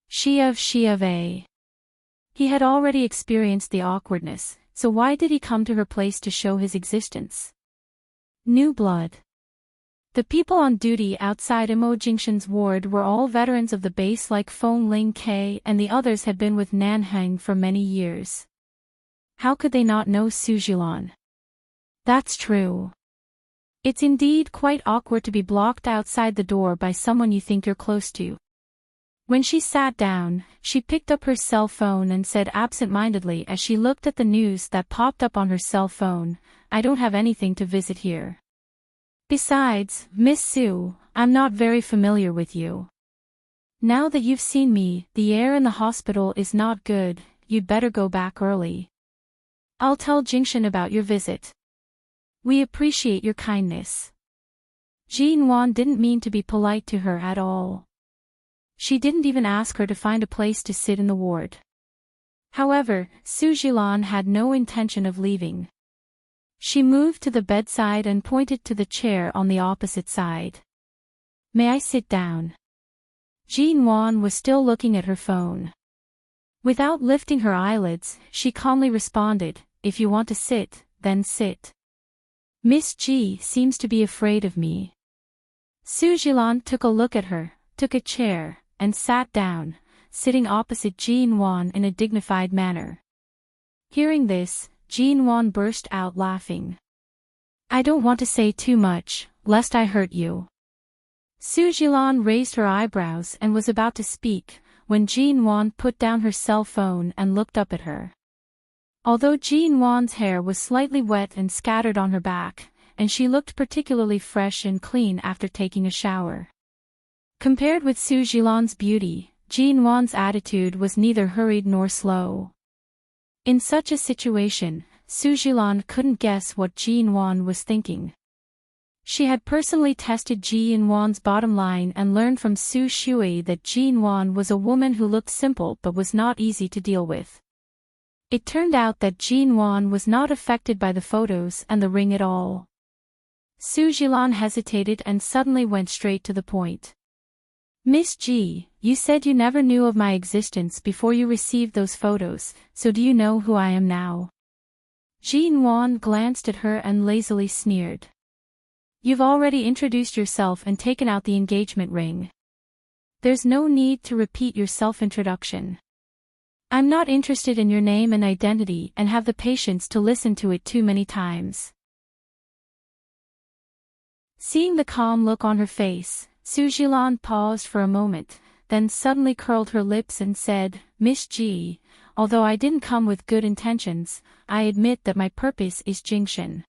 She of a. He had already experienced the awkwardness, so why did he come to her place to show his existence? New blood. The people on duty outside Mo Jingshan's ward were all veterans of the base like Feng Ling K, and the others had been with Nanhang for many years. How could they not know Su Jilan? That's true. It's indeed quite awkward to be blocked outside the door by someone you think you're close to. When she sat down, she picked up her cell phone and said absent-mindedly as she looked at the news that popped up on her cell phone, "I don't have anything to visit here. Besides, Miss Sue, I'm not very familiar with you. Now that you've seen me, the air in the hospital is not good, you'd better go back early. I'll tell Jingshan about your visit. We appreciate your kindness." Jinwan didn't mean to be polite to her at all. She didn't even ask her to find a place to sit in the ward. However, Su Jilan had no intention of leaving. She moved to the bedside and pointed to the chair on the opposite side. "May I sit down?" Jinwan was still looking at her phone. Without lifting her eyelids, she calmly responded, "If you want to sit, then sit. Miss G seems to be afraid of me." Su Jilan took a look at her, took a chair, and sat down, sitting opposite Jinwan in a dignified manner. Hearing this, Jinwan burst out laughing. "I don't want to say too much, lest I hurt you." Su Jilan raised her eyebrows and was about to speak, when Jinwan put down her cell phone and looked up at her. Although Jinwan's hair was slightly wet and scattered on her back, and she looked particularly fresh and clean after taking a shower. Compared with Su Jilan's beauty, Jinwan's attitude was neither hurried nor slow. In such a situation, Su Jilan couldn't guess what Jinwan was thinking. She had personally tested Jinwan's bottom line and learned from Su Shui that Jinwan was a woman who looked simple but was not easy to deal with. It turned out that Jinwan was not affected by the photos and the ring at all. Su Jilan hesitated and suddenly went straight to the point. "Miss G, you said you never knew of my existence before you received those photos, so do you know who I am now?" Jinwan glanced at her and lazily sneered. "You've already introduced yourself and taken out the engagement ring. There's no need to repeat your self-introduction. I'm not interested in your name and identity and have the patience to listen to it too many times." Seeing the calm look on her face, Su Jilan paused for a moment, then suddenly curled her lips and said, "Miss G, although I didn't come with good intentions, I admit that my purpose is Jingshan.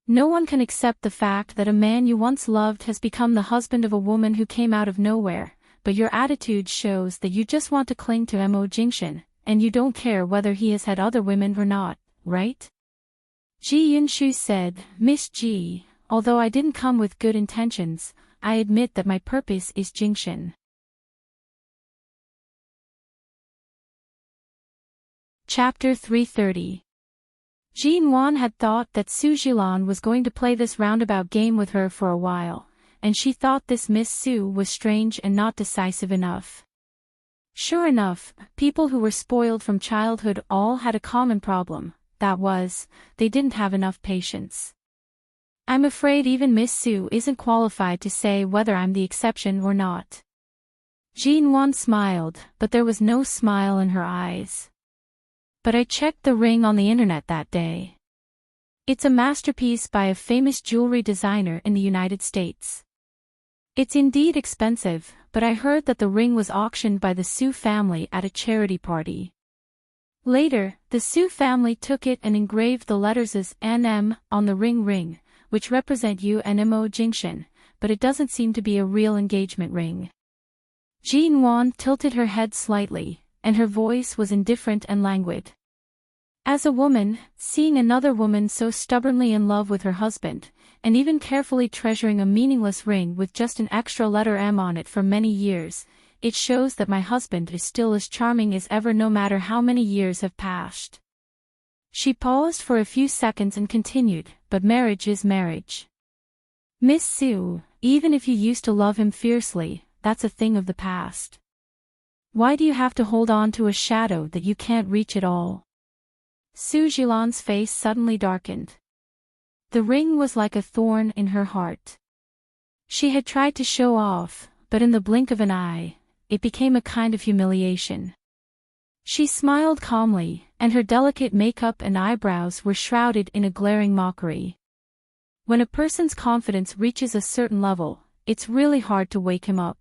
No one can accept the fact that a man you once loved has become the husband of a woman who came out of nowhere, but your attitude shows that you just want to cling to Mo Jingshan, and you don't care whether he has had other women or not, right?" Ji Yunshu said, "Miss G, although I didn't come with good intentions, I admit that my purpose is Jingshan." Chapter 330. Jinwan had thought that Su Jilan was going to play this roundabout game with her for a while, and she thought this Miss Su was strange and not decisive enough. Sure enough, people who were spoiled from childhood all had a common problem, that was, they didn't have enough patience. I'm afraid even Miss Su isn't qualified to say whether I'm the exception or not. Jinwan smiled, but there was no smile in her eyes. "But I checked the ring on the internet that day. It's a masterpiece by a famous jewelry designer in the United States. It's indeed expensive, but I heard that the ring was auctioned by the Su family at a charity party. Later, the Su family took it and engraved the letters as NM on the ring, which represent you and Mo Jingshan, but it doesn't seem to be a real engagement ring." Jinwan tilted her head slightly, and her voice was indifferent and languid. As a woman, seeing another woman so stubbornly in love with her husband, and even carefully treasuring a meaningless ring with just an extra letter M on it for many years, it shows that my husband is still as charming as ever no matter how many years have passed. She paused for a few seconds and continued, "But marriage is marriage. Miss Su, even if you used to love him fiercely, that's a thing of the past. Why do you have to hold on to a shadow that you can't reach at all?" Su Jilan's face suddenly darkened. The ring was like a thorn in her heart. She had tried to show off, but in the blink of an eye, it became a kind of humiliation. She smiled calmly, and her delicate makeup and eyebrows were shrouded in a glaring mockery. When a person's confidence reaches a certain level, it's really hard to wake him up.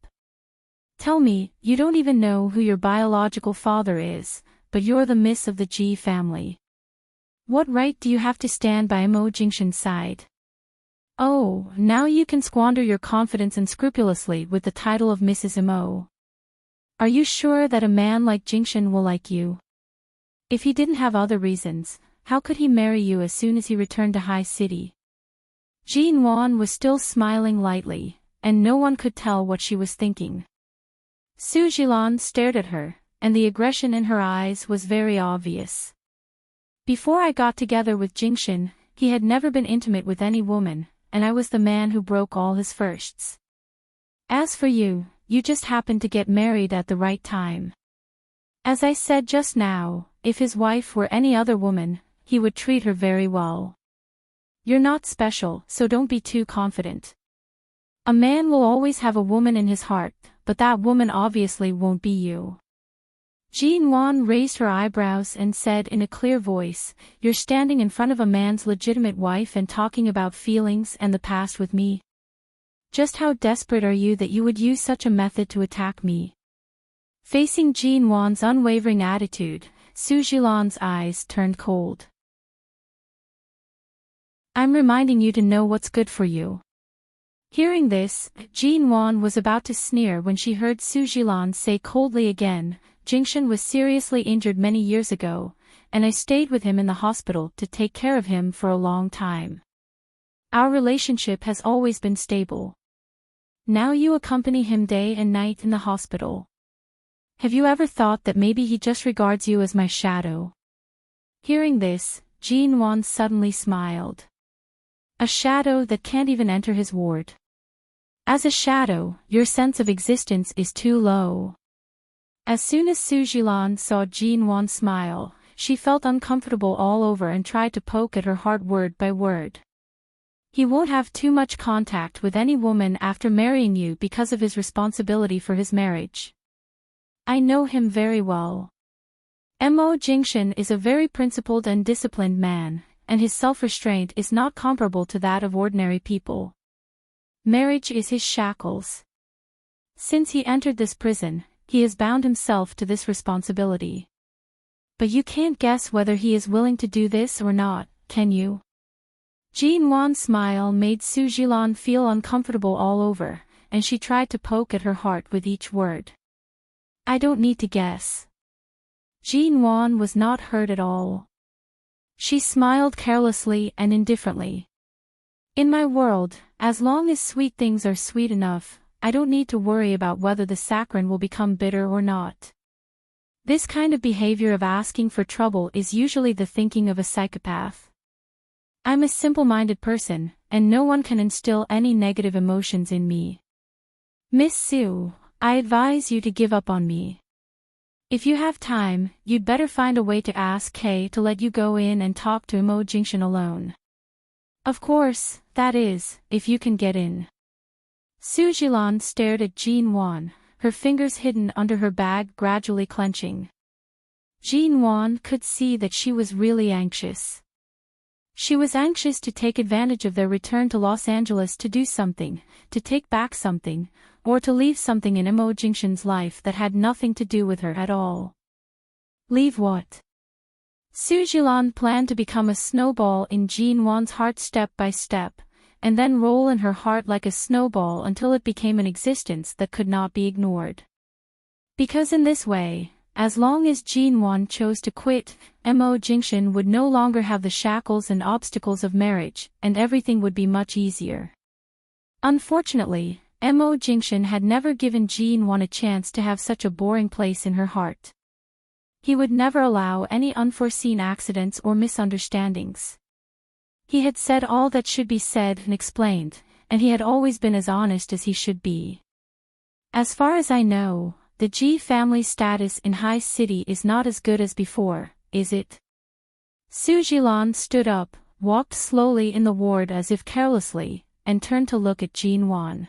Tell me, you don't even know who your biological father is, but you're the miss of the G family. What right do you have to stand by Mo Jingshan's side? Oh, now you can squander your confidence unscrupulously with the title of Mrs. Mo. Are you sure that a man like Jingshan will like you? If he didn't have other reasons, how could he marry you as soon as he returned to High City? Jean Wan was still smiling lightly, and no one could tell what she was thinking. Su Jilan stared at her, and the aggression in her eyes was very obvious. Before I got together with Jingshan, he had never been intimate with any woman, and I was the man who broke all his firsts. As for you, you just happened to get married at the right time. As I said just now, if his wife were any other woman, he would treat her very well. You're not special, so don't be too confident. A man will always have a woman in his heart, but that woman obviously won't be you. Jean Wan raised her eyebrows and said in a clear voice, "You're standing in front of a man's legitimate wife and talking about feelings and the past with me? Just how desperate are you that you would use such a method to attack me?" Facing Jean Wan's unwavering attitude, Su Jilan's eyes turned cold. "I'm reminding you to know what's good for you." Hearing this, Jean Wan was about to sneer when she heard Su Jilan say coldly again, "Jingshan was seriously injured many years ago, and I stayed with him in the hospital to take care of him for a long time. Our relationship has always been stable. Now you accompany him day and night in the hospital. Have you ever thought that maybe he just regards you as my shadow?" Hearing this, Jean Wan suddenly smiled. "A shadow that can't even enter his ward. As a shadow, your sense of existence is too low." As soon as Su Jilan saw Jean Wan smile, she felt uncomfortable all over and tried to poke at her heart word by word. "He won't have too much contact with any woman after marrying you because of his responsibility for his marriage. I know him very well. Mo Jingshan is a very principled and disciplined man, and his self-restraint is not comparable to that of ordinary people. Marriage is his shackles. Since he entered this prison, he has bound himself to this responsibility. But you can't guess whether he is willing to do this or not, can you?" Jean Wan's smile made Su Jilan feel uncomfortable all over, and she tried to poke at her heart with each word. "I don't need to guess." Jean Wan was not hurt at all. She smiled carelessly and indifferently. "In my world, as long as sweet things are sweet enough, I don't need to worry about whether the saccharin will become bitter or not. This kind of behavior of asking for trouble is usually the thinking of a psychopath. I'm a simple-minded person, and no one can instill any negative emotions in me. Miss Su, I advise you to give up on me. If you have time, you'd better find a way to ask Kay to let you go in and talk to Mo Jingshan alone. Of course, that is, if you can get in." Su Jilan stared at Jean Wan, her fingers hidden under her bag gradually clenching. Jean Wan could see that she was really anxious. She was anxious to take advantage of their return to Los Angeles to do something, to take back something, or to leave something in Mo Jingshan's life that had nothing to do with her at all. Leave what? Su Jilan planned to become a snowball in Jean Wan's heart step by step, and then roll in her heart like a snowball until it became an existence that could not be ignored. Because in this way, as long as Jean Wan chose to quit, Mo Jingshan would no longer have the shackles and obstacles of marriage, and everything would be much easier. Unfortunately, Mo Jingshan had never given Jean Wan a chance to have such a boring place in her heart. He would never allow any unforeseen accidents or misunderstandings. He had said all that should be said and explained, and he had always been as honest as he should be. As far as I know, the G family's status in High City is not as good as before, is it? Su Jilan stood up, walked slowly in the ward as if carelessly, and turned to look at Jean Wan.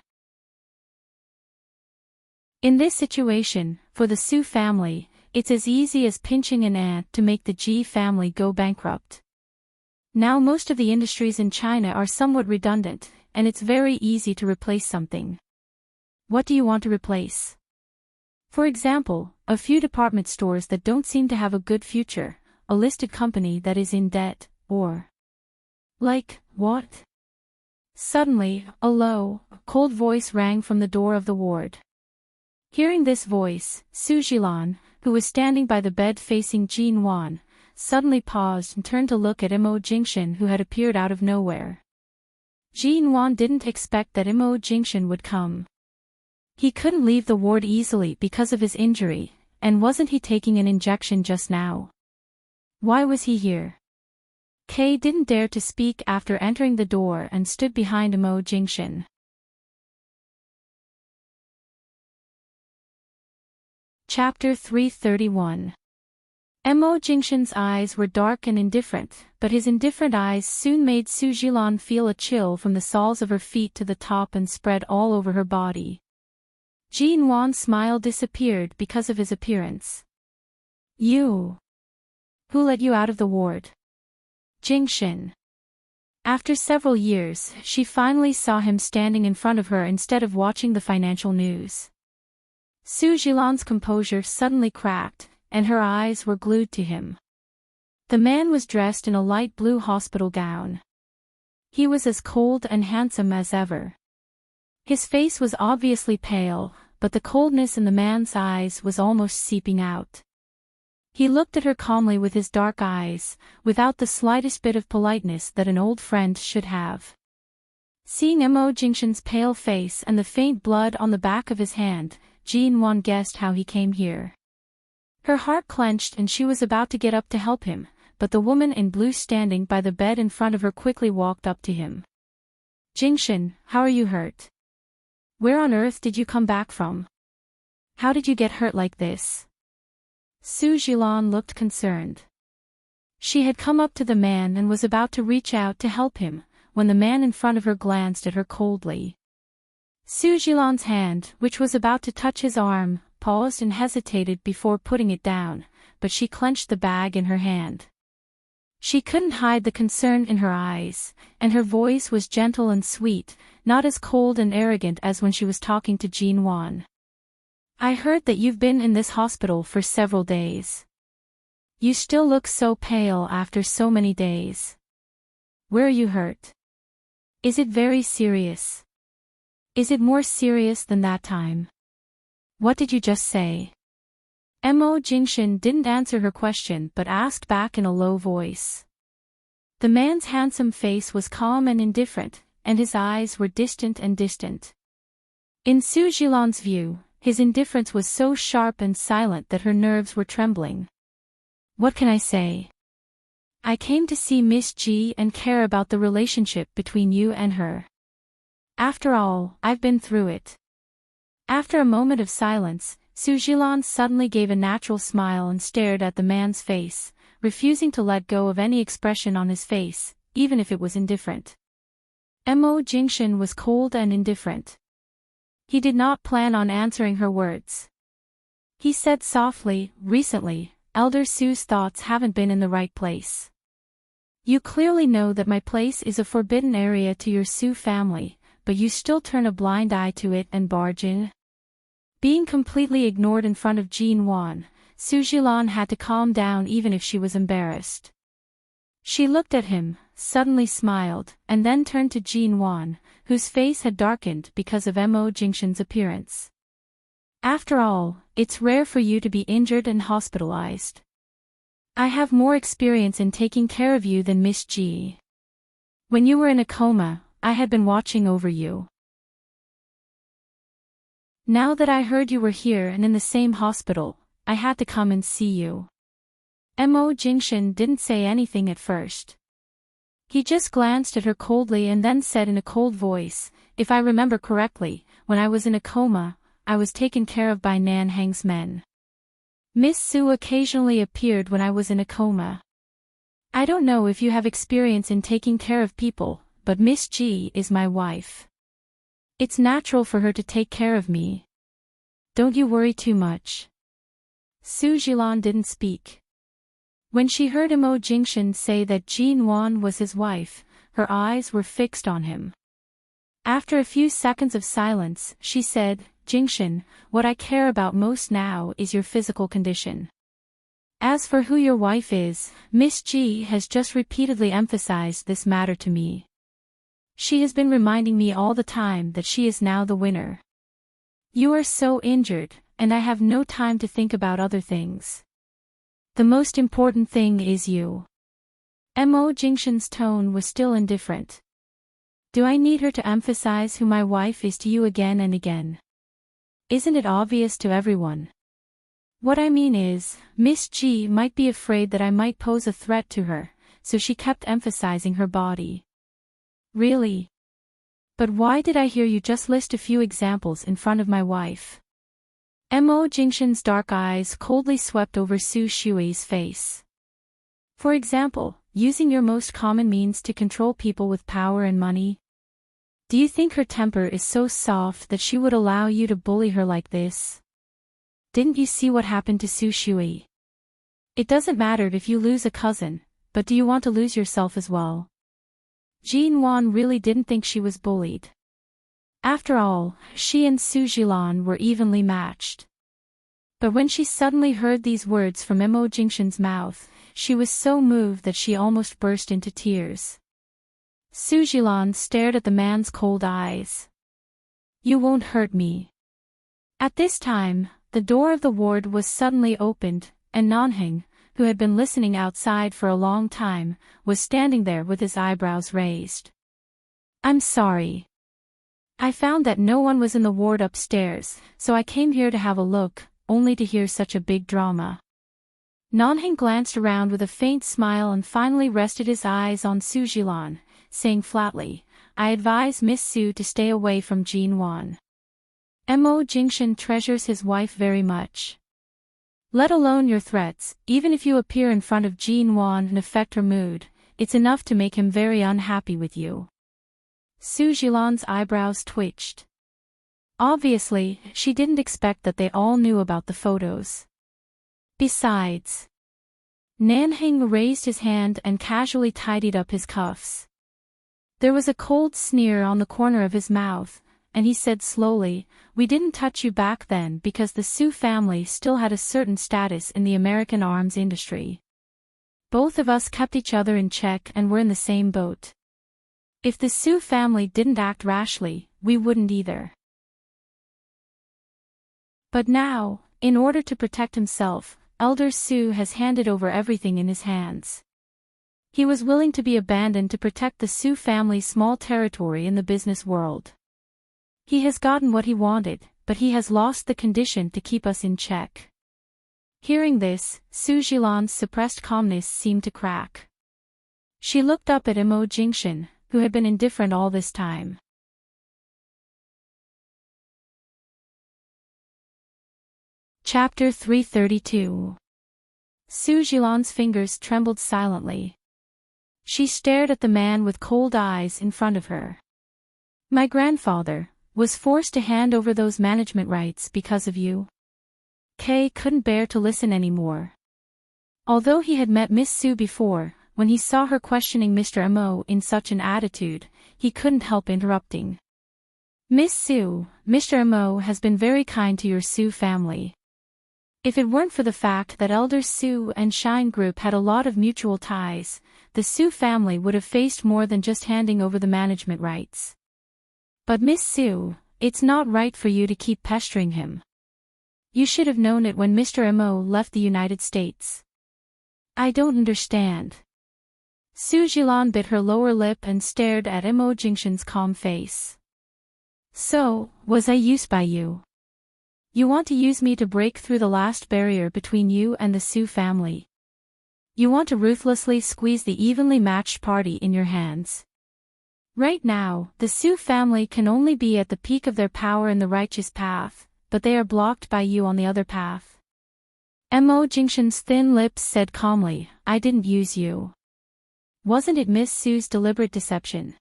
In this situation, for the Su family, it's as easy as pinching an ant to make the G family go bankrupt. Now most of the industries in China are somewhat redundant, and it's very easy to replace something. What do you want to replace? For example, a few department stores that don't seem to have a good future, a listed company that is in debt, or... Like, what? Suddenly, a low, cold voice rang from the door of the ward. Hearing this voice, Su Jilan, who was standing by the bed facing Jin Wan, suddenly paused and turned to look at Mo Jingshan, who had appeared out of nowhere. Jin Wan didn't expect that Mo Jingshan would come. He couldn't leave the ward easily because of his injury, and wasn't he taking an injection just now? Why was he here? Kay didn't dare to speak after entering the door and stood behind Mo Jingshan. Chapter 331. Mo Jingshan's eyes were dark and indifferent, but his indifferent eyes soon made Su Jilan feel a chill from the soles of her feet to the top and spread all over her body. Jin Wan's smile disappeared because of his appearance. You. Who let you out of the ward? Jingshan. After several years, she finally saw him standing in front of her instead of watching the financial news. Su Jilan's composure suddenly cracked, and her eyes were glued to him. The man was dressed in a light blue hospital gown. He was as cold and handsome as ever. His face was obviously pale, but the coldness in the man's eyes was almost seeping out. He looked at her calmly with his dark eyes, without the slightest bit of politeness that an old friend should have. Seeing Mo Jingshan's pale face and the faint blood on the back of his hand, Jin Wan guessed how he came here. Her heart clenched and she was about to get up to help him, but the woman in blue standing by the bed in front of her quickly walked up to him. Jingshan, how are you hurt? Where on earth did you come back from? How did you get hurt like this? Su Jilan looked concerned. She had come up to the man and was about to reach out to help him, when the man in front of her glanced at her coldly. Su Jilan's hand, which was about to touch his arm, paused and hesitated before putting it down, but she clenched the bag in her hand. She couldn't hide the concern in her eyes, and her voice was gentle and sweet, not as cold and arrogant as when she was talking to Jin Wan. I heard that you've been in this hospital for several days. You still look so pale after so many days. Where are you hurt? Is it very serious? Is it more serious than that time? What did you just say? Mo Jingshan didn't answer her question but asked back in a low voice. The man's handsome face was calm and indifferent, and his eyes were distant and distant. In Su Jilan's view, his indifference was so sharp and silent that her nerves were trembling. What can I say? I came to see Miss G and care about the relationship between you and her. After all, I've been through it. After a moment of silence, Su Jilan suddenly gave a natural smile and stared at the man's face, refusing to let go of any expression on his face, even if it was indifferent. Mo Jingshan was cold and indifferent. He did not plan on answering her words. He said softly, recently, Elder Su's thoughts haven't been in the right place. You clearly know that my place is a forbidden area to your Su family, but you still turn a blind eye to it and barge in. Being completely ignored in front of Jin Wan, Su Jilan had to calm down even if she was embarrassed. She looked at him, suddenly smiled, and then turned to Jin Wan, whose face had darkened because of Mo Jingshan's appearance. After all, it's rare for you to be injured and hospitalized. I have more experience in taking care of you than Miss G. When you were in a coma, I had been watching over you. Now that I heard you were here and in the same hospital, I had to come and see you. Mo Jingshan didn't say anything at first. He just glanced at her coldly and then said in a cold voice, if I remember correctly, when I was in a coma, I was taken care of by Nan Heng's men. Miss Su occasionally appeared when I was in a coma. I don't know if you have experience in taking care of people, but Miss G is my wife. It's natural for her to take care of me. Don't you worry too much. Su Jilan didn't speak. When she heard Imo Jingshan say that Jin Wan was his wife, her eyes were fixed on him. After a few seconds of silence, she said, Jingshan, what I care about most now is your physical condition. As for who your wife is, Miss Ji has just repeatedly emphasized this matter to me. She has been reminding me all the time that she is now the winner. You are so injured, and I have no time to think about other things. The most important thing is you. Mo Jingshan's tone was still indifferent. Do I need her to emphasize who my wife is to you again and again? Isn't it obvious to everyone? What I mean is, Miss G might be afraid that I might pose a threat to her, so she kept emphasizing her body. Really? But why did I hear you just list a few examples in front of my wife? Mo Jingshan's dark eyes coldly swept over Su Shui's face. For example, using your most common means to control people with power and money? Do you think her temper is so soft that she would allow you to bully her like this? Didn't you see what happened to Su Shui? It doesn't matter if you lose a cousin, but do you want to lose yourself as well? Jin Wan really didn't think she was bullied. After all, she and Su Jilan were evenly matched. But when she suddenly heard these words from Mo Jingshan's mouth, she was so moved that she almost burst into tears. Su Jilan stared at the man's cold eyes. You won't hurt me. At this time, the door of the ward was suddenly opened, and Nanheng, who had been listening outside for a long time, was standing there with his eyebrows raised. I'm sorry. I found that no one was in the ward upstairs, so I came here to have a look, only to hear such a big drama. Nanheng glanced around with a faint smile and finally rested his eyes on Su Jilan, saying flatly, I advise Miss Su to stay away from Jin Wan. Mo Jingshan treasures his wife very much. Let alone your threats, even if you appear in front of Jin Wan and affect her mood, it's enough to make him very unhappy with you. Su Jilan's eyebrows twitched. Obviously, she didn't expect that they all knew about the photos. Besides, Nanheng raised his hand and casually tidied up his cuffs. There was a cold sneer on the corner of his mouth, and he said slowly, we didn't touch you back then because the Su family still had a certain status in the American arms industry. Both of us kept each other in check and were in the same boat. If the Su family didn't act rashly, we wouldn't either. But now, in order to protect himself, Elder Su has handed over everything in his hands. He was willing to be abandoned to protect the Su family's small territory in the business world. He has gotten what he wanted, but he has lost the condition to keep us in check. Hearing this, Su Jilan's suppressed calmness seemed to crack. She looked up at Mo Jingshan, who had been indifferent all this time. Chapter 332. Su Jilan's fingers trembled silently. She stared at the man with cold eyes in front of her. My grandfather was forced to hand over those management rights because of you. Kay couldn't bear to listen anymore. Although he had met Miss Su before, when he saw her questioning Mr. Mo in such an attitude, he couldn't help interrupting. Miss Su, Mr. Mo has been very kind to your Su family. If it weren't for the fact that Elder Su and Shine Group had a lot of mutual ties, the Su family would have faced more than just handing over the management rights. But Miss Su, it's not right for you to keep pestering him. You should have known it when Mr. Mo left the United States. I don't understand. Su Jilan bit her lower lip and stared at Mo Jingshan's calm face. So, was I used by you? You want to use me to break through the last barrier between you and the Su family. You want to ruthlessly squeeze the evenly matched party in your hands. Right now, the Su family can only be at the peak of their power in the righteous path, but they are blocked by you on the other path. Mo Jingshan's thin lips said calmly, I didn't use you. Wasn't it Miss Su's deliberate deception?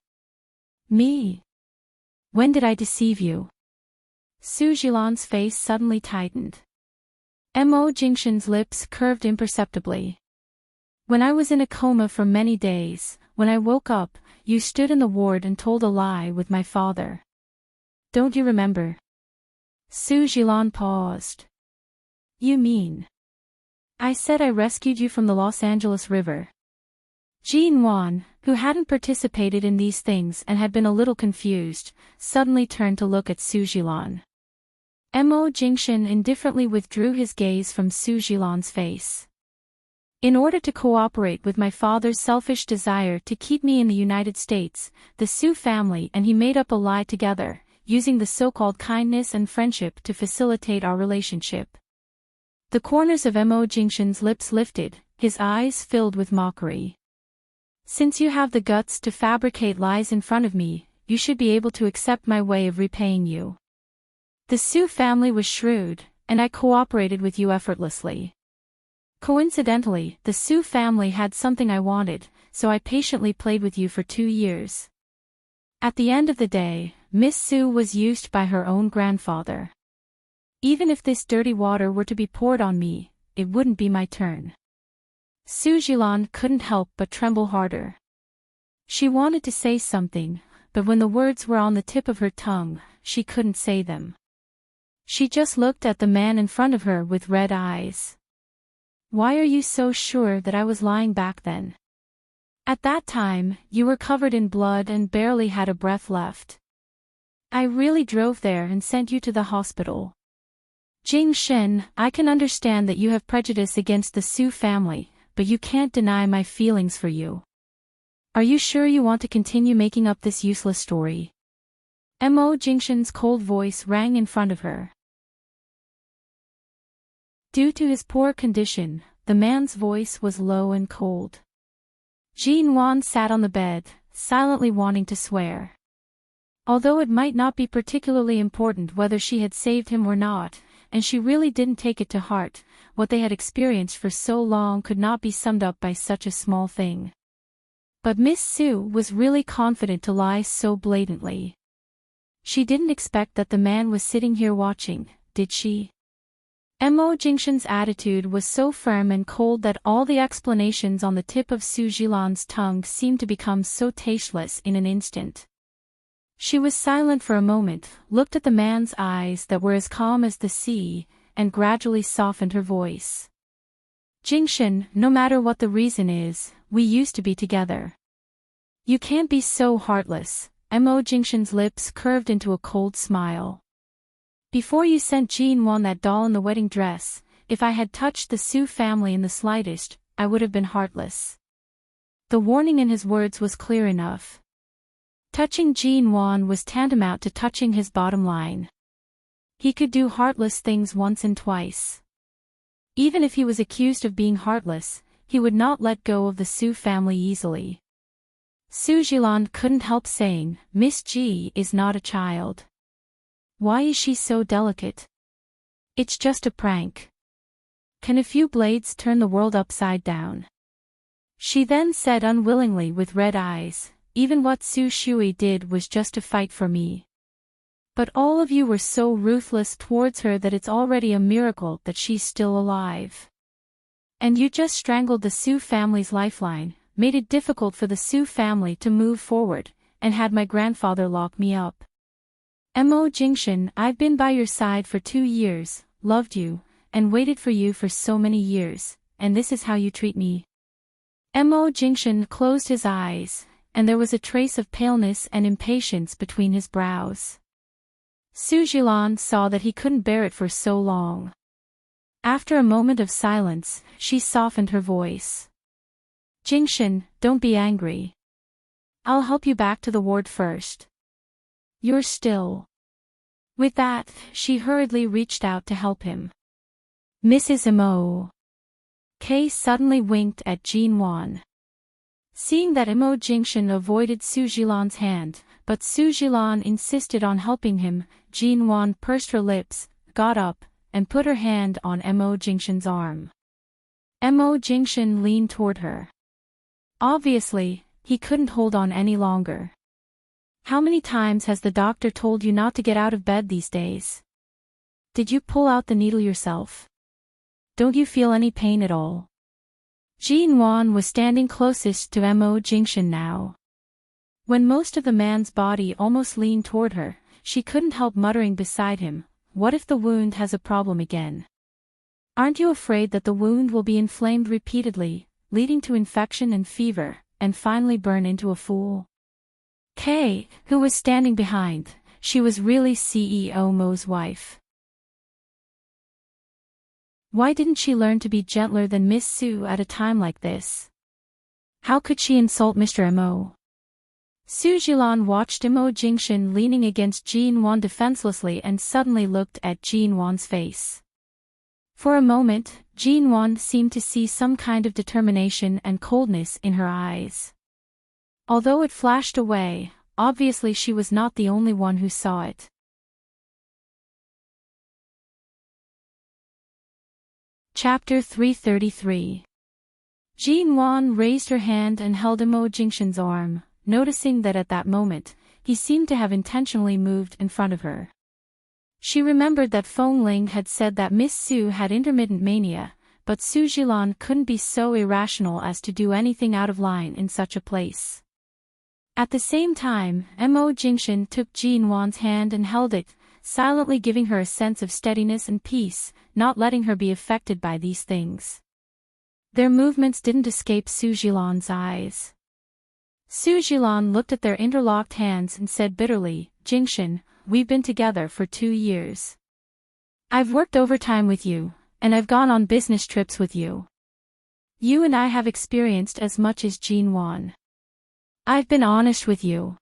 Me? When did I deceive you? Su Jilan's face suddenly tightened. Mo Jingshan's lips curved imperceptibly. When I was in a coma for many days, when I woke up, you stood in the ward and told a lie with my father. Don't you remember? Su Jilan paused. You mean? I said I rescued you from the Los Angeles River. Jean Wan, who hadn't participated in these things and had been a little confused, suddenly turned to look at Su Jilan. Mo Jingshan indifferently withdrew his gaze from Su Jilan's face. In order to cooperate with my father's selfish desire to keep me in the United States, the Su family and he made up a lie together, using the so-called kindness and friendship to facilitate our relationship. The corners of Mo Jingshan's lips lifted, his eyes filled with mockery. Since you have the guts to fabricate lies in front of me, you should be able to accept my way of repaying you. The Su family was shrewd, and I cooperated with you effortlessly. Coincidentally, the Su family had something I wanted, so I patiently played with you for 2 years. At the end of the day, Miss Su was used by her own grandfather. Even if this dirty water were to be poured on me, it wouldn't be my turn. Su Jilan couldn't help but tremble harder. She wanted to say something, but when the words were on the tip of her tongue, she couldn't say them. She just looked at the man in front of her with red eyes. Why are you so sure that I was lying back then? At that time, you were covered in blood and barely had a breath left. I really drove there and sent you to the hospital. Jing Shen, I can understand that you have prejudice against the Su family, but you can't deny my feelings for you. Are you sure you want to continue making up this useless story? Mo Jingshan's cold voice rang in front of her. Due to his poor condition, the man's voice was low and cold. Jean Wan sat on the bed, silently wanting to swear. Although it might not be particularly important whether she had saved him or not, and she really didn't take it to heart, what they had experienced for so long could not be summed up by such a small thing. But Miss Su was really confident to lie so blatantly. She didn't expect that the man was sitting here watching, did she? Mo Jingshan's attitude was so firm and cold that all the explanations on the tip of Su Jilan's tongue seemed to become so tasteless in an instant. She was silent for a moment, looked at the man's eyes that were as calm as the sea, and gradually softened her voice. Jingshan, no matter what the reason is, we used to be together. You can't be so heartless. Mo Jingshan's lips curved into a cold smile. Before you sent Jean Wan that doll in the wedding dress, if I had touched the Su family in the slightest, I would have been heartless. The warning in his words was clear enough. Touching Jean Wan was tantamount to touching his bottom line. He could do heartless things once and twice. Even if he was accused of being heartless, he would not let go of the Su family easily. Su Jilan couldn't help saying, Miss Ji is not a child. Why is she so delicate? It's just a prank. Can a few blades turn the world upside down? She then said unwillingly with red eyes, even what Su Shui did was just to fight for me. But all of you were so ruthless towards her that it's already a miracle that she's still alive. And you just strangled the Su family's lifeline, made it difficult for the Su family to move forward, and had my grandfather lock me up. Mo Jingshan, I've been by your side for 2 years, loved you, and waited for you for so many years, and this is how you treat me. Mo Jingshan closed his eyes, and there was a trace of paleness and impatience between his brows. Su Jilan saw that he couldn't bear it for so long. After a moment of silence, she softened her voice. Jingshan, don't be angry. I'll help you back to the ward first. You're still. With that, she hurriedly reached out to help him. Mrs. Mo. Kay suddenly winked at Jean Wan. Seeing that Mo Jingshan avoided Su Jilan's hand, but Su Jilan insisted on helping him, Jean Wan pursed her lips, got up, and put her hand on Mo Jingshan's arm. Mo Jingshan leaned toward her. Obviously, he couldn't hold on any longer. How many times has the doctor told you not to get out of bed these days? Did you pull out the needle yourself? Don't you feel any pain at all? Jin Wan was standing closest to Mo Jingshan now. When most of the man's body almost leaned toward her, she couldn't help muttering beside him, "What if the wound has a problem again? Aren't you afraid that the wound will be inflamed repeatedly, leading to infection and fever, and finally burn into a fool?" Kay, who was standing behind, she was really CEO Mo's wife. Why didn't she learn to be gentler than Miss Su at a time like this? How could she insult Mr. Mo? Su Jilan watched Mo Jingshan leaning against Jin Wan defenselessly and suddenly looked at Jin Wan's face. For a moment, Jin Wan seemed to see some kind of determination and coldness in her eyes. Although it flashed away, obviously she was not the only one who saw it. Chapter 333. Jin Wan raised her hand and held Mo Jingshan's arm, noticing that at that moment, he seemed to have intentionally moved in front of her. She remembered that Feng Ling had said that Miss Su had intermittent mania, but Su Jilan couldn't be so irrational as to do anything out of line in such a place. At the same time, Mo Jingshan took Jin Wan's hand and held it, silently giving her a sense of steadiness and peace, not letting her be affected by these things. Their movements didn't escape Su Jilan's eyes. Su Jilan looked at their interlocked hands and said bitterly, "Jingshan, we've been together for 2 years. I've worked overtime with you, and I've gone on business trips with you. You and I have experienced as much as Jin Wan. I've been honest with you.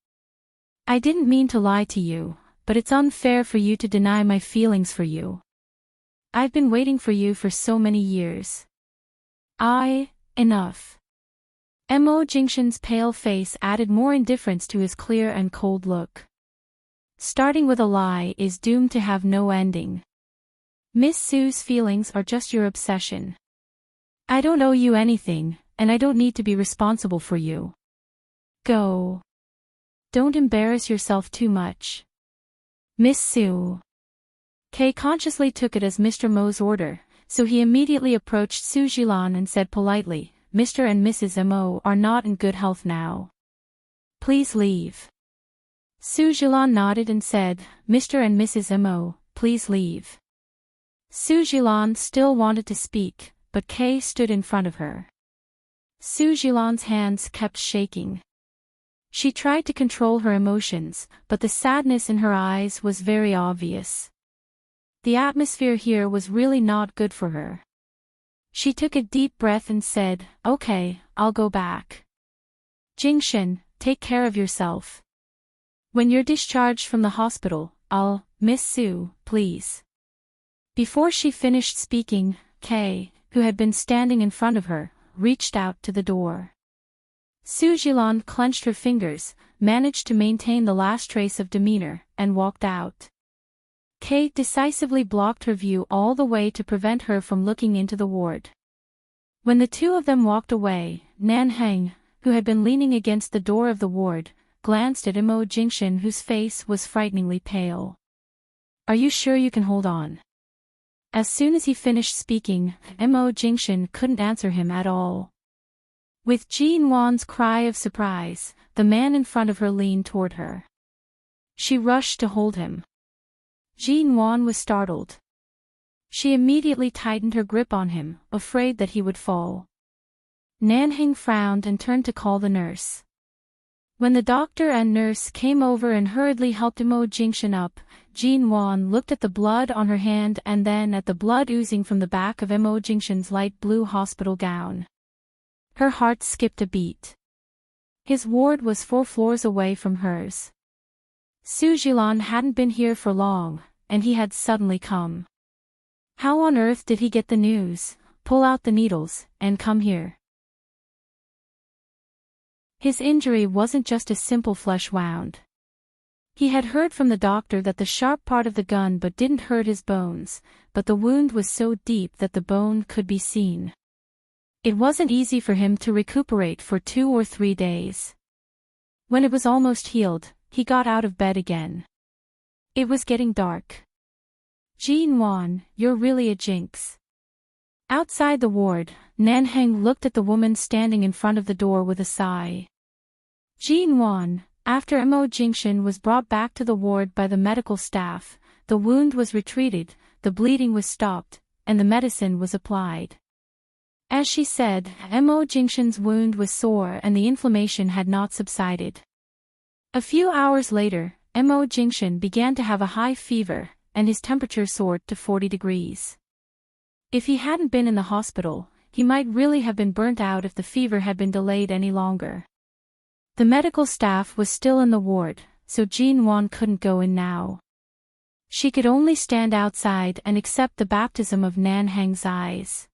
I didn't mean to lie to you, but it's unfair for you to deny my feelings for you. I've been waiting for you for so many years. Enough." Mo Jingshan's pale face added more indifference to his clear and cold look. Starting with a lie is doomed to have no ending. Miss Su's feelings are just your obsession. I don't owe you anything, and I don't need to be responsible for you. Go. Don't embarrass yourself too much. Miss Su. Kay consciously took it as Mr. Mo's order, so he immediately approached Su Jilan and said politely, "Mr. and Mrs. Mo are not in good health now. Please leave." Su Jilan nodded and said, "Mr. and Mrs. Mo, please leave." Su Jilan still wanted to speak, but Kay stood in front of her. Su Jilan's hands kept shaking. She tried to control her emotions, but the sadness in her eyes was very obvious. The atmosphere here was really not good for her. She took a deep breath and said, "Okay, I'll go back. Jingshan, take care of yourself. When you're discharged from the hospital, Miss Su, please." Before she finished speaking, Kay, who had been standing in front of her, reached out to the door. Su Jilan clenched her fingers, managed to maintain the last trace of demeanor, and walked out. Kay decisively blocked her view all the way to prevent her from looking into the ward. When the two of them walked away, Nan Heng, who had been leaning against the door of the ward, glanced at Mo Jingshan, whose face was frighteningly pale. "Are you sure you can hold on?" As soon as he finished speaking, Mo Jingshan couldn't answer him at all. With Jin Wan's cry of surprise, the man in front of her leaned toward her. She rushed to hold him. Jin Wan was startled. She immediately tightened her grip on him, afraid that he would fall. Nanhing frowned and turned to call the nurse. When the doctor and nurse came over and hurriedly helped Mo Jingshan up, Jin Wan looked at the blood on her hand and then at the blood oozing from the back of Mo Jingshan's light blue hospital gown. Her heart skipped a beat. His ward was 4 floors away from hers. Su Jilan hadn't been here for long, and he had suddenly come. How on earth did he get the news, pull out the needles, and come here? His injury wasn't just a simple flesh wound. He had heard from the doctor that the sharp part of the gun but didn't hurt his bones, but the wound was so deep that the bone could be seen. It wasn't easy for him to recuperate for 2 or 3 days. When it was almost healed, he got out of bed again. It was getting dark. "Jin Wan, you're really a jinx." Outside the ward, Nanheng looked at the woman standing in front of the door with a sigh. Jin Wan, after Mo Jingshan was brought back to the ward by the medical staff, the wound was retreated, the bleeding was stopped, and the medicine was applied. As she said, Mo Jingshan's wound was sore and the inflammation had not subsided. A few hours later, Mo Jingshan began to have a high fever, and his temperature soared to 40 degrees. If he hadn't been in the hospital, he might really have been burnt out if the fever had been delayed any longer. The medical staff was still in the ward, so Jin Wan couldn't go in now. She could only stand outside and accept the baptism of Nanheng's eyes.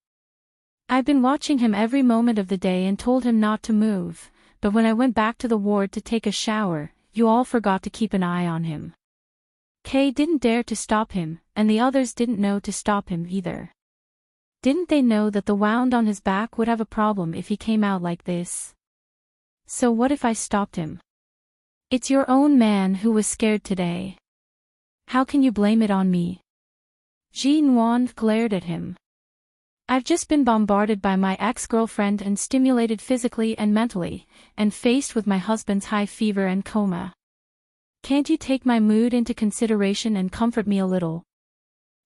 I've been watching him every moment of the day and told him not to move, but when I went back to the ward to take a shower, you all forgot to keep an eye on him. Kay didn't dare to stop him, and the others didn't know to stop him either. Didn't they know that the wound on his back would have a problem if he came out like this? So what if I stopped him? It's your own man who was scared today. How can you blame it on me? Jin Wan glared at him. I've just been bombarded by my ex-girlfriend and stimulated physically and mentally, and faced with my husband's high fever and coma. Can't you take my mood into consideration and comfort me a little?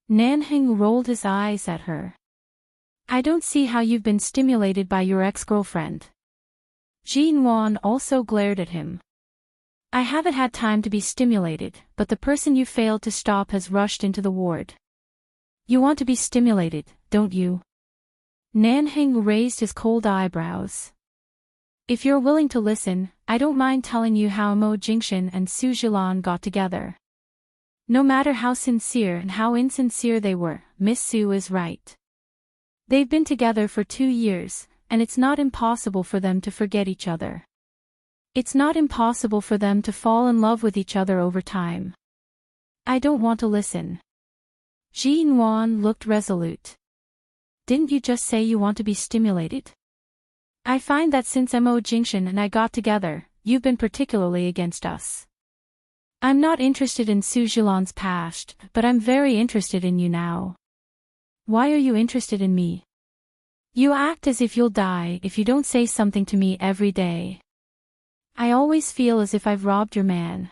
Nanheng rolled his eyes at her. I don't see how you've been stimulated by your ex-girlfriend. Jin Wan also glared at him. I haven't had time to be stimulated, but the person you failed to stop has rushed into the ward. You want to be stimulated, don't you? Nanheng raised his cold eyebrows. If you're willing to listen, I don't mind telling you how Mo Jingshan and Su Zhilan got together. No matter how sincere and how insincere they were, Miss Su is right. They've been together for 2 years, and it's not impossible for them to forget each other. It's not impossible for them to fall in love with each other over time. I don't want to listen. Jin Wan looked resolute. Didn't you just say you want to be stimulated? I find that since Mo Jingshan and I got together, you've been particularly against us. I'm not interested in Su Zhilan's past, but I'm very interested in you now. Why are you interested in me? You act as if you'll die if you don't say something to me every day. I always feel as if I've robbed your man.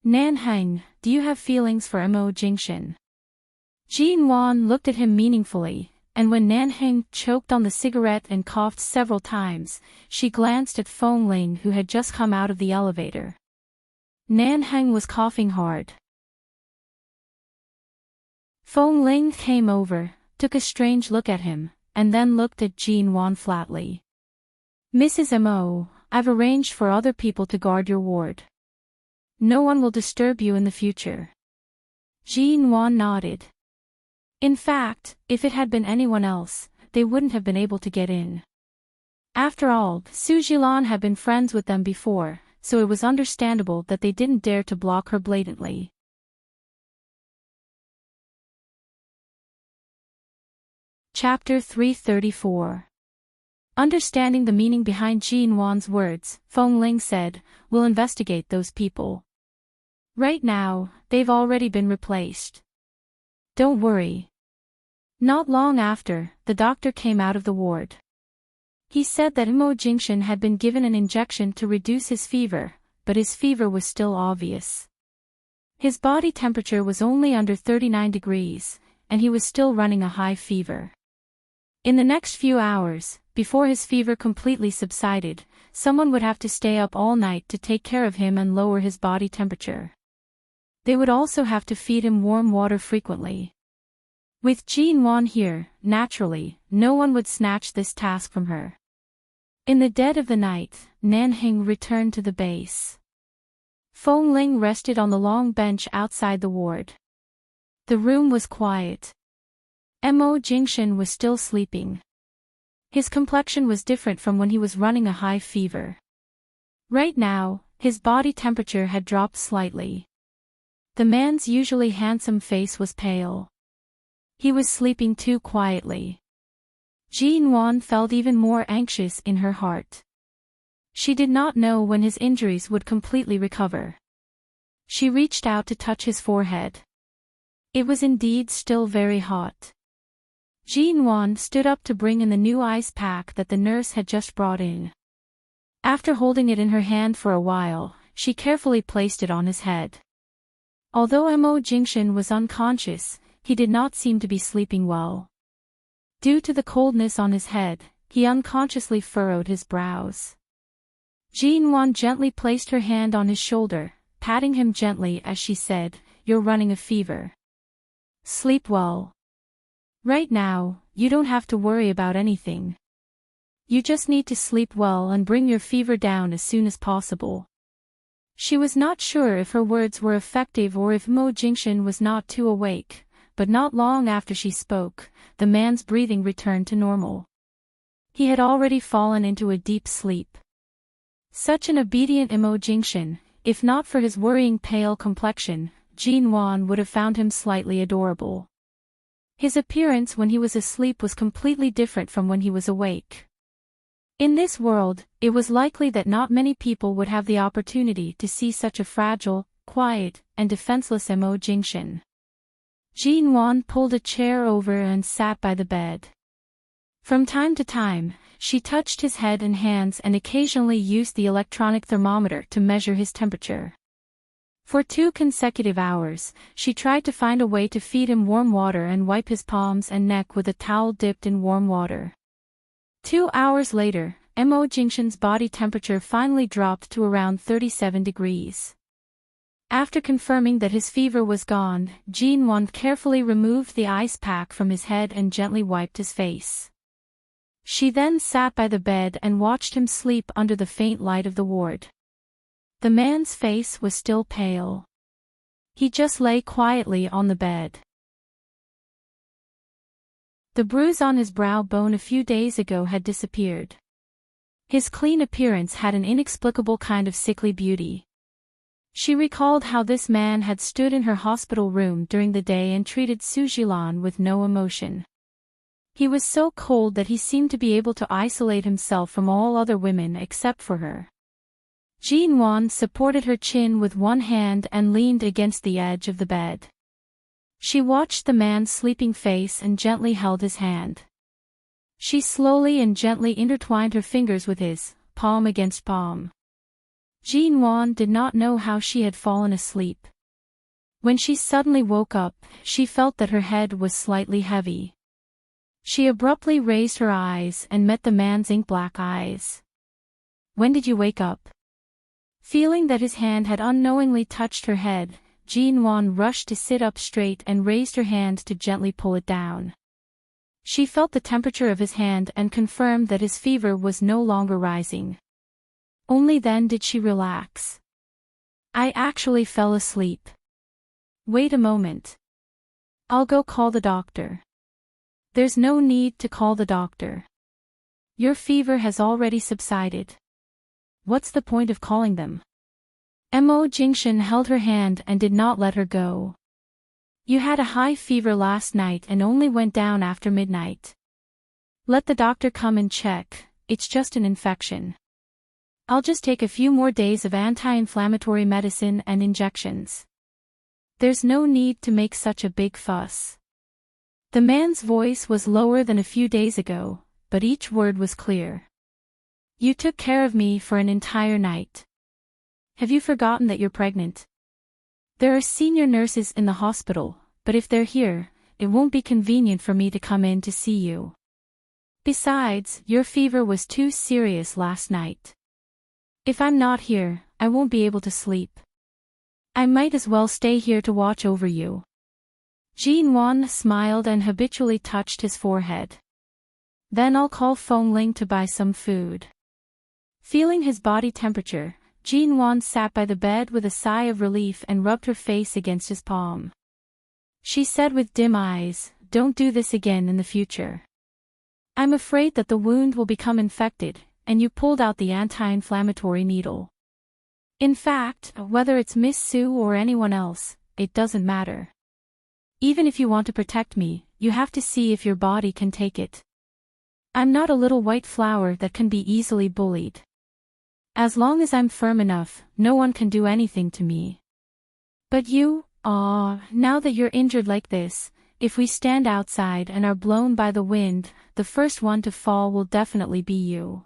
Nanheng, do you have feelings for Mo Jingshan? Jin Wan looked at him meaningfully, and when Nanheng choked on the cigarette and coughed several times, she glanced at Feng Ling who had just come out of the elevator. Nanheng was coughing hard. Feng Ling came over, took a strange look at him, and then looked at Jin Wan flatly. Mrs. Mo, I've arranged for other people to guard your ward. No one will disturb you in the future. Jin Wan nodded. In fact, if it had been anyone else, they wouldn't have been able to get in. After all, Su Zhilan had been friends with them before, so it was understandable that they didn't dare to block her blatantly. Chapter 334. Understanding the meaning behind Jin Wan's words, Feng Ling said, "We'll investigate those people. Right now, they've already been replaced. Don't worry." Not long after, the doctor came out of the ward. He said that Mo Jingshan had been given an injection to reduce his fever, but his fever was still obvious. His body temperature was only under 39 degrees, and he was still running a high fever. In the next few hours, before his fever completely subsided, someone would have to stay up all night to take care of him and lower his body temperature. They would also have to feed him warm water frequently. With Jin Wan here, naturally, no one would snatch this task from her. In the dead of the night, Nanheng returned to the base. Feng Ling rested on the long bench outside the ward. The room was quiet. Mo Jingshan was still sleeping. His complexion was different from when he was running a high fever. Right now, his body temperature had dropped slightly. The man's usually handsome face was pale. He was sleeping too quietly. Jin Wan felt even more anxious in her heart. She did not know when his injuries would completely recover. She reached out to touch his forehead. It was indeed still very hot. Jinwan stood up to bring in the new ice pack that the nurse had just brought in. After holding it in her hand for a while, she carefully placed it on his head. Although Mo Jingshan was unconscious, he did not seem to be sleeping well. Due to the coldness on his head, he unconsciously furrowed his brows. Jinwan gently placed her hand on his shoulder, patting him gently as she said, "You're running a fever. Sleep well. Right now, you don't have to worry about anything. You just need to sleep well and bring your fever down as soon as possible." She was not sure if her words were effective or if Mo Jingshan was not too awake, but not long after she spoke, the man's breathing returned to normal. He had already fallen into a deep sleep. Such an obedient Mo Jingshan, if not for his worrying pale complexion, Jinwan would have found him slightly adorable. His appearance when he was asleep was completely different from when he was awake. In this world, it was likely that not many people would have the opportunity to see such a fragile, quiet, and defenseless Mo Jingshan. Jinwan pulled a chair over and sat by the bed. From time to time, she touched his head and hands and occasionally used the electronic thermometer to measure his temperature. For 2 consecutive hours, she tried to find a way to feed him warm water and wipe his palms and neck with a towel dipped in warm water. 2 hours later, Mo Jingshan's body temperature finally dropped to around 37 degrees. After confirming that his fever was gone, Jinwan carefully removed the ice pack from his head and gently wiped his face. She then sat by the bed and watched him sleep under the faint light of the ward. The man's face was still pale. He just lay quietly on the bed. The bruise on his brow bone a few days ago had disappeared. His clean appearance had an inexplicable kind of sickly beauty. She recalled how this man had stood in her hospital room during the day and treated Sujilan with no emotion. He was so cold that he seemed to be able to isolate himself from all other women except for her. Jinwan supported her chin with one hand and leaned against the edge of the bed. She watched the man's sleeping face and gently held his hand. She slowly and gently intertwined her fingers with his, palm against palm. Jinwan did not know how she had fallen asleep. When she suddenly woke up, she felt that her head was slightly heavy. She abruptly raised her eyes and met the man's ink-black eyes. "When did you wake up?" Feeling that his hand had unknowingly touched her head, Jinwan rushed to sit up straight and raised her hand to gently pull it down. She felt the temperature of his hand and confirmed that his fever was no longer rising. Only then did she relax. "I actually fell asleep. Wait a moment. I'll go call the doctor." "There's no need to call the doctor. Your fever has already subsided. What's the point of calling them?" Mo Jingshan held her hand and did not let her go. "You had a high fever last night and only went down after midnight. Let the doctor come and check, it's just an infection. I'll just take a few more days of anti-inflammatory medicine and injections. There's no need to make such a big fuss." The man's voice was lower than a few days ago, but each word was clear. "You took care of me for an entire night. Have you forgotten that you're pregnant? There are senior nurses in the hospital, but if they're here, it won't be convenient for me to come in to see you. Besides, your fever was too serious last night. If I'm not here, I won't be able to sleep. I might as well stay here to watch over you." Jinwan smiled and habitually touched his forehead. "Then I'll call Fengling to buy some food." Feeling his body temperature, Jinwan sat by the bed with a sigh of relief and rubbed her face against his palm. She said with dim eyes, "Don't do this again in the future. I'm afraid that the wound will become infected, and you pulled out the anti-inflammatory needle. In fact, whether it's Miss Sue or anyone else, it doesn't matter. Even if you want to protect me, you have to see if your body can take it. I'm not a little white flower that can be easily bullied. As long as I'm firm enough, no one can do anything to me. But you, now that you're injured like this, if we stand outside and are blown by the wind, the first one to fall will definitely be you.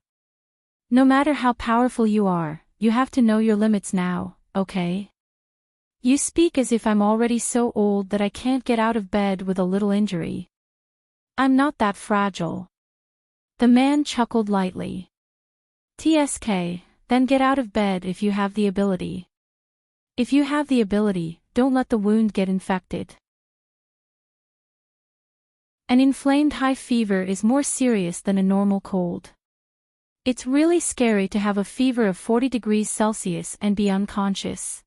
No matter how powerful you are, you have to know your limits now, okay? You speak as if I'm already so old that I can't get out of bed with a little injury. I'm not that fragile. The man chuckled lightly. TSK, then get out of bed if you have the ability. If you have the ability, don't let the wound get infected. An inflamed high fever is more serious than a normal cold. It's really scary to have a fever of 40 degrees Celsius and be unconscious.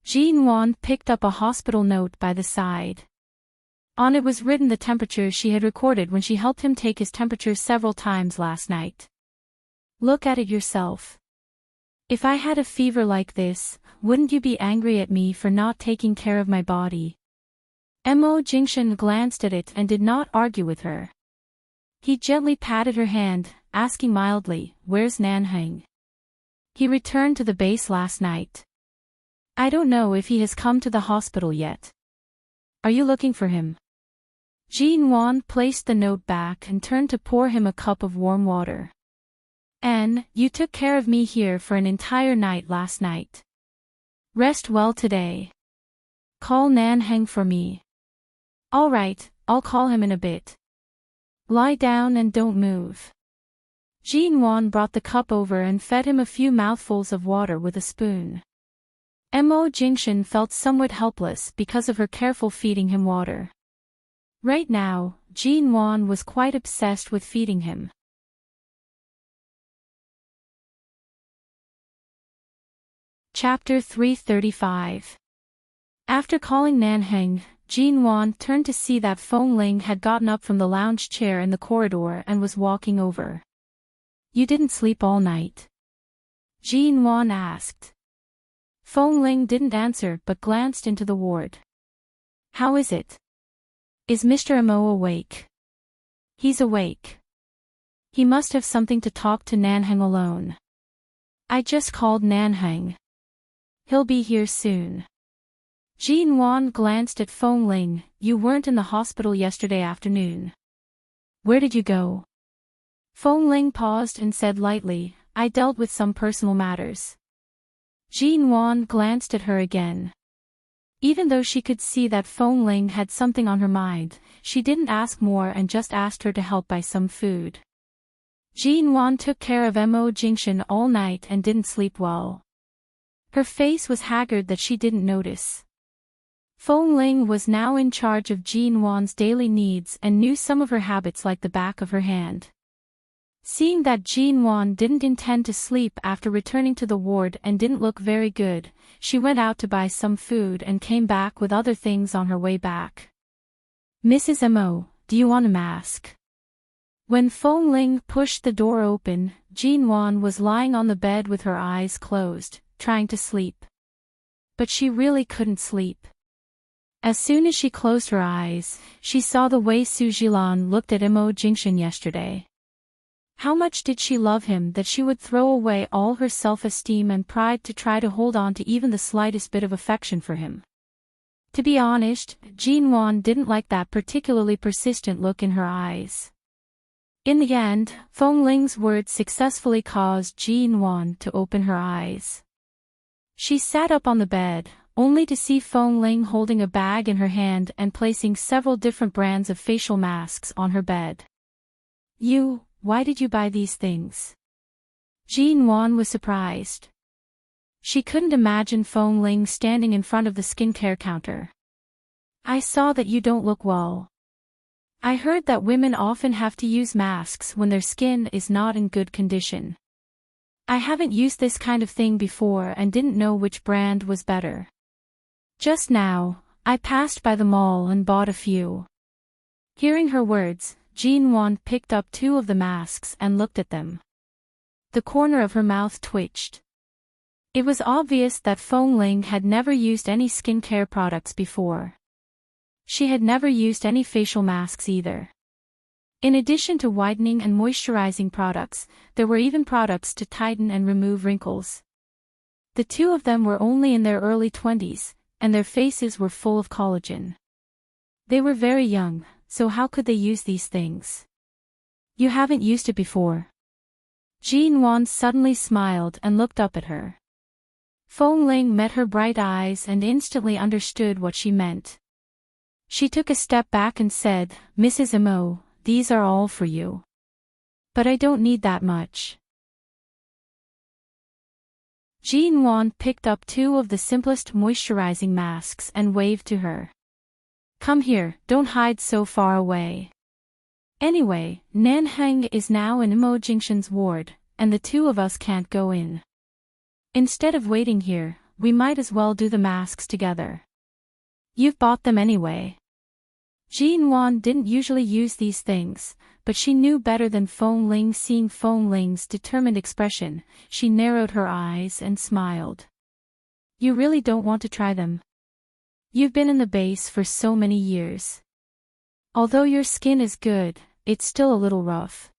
Jin-won picked up a hospital note by the side. On it was written the temperature she had recorded when she helped him take his temperature several times last night. Look at it yourself. If I had a fever like this, wouldn't you be angry at me for not taking care of my body? Mo Jingshan glanced at it and did not argue with her. He gently patted her hand, asking mildly, "Where's Nanheng?" He returned to the base last night. I don't know if he has come to the hospital yet. Are you looking for him? Jin-won placed the note back and turned to pour him a cup of warm water. You took care of me here for an entire night last night. Rest well today. Call Nanheng for me. All right, I'll call him in a bit. Lie down and don't move. Jin-won brought the cup over and fed him a few mouthfuls of water with a spoon. Mo Jingshan felt somewhat helpless because of her careful feeding him water. Right now, Jin-won was quite obsessed with feeding him. Chapter 335. After calling Nanheng, Jin-won turned to see that Feng Ling had gotten up from the lounge chair in the corridor and was walking over. You didn't sleep all night? Jin-won asked. Feng Ling didn't answer but glanced into the ward. How is it? Is Mr. Mo awake? He's awake. He must have something to talk to Nanheng alone. I just called Nanheng. He'll be here soon. Jin-won glanced at Feng Ling. You weren't in the hospital yesterday afternoon. Where did you go? Feng Ling paused and said lightly, I dealt with some personal matters. Jin-won glanced at her again. Even though she could see that Feng Ling had something on her mind, she didn't ask more and just asked her to help buy some food. Jin-won took care of Mo Jingshan all night and didn't sleep well. Her face was haggard that she didn't notice. Feng Ling was now in charge of Jin-won's daily needs and knew some of her habits like the back of her hand. Seeing that Jin-won didn't intend to sleep after returning to the ward and didn't look very good, she went out to buy some food and came back with other things on her way back. Mrs. Mo, do you want a mask? When Feng Ling pushed the door open, Jin-won was lying on the bed with her eyes closed, trying to sleep. But she really couldn't sleep. As soon as she closed her eyes, she saw the way Su Jilan looked at Mo Jingshan yesterday. How much did she love him that she would throw away all her self-esteem and pride to try to hold on to even the slightest bit of affection for him? To be honest, Jin-won didn't like that particularly persistent look in her eyes. In the end, Feng Ling's words successfully caused Jin-won to open her eyes. She sat up on the bed, only to see Feng Ling holding a bag in her hand and placing several different brands of facial masks on her bed. Why did you buy these things? Jin-won was surprised. She couldn't imagine Feng Ling standing in front of the skincare counter. I saw that you don't look well. I heard that women often have to use masks when their skin is not in good condition. I haven't used this kind of thing before and didn't know which brand was better. Just now, I passed by the mall and bought a few. Hearing her words, Jin-won picked up two of the masks and looked at them. The corner of her mouth twitched. It was obvious that Feng Ling had never used any skincare products before. She had never used any facial masks either. In addition to whitening and moisturizing products, there were even products to tighten and remove wrinkles. The two of them were only in their early 20s, and their faces were full of collagen. They were very young, so how could they use these things? You haven't used it before. Jean Wan suddenly smiled and looked up at her. Feng Ling met her bright eyes and instantly understood what she meant. She took a step back and said, "Mrs. Mo, these are all for you. But I don't need that much." Jean Wan picked up two of the simplest moisturizing masks and waved to her. "Come here, don't hide so far away. Anyway, Nanheng is now in Imo Jingshan's ward, and the two of us can't go in. Instead of waiting here, we might as well do the masks together. You've bought them anyway." Jean Wan didn't usually use these things, but she knew better than Feng Ling. Seeing Feng Ling's determined expression, she narrowed her eyes and smiled. "You really don't want to try them? You've been in the base for so many years. Although your skin is good, it's still a little rough.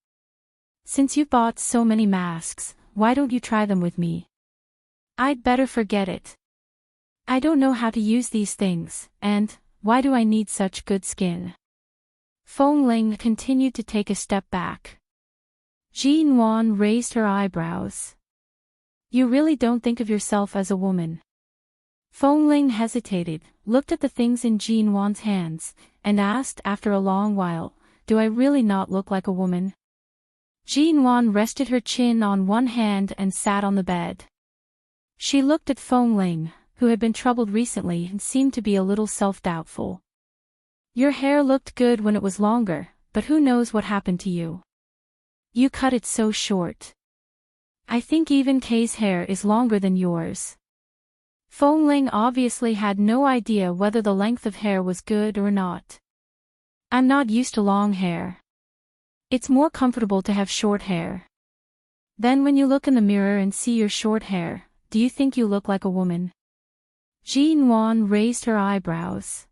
Since you've bought so many masks, why don't you try them with me? I'd better forget it. I don't know how to use these things, and why do I need such good skin?" Feng Ling continued to take a step back. Jean Wan raised her eyebrows. "You really don't think of yourself as a woman?" Feng Ling hesitated, looked at the things in Jean Wan's hands, and asked after a long while, "Do I really not look like a woman?" Jean Wan rested her chin on one hand and sat on the bed. She looked at Feng Ling, who had been troubled recently and seemed to be a little self-doubtful. "Your hair looked good when it was longer, but who knows what happened to you? You cut it so short. I think even Kay's hair is longer than yours." Feng Ling obviously had no idea whether the length of hair was good or not. "I'm not used to long hair. It's more comfortable to have short hair." "Then when you look in the mirror and see your short hair, do you think you look like a woman?" Jean Wan raised her eyebrows.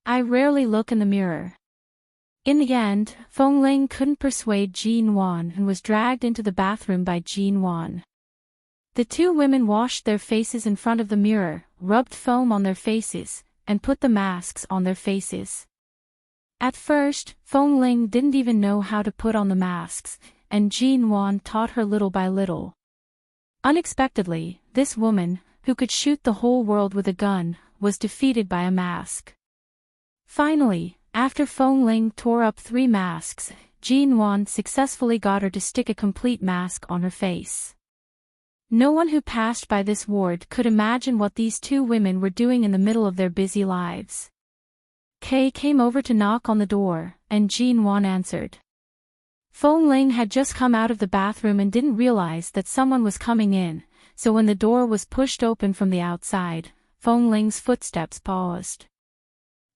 "I rarely look in the mirror." In the end, Feng Ling couldn't persuade Jean Wan and was dragged into the bathroom by Jean Wan. The two women washed their faces in front of the mirror, rubbed foam on their faces, and put the masks on their faces. At first, Feng Ling didn't even know how to put on the masks, and Jean Wan taught her little by little. Unexpectedly, this woman, who could shoot the whole world with a gun, was defeated by a mask. Finally, after Feng Ling tore up 3 masks, Jean Wan successfully got her to stick a complete mask on her face. No one who passed by this ward could imagine what these two women were doing in the middle of their busy lives. Kay came over to knock on the door, and Jean Wan answered. Feng Ling had just come out of the bathroom and didn't realize that someone was coming in, so when the door was pushed open from the outside, Feng Ling's footsteps paused.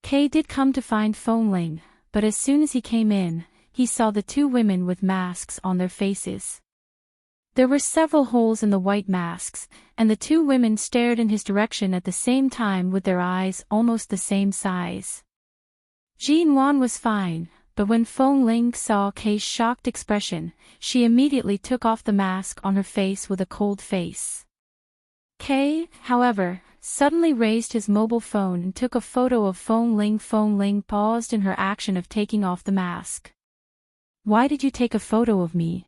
Kay did come to find Feng Ling, but as soon as he came in, he saw the two women with masks on their faces. There were several holes in the white masks, and the two women stared in his direction at the same time with their eyes almost the same size. Jean Wan was fine, but when Feng Ling saw Kay's shocked expression, she immediately took off the mask on her face with a cold face. Kay, however, suddenly raised his mobile phone and took a photo of Feng Ling. Feng Ling paused in her action of taking off the mask. "Why did you take a photo of me?"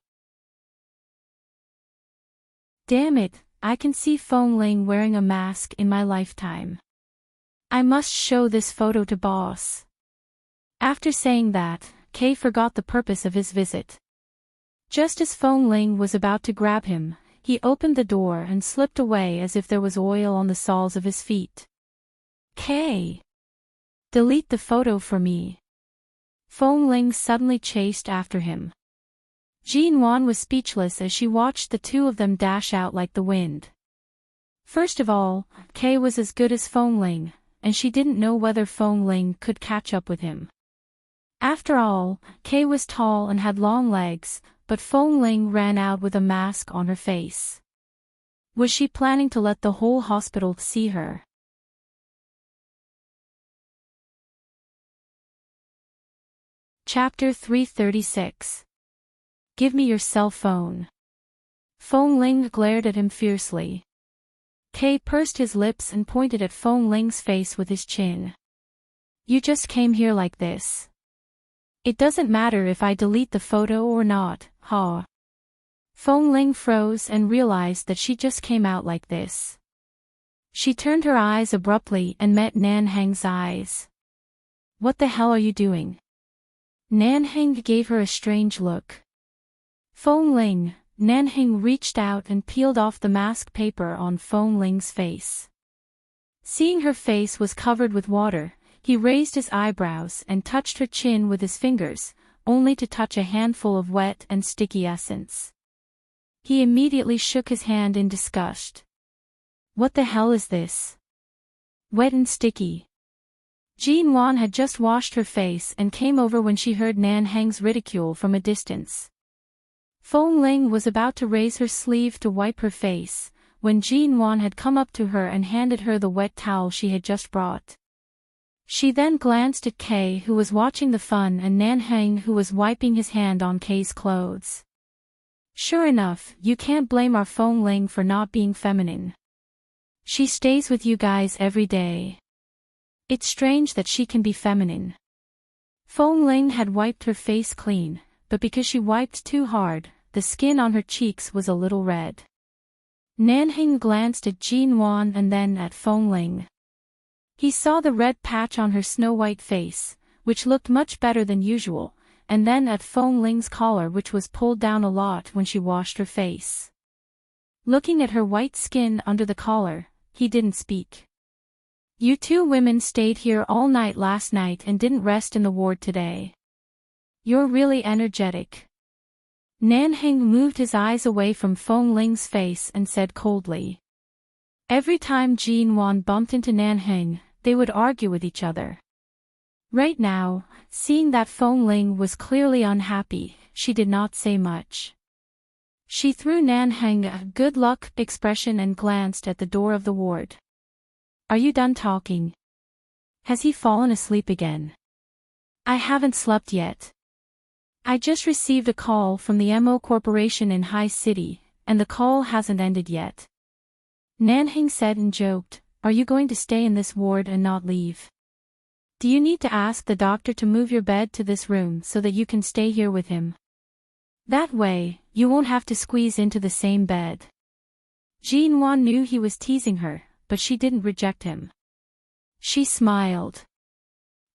"Damn it, I can see Feng Ling wearing a mask in my lifetime. I must show this photo to boss." After saying that, Kay forgot the purpose of his visit. Just as Feng Ling was about to grab him, he opened the door and slipped away as if there was oil on the soles of his feet. "Kay! Delete the photo for me." Feng Ling suddenly chased after him. Jean Wan was speechless as she watched the two of them dash out like the wind. First of all, Kay was as good as Feng Ling, and she didn't know whether Feng Ling could catch up with him. After all, Kay was tall and had long legs, but Feng Ling ran out with a mask on her face. Was she planning to let the whole hospital see her? Chapter 336. Give me your cell phone. Feng Ling glared at him fiercely. Kay pursed his lips and pointed at Feng Ling's face with his chin. You just came here like this. It doesn't matter if I delete the photo or not, huh? Feng Ling froze and realized that she just came out like this. She turned her eyes abruptly and met Nan Heng's eyes. What the hell are you doing? Nan Heng gave her a strange look. Feng Ling, Nan Heng reached out and peeled off the mask paper on Feng Ling's face. Seeing her face was covered with water, he raised his eyebrows and touched her chin with his fingers, only to touch a handful of wet and sticky essence. He immediately shook his hand in disgust. What the hell is this? Wet and sticky. Jean Wan had just washed her face and came over when she heard Nan Heng's ridicule from a distance. Feng Ling was about to raise her sleeve to wipe her face, when Jean Wan had come up to her and handed her the wet towel she had just brought. She then glanced at Kay, who was watching the fun, and Nan Heng, who was wiping his hand on Kay's clothes. Sure enough, you can't blame our Feng Ling for not being feminine. She stays with you guys every day. It's strange that she can be feminine. Feng Ling had wiped her face clean, but because she wiped too hard, the skin on her cheeks was a little red. Nan Heng glanced at Jean Wan and then at Feng Ling. He saw the red patch on her snow-white face, which looked much better than usual, and then at Feng Ling's collar, which was pulled down a lot when she washed her face. Looking at her white skin under the collar, he didn't speak. You two women stayed here all night last night and didn't rest in the ward today. You're really energetic. Nan Heng moved his eyes away from Feng Ling's face and said coldly. Every time Jean Wan bumped into Nan Heng, they would argue with each other. Right now, seeing that Feng Ling was clearly unhappy, she did not say much. She threw Nan Heng a good luck expression and glanced at the door of the ward. Are you done talking? Has he fallen asleep again? I haven't slept yet. I just received a call from the MO Corporation in High City, and the call hasn't ended yet. Nan Heng said and joked, are you going to stay in this ward and not leave? Do you need to ask the doctor to move your bed to this room so that you can stay here with him? That way, you won't have to squeeze into the same bed. Jean Wan knew he was teasing her, but she didn't reject him. She smiled.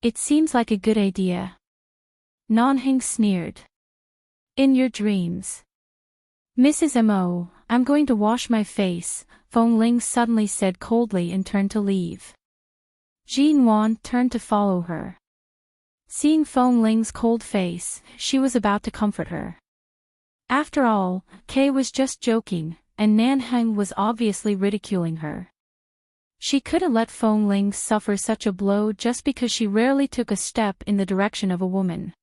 It seems like a good idea. Nan Heng sneered. In your dreams. Mrs. M.O., I'm going to wash my face, Feng Ling suddenly said coldly and turned to leave. Jean Wan turned to follow her. Seeing Feng Ling's cold face, she was about to comfort her. After all, Kay was just joking, and Nan Heng was obviously ridiculing her. She couldn't let Feng Ling suffer such a blow just because she rarely took a step in the direction of a woman.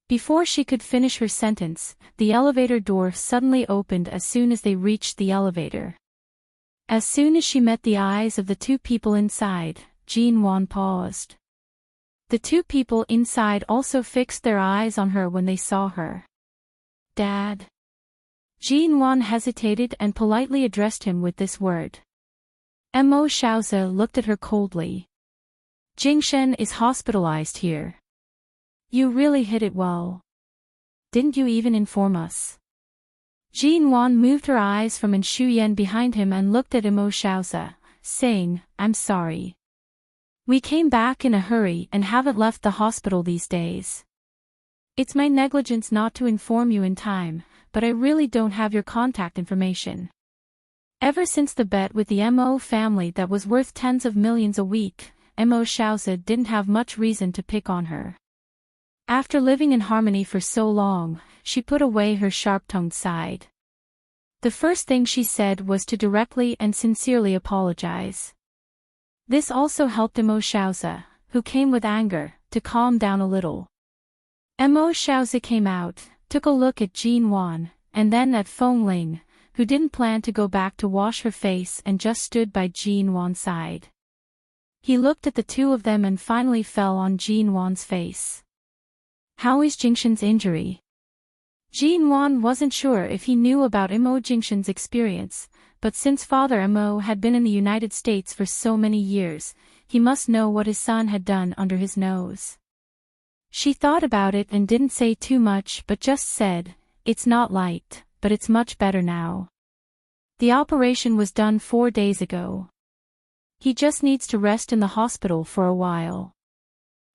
Before she could finish her sentence, the elevator door suddenly opened as soon as they reached the elevator. As soon as she met the eyes of the two people inside, Jean Wan paused. The two people inside also fixed their eyes on her when they saw her. Dad. Jean Wan hesitated and politely addressed him with this word. Mo Xiaozi looked at her coldly. Jingshen is hospitalized here. You really hit it well. Didn't you even inform us? Jean Wan moved her eyes from Shuyan behind him and looked at Mo Xiaozi, saying, I'm sorry. We came back in a hurry and haven't left the hospital these days. It's my negligence not to inform you in time, but I really don't have your contact information. Ever since the bet with the MO family that was worth tens of millions a week, Mo Xiaozi didn't have much reason to pick on her. After living in harmony for so long, she put away her sharp-tongued side. The first thing she said was to directly and sincerely apologize. This also helped Mo Xiaozi, who came with anger, to calm down a little. Mo Xiaozi came out, took a look at Jean Wan, and then at Feng Ling, who didn't plan to go back to wash her face and just stood by Jean Wan's side. He looked at the two of them and finally fell on Jean Wan's face. How is Jingshen's injury? Jean Wan wasn't sure if he knew about Mo Jingshen's experience, but since Father Mo had been in the United States for so many years, he must know what his son had done under his nose. She thought about it and didn't say too much but just said, "It's not light, but it's much better now. The operation was done 4 days ago. He just needs to rest in the hospital for a while."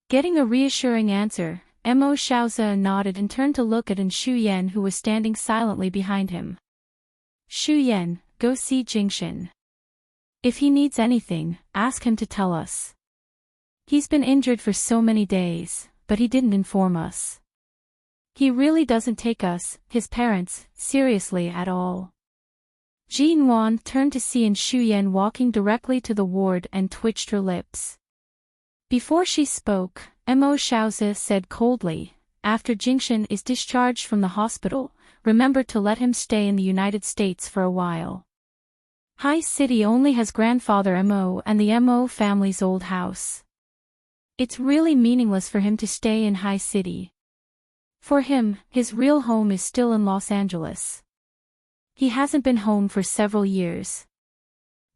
Getting a reassuring answer, Mo Xiaozi nodded and turned to look at An Shuyan, who was standing silently behind him. "Shuyan, go see Jingshan. If he needs anything, ask him to tell us. He's been injured for so many days, but he didn't inform us. He really doesn't take us, his parents, seriously at all." Jin Wan turned to see An Shuyan walking directly to the ward and twitched her lips. Before she spoke, Mo Xiaozi said coldly, "After Jingshan is discharged from the hospital, remember to let him stay in the United States for a while. High City only has grandfather Mo and the Mo family's old house. It's really meaningless for him to stay in High City. For him, his real home is still in Los Angeles. He hasn't been home for several years.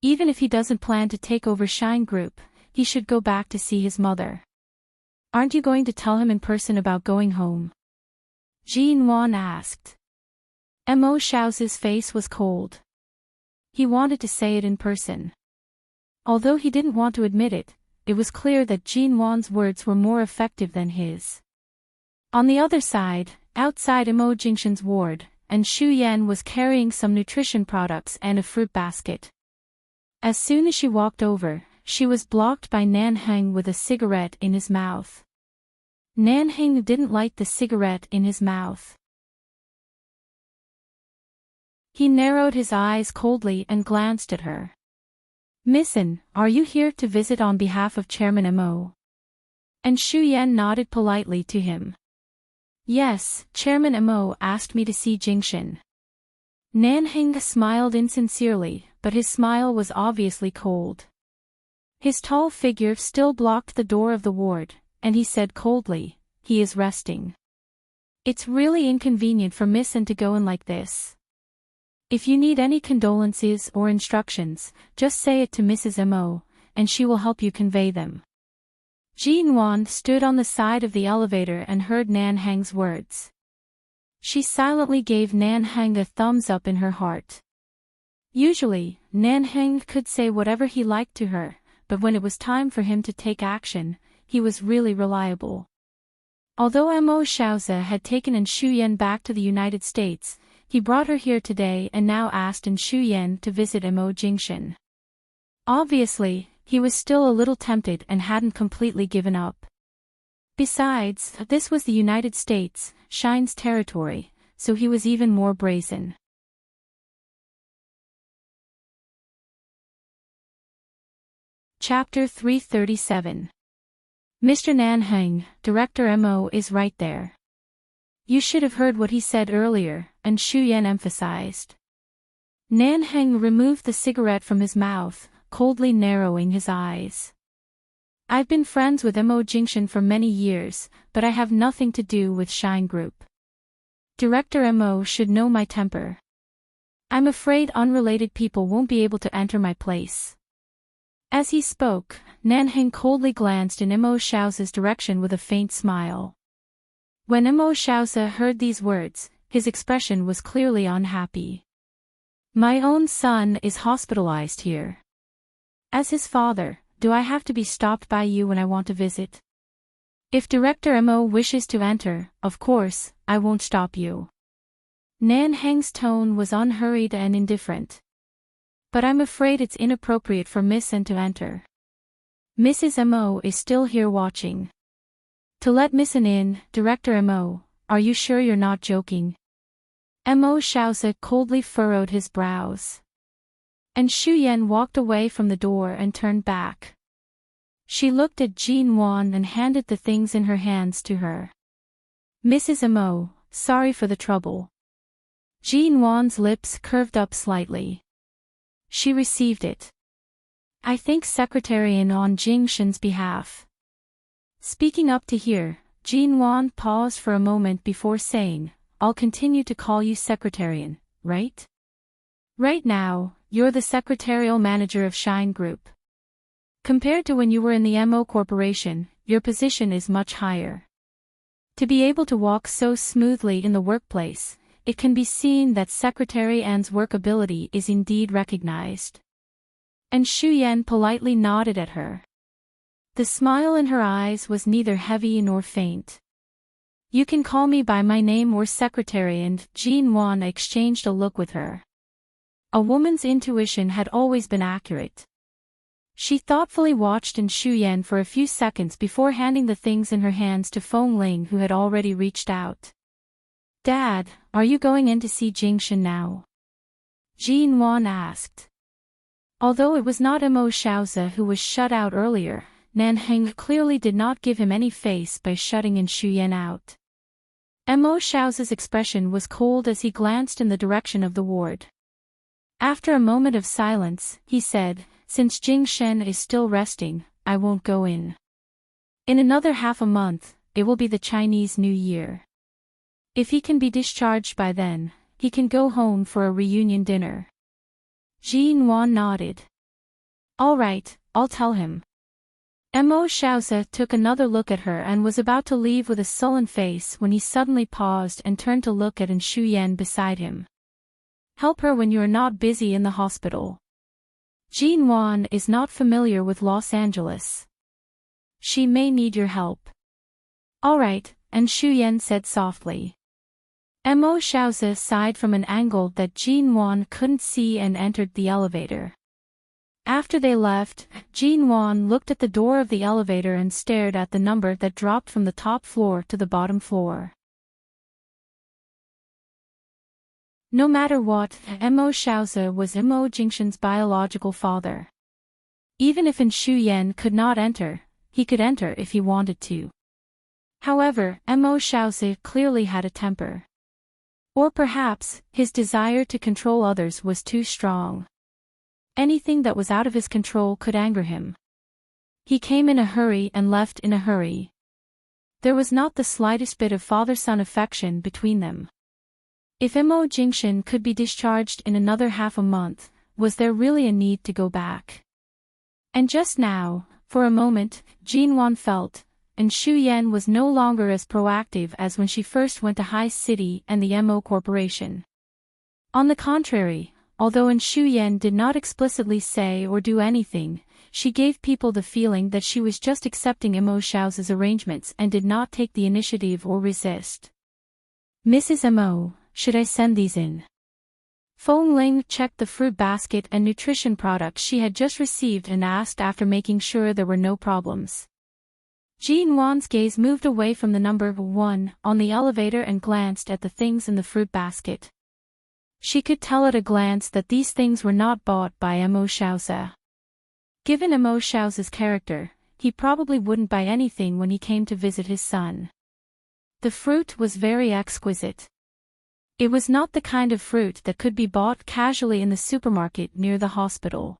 Even if he doesn't plan to take over Shine Group, he should go back to see his mother." "Aren't you going to tell him in person about going home?" Jin Wan asked. Mo Xiaozi's face was cold. He wanted to say it in person. Although he didn't want to admit it, it was clear that Jin Wan's words were more effective than his. On the other side, outside Mo Jingshan's ward, An Shuyan was carrying some nutrition products and a fruit basket. As soon as she walked over, she was blocked by Nanheng with a cigarette in his mouth. Nanheng didn't light the cigarette in his mouth. He narrowed his eyes coldly and glanced at her. "Miss An, are you here to visit on behalf of Chairman Mo?" And Shuyan nodded politely to him. "Yes, Chairman Mo asked me to see Jingshan." Nanheng smiled insincerely, but his smile was obviously cold. His tall figure still blocked the door of the ward, and he said coldly, "He is resting. It's really inconvenient for Miss An to go in like this. If you need any condolences or instructions, just say it to Mrs. Mo, and she will help you convey them." Jin Wan stood on the side of the elevator and heard Nanheng's words. She silently gave Nanheng a thumbs up in her heart. Usually, Nanheng could say whatever he liked to her, but when it was time for him to take action, he was really reliable. Although Mo Xiaozi had taken An Shuyan back to the United States, he brought her here today and now asked An Shuyan to visit Mo Jingshan. Obviously, he was still a little tempted and hadn't completely given up. Besides, this was the United States, Shine's territory, so he was even more brazen. Chapter 337. Mr. Nanheng, Director Mo is right there. You should have heard what he said earlier, and Shuyan emphasized. Nanheng removed the cigarette from his mouth, coldly narrowing his eyes. "I've been friends with Mo Jingshan for many years, but I have nothing to do with Shine Group. Director Mo should know my temper. I'm afraid unrelated people won't be able to enter my place." As he spoke, Nanheng coldly glanced in Mo Xiaozi's direction with a faint smile. When Mo Xiaozi heard these words, his expression was clearly unhappy. "My own son is hospitalized here. As his father, do I have to be stopped by you when I want to visit? If Director Mo wishes to enter, of course, I won't stop you." Nanheng's tone was unhurried and indifferent. "But I'm afraid it's inappropriate for Miss An to enter. Mrs. Mo is still here watching. To let Miss An in, Director Mo, are you sure you're not joking?" Mo Xiaozi coldly furrowed his brows. And Shuyan walked away from the door and turned back. She looked at Jin Wan and handed the things in her hands to her. "Mrs. Mo, sorry for the trouble." Jin Wan's lips curved up slightly. She received it. "I thank Secretary An on Jingshan's behalf." Speaking up to hear, Jin Wan paused for a moment before saying, "I'll continue to call you Secretarian, right? Right now, you're the secretarial manager of Shine Group." Compared to when you were in the MO Corporation, your position is much higher. To be able to walk so smoothly in the workplace, it can be seen that Secretary Anne's work ability is indeed recognized. And Shu Yan politely nodded at her. The smile in her eyes was neither heavy nor faint. You can call me by my name or secretary, and Jean Wan exchanged a look with her. A woman's intuition had always been accurate. She thoughtfully watched Shu Yan for a few seconds before handing the things in her hands to Feng Ling, who had already reached out. Dad, are you going in to see Jingshan now? Jean Wan asked. Although it was not Mo Xiaozi who was shut out earlier, Nan Heng clearly did not give him any face by shutting Shu Yan out. Mo Xiaozi's expression was cold as he glanced in the direction of the ward. After a moment of silence, he said, "Since Jingshan is still resting, I won't go in. In another half a month, it will be the Chinese New Year. If he can be discharged by then, he can go home for a reunion dinner." Jean Wan nodded. "All right, I'll tell him." Mo Xiaozi took another look at her and was about to leave with a sullen face when he suddenly paused and turned to look at Shu Yan beside him. "Help her when you are not busy in the hospital. Jean Wan is not familiar with Los Angeles. She may need your help." "All right," Shu Yan said softly. Mo Xiaozi sighed from an angle that Jean Wan couldn't see and entered the elevator. After they left, Jean Wan looked at the door of the elevator and stared at the number that dropped from the top floor to the bottom floor. No matter what, Mo Xiaozi was Mo Jingshan's biological father. Even if Shu Yan could not enter, he could enter if he wanted to. However, Mo Xiaozi clearly had a temper. Or perhaps, his desire to control others was too strong. Anything that was out of his control could anger him. He came in a hurry and left in a hurry. There was not the slightest bit of father-son affection between them. If Mo Jingshan could be discharged in another half a month, was there really a need to go back? And just now, for a moment, Jean Wan felt, Shu Yan was no longer as proactive as when she first went to High City and the MO Corporation. On the contrary, although Shu Yan did not explicitly say or do anything, she gave people the feeling that she was just accepting Mo Xiaozi's arrangements and did not take the initiative or resist. "Mrs. Mo, should I send these in?" Feng Ling checked the fruit basket and nutrition products she had just received and asked after making sure there were no problems. Jean Wan's gaze moved away from the number 1 on the elevator and glanced at the things in the fruit basket. She could tell at a glance that these things were not bought by Mo Xiaozi. Given Mo Xiaozi's character, he probably wouldn't buy anything when he came to visit his son. The fruit was very exquisite. It was not the kind of fruit that could be bought casually in the supermarket near the hospital.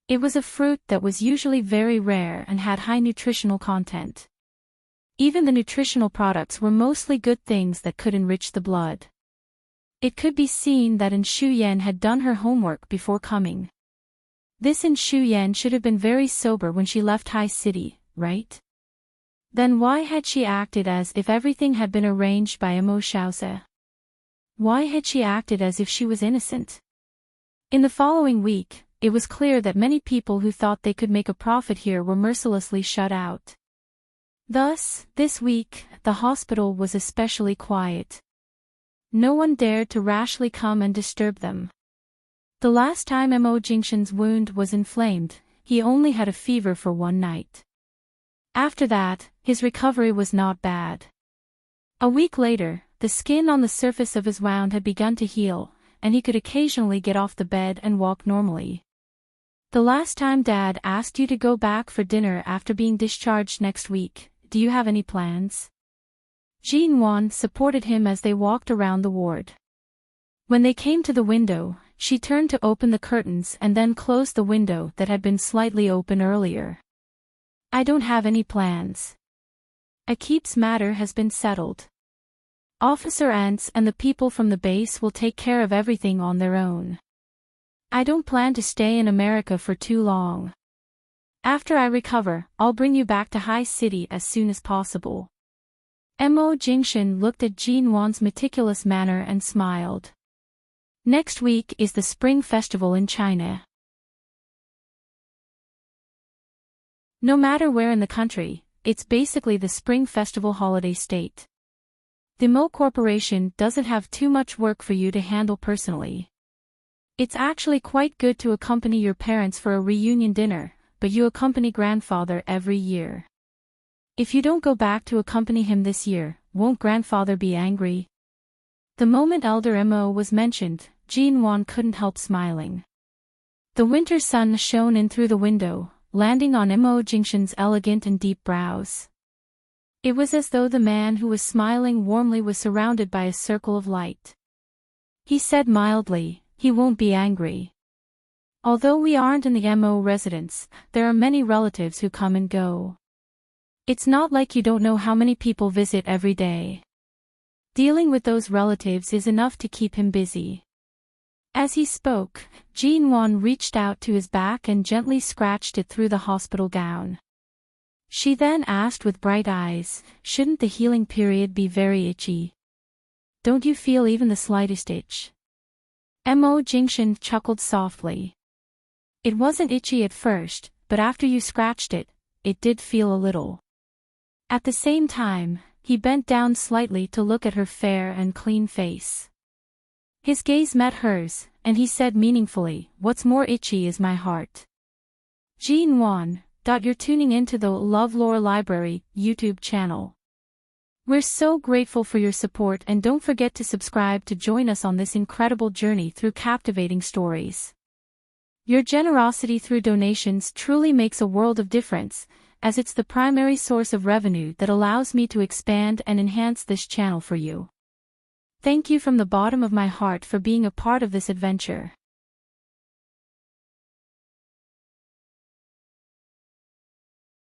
It was a fruit that was usually very rare and had high nutritional content. Even the nutritional products were mostly good things that could enrich the blood. It could be seen that Shu Yan had done her homework before coming. This Shu Yan should have been very sober when she left High City, right? Then why had she acted as if everything had been arranged by Mo Xiaozi? Why had she acted as if she was innocent? In the following week, it was clear that many people who thought they could make a profit here were mercilessly shut out. Thus, this week, the hospital was especially quiet. No one dared to rashly come and disturb them. The last time Mo Jingshan's wound was inflamed, he only had a fever for one night. After that, his recovery was not bad. A week later, the skin on the surface of his wound had begun to heal, and he could occasionally get off the bed and walk normally. "The last time Dad asked you to go back for dinner after being discharged next week, do you have any plans?" Jean Wan supported him as they walked around the ward. When they came to the window, she turned to open the curtains and then closed the window that had been slightly open earlier. "I don't have any plans. Akip's matter has been settled. Officer Ants and the people from the base will take care of everything on their own. I don't plan to stay in America for too long. After I recover, I'll bring you back to High City as soon as possible. Mo Jingshan looked at Jin Wan's meticulous manner and smiled. Next week is the Spring Festival in China. No matter where in the country, it's basically the Spring Festival holiday state. The Mo Corporation doesn't have too much work for you to handle personally. It's actually quite good to accompany your parents for a reunion dinner, but you accompany grandfather every year. If you don't go back to accompany him this year, won't grandfather be angry? The moment Elder Mo was mentioned, Jin Wan couldn't help smiling. The winter sun shone in through the window, landing on Mo Jingshan's elegant and deep brows. It was as though the man who was smiling warmly was surrounded by a circle of light. He said mildly, "He won't be angry. Although we aren't in the Mo residence, there are many relatives who come and go. It's not like you don't know how many people visit every day. Dealing with those relatives is enough to keep him busy." As he spoke, Jin Wan reached out to his back and gently scratched it through the hospital gown. She then asked with bright eyes, "Shouldn't the healing period be very itchy? Don't you feel even the slightest itch?" Mo Jingshan chuckled softly. "It wasn't itchy at first, but after you scratched it, it did feel a little." At the same time, he bent down slightly to look at her fair and clean face. His gaze met hers, and he said meaningfully, "What's more itchy is my heart." Jin Wan, you're tuning into the LoveLore Library YouTube channel. We're so grateful for your support, and don't forget to subscribe to join us on this incredible journey through captivating stories. Your generosity through donations truly makes a world of difference, as it's the primary source of revenue that allows me to expand and enhance this channel for you. Thank you from the bottom of my heart for being a part of this adventure.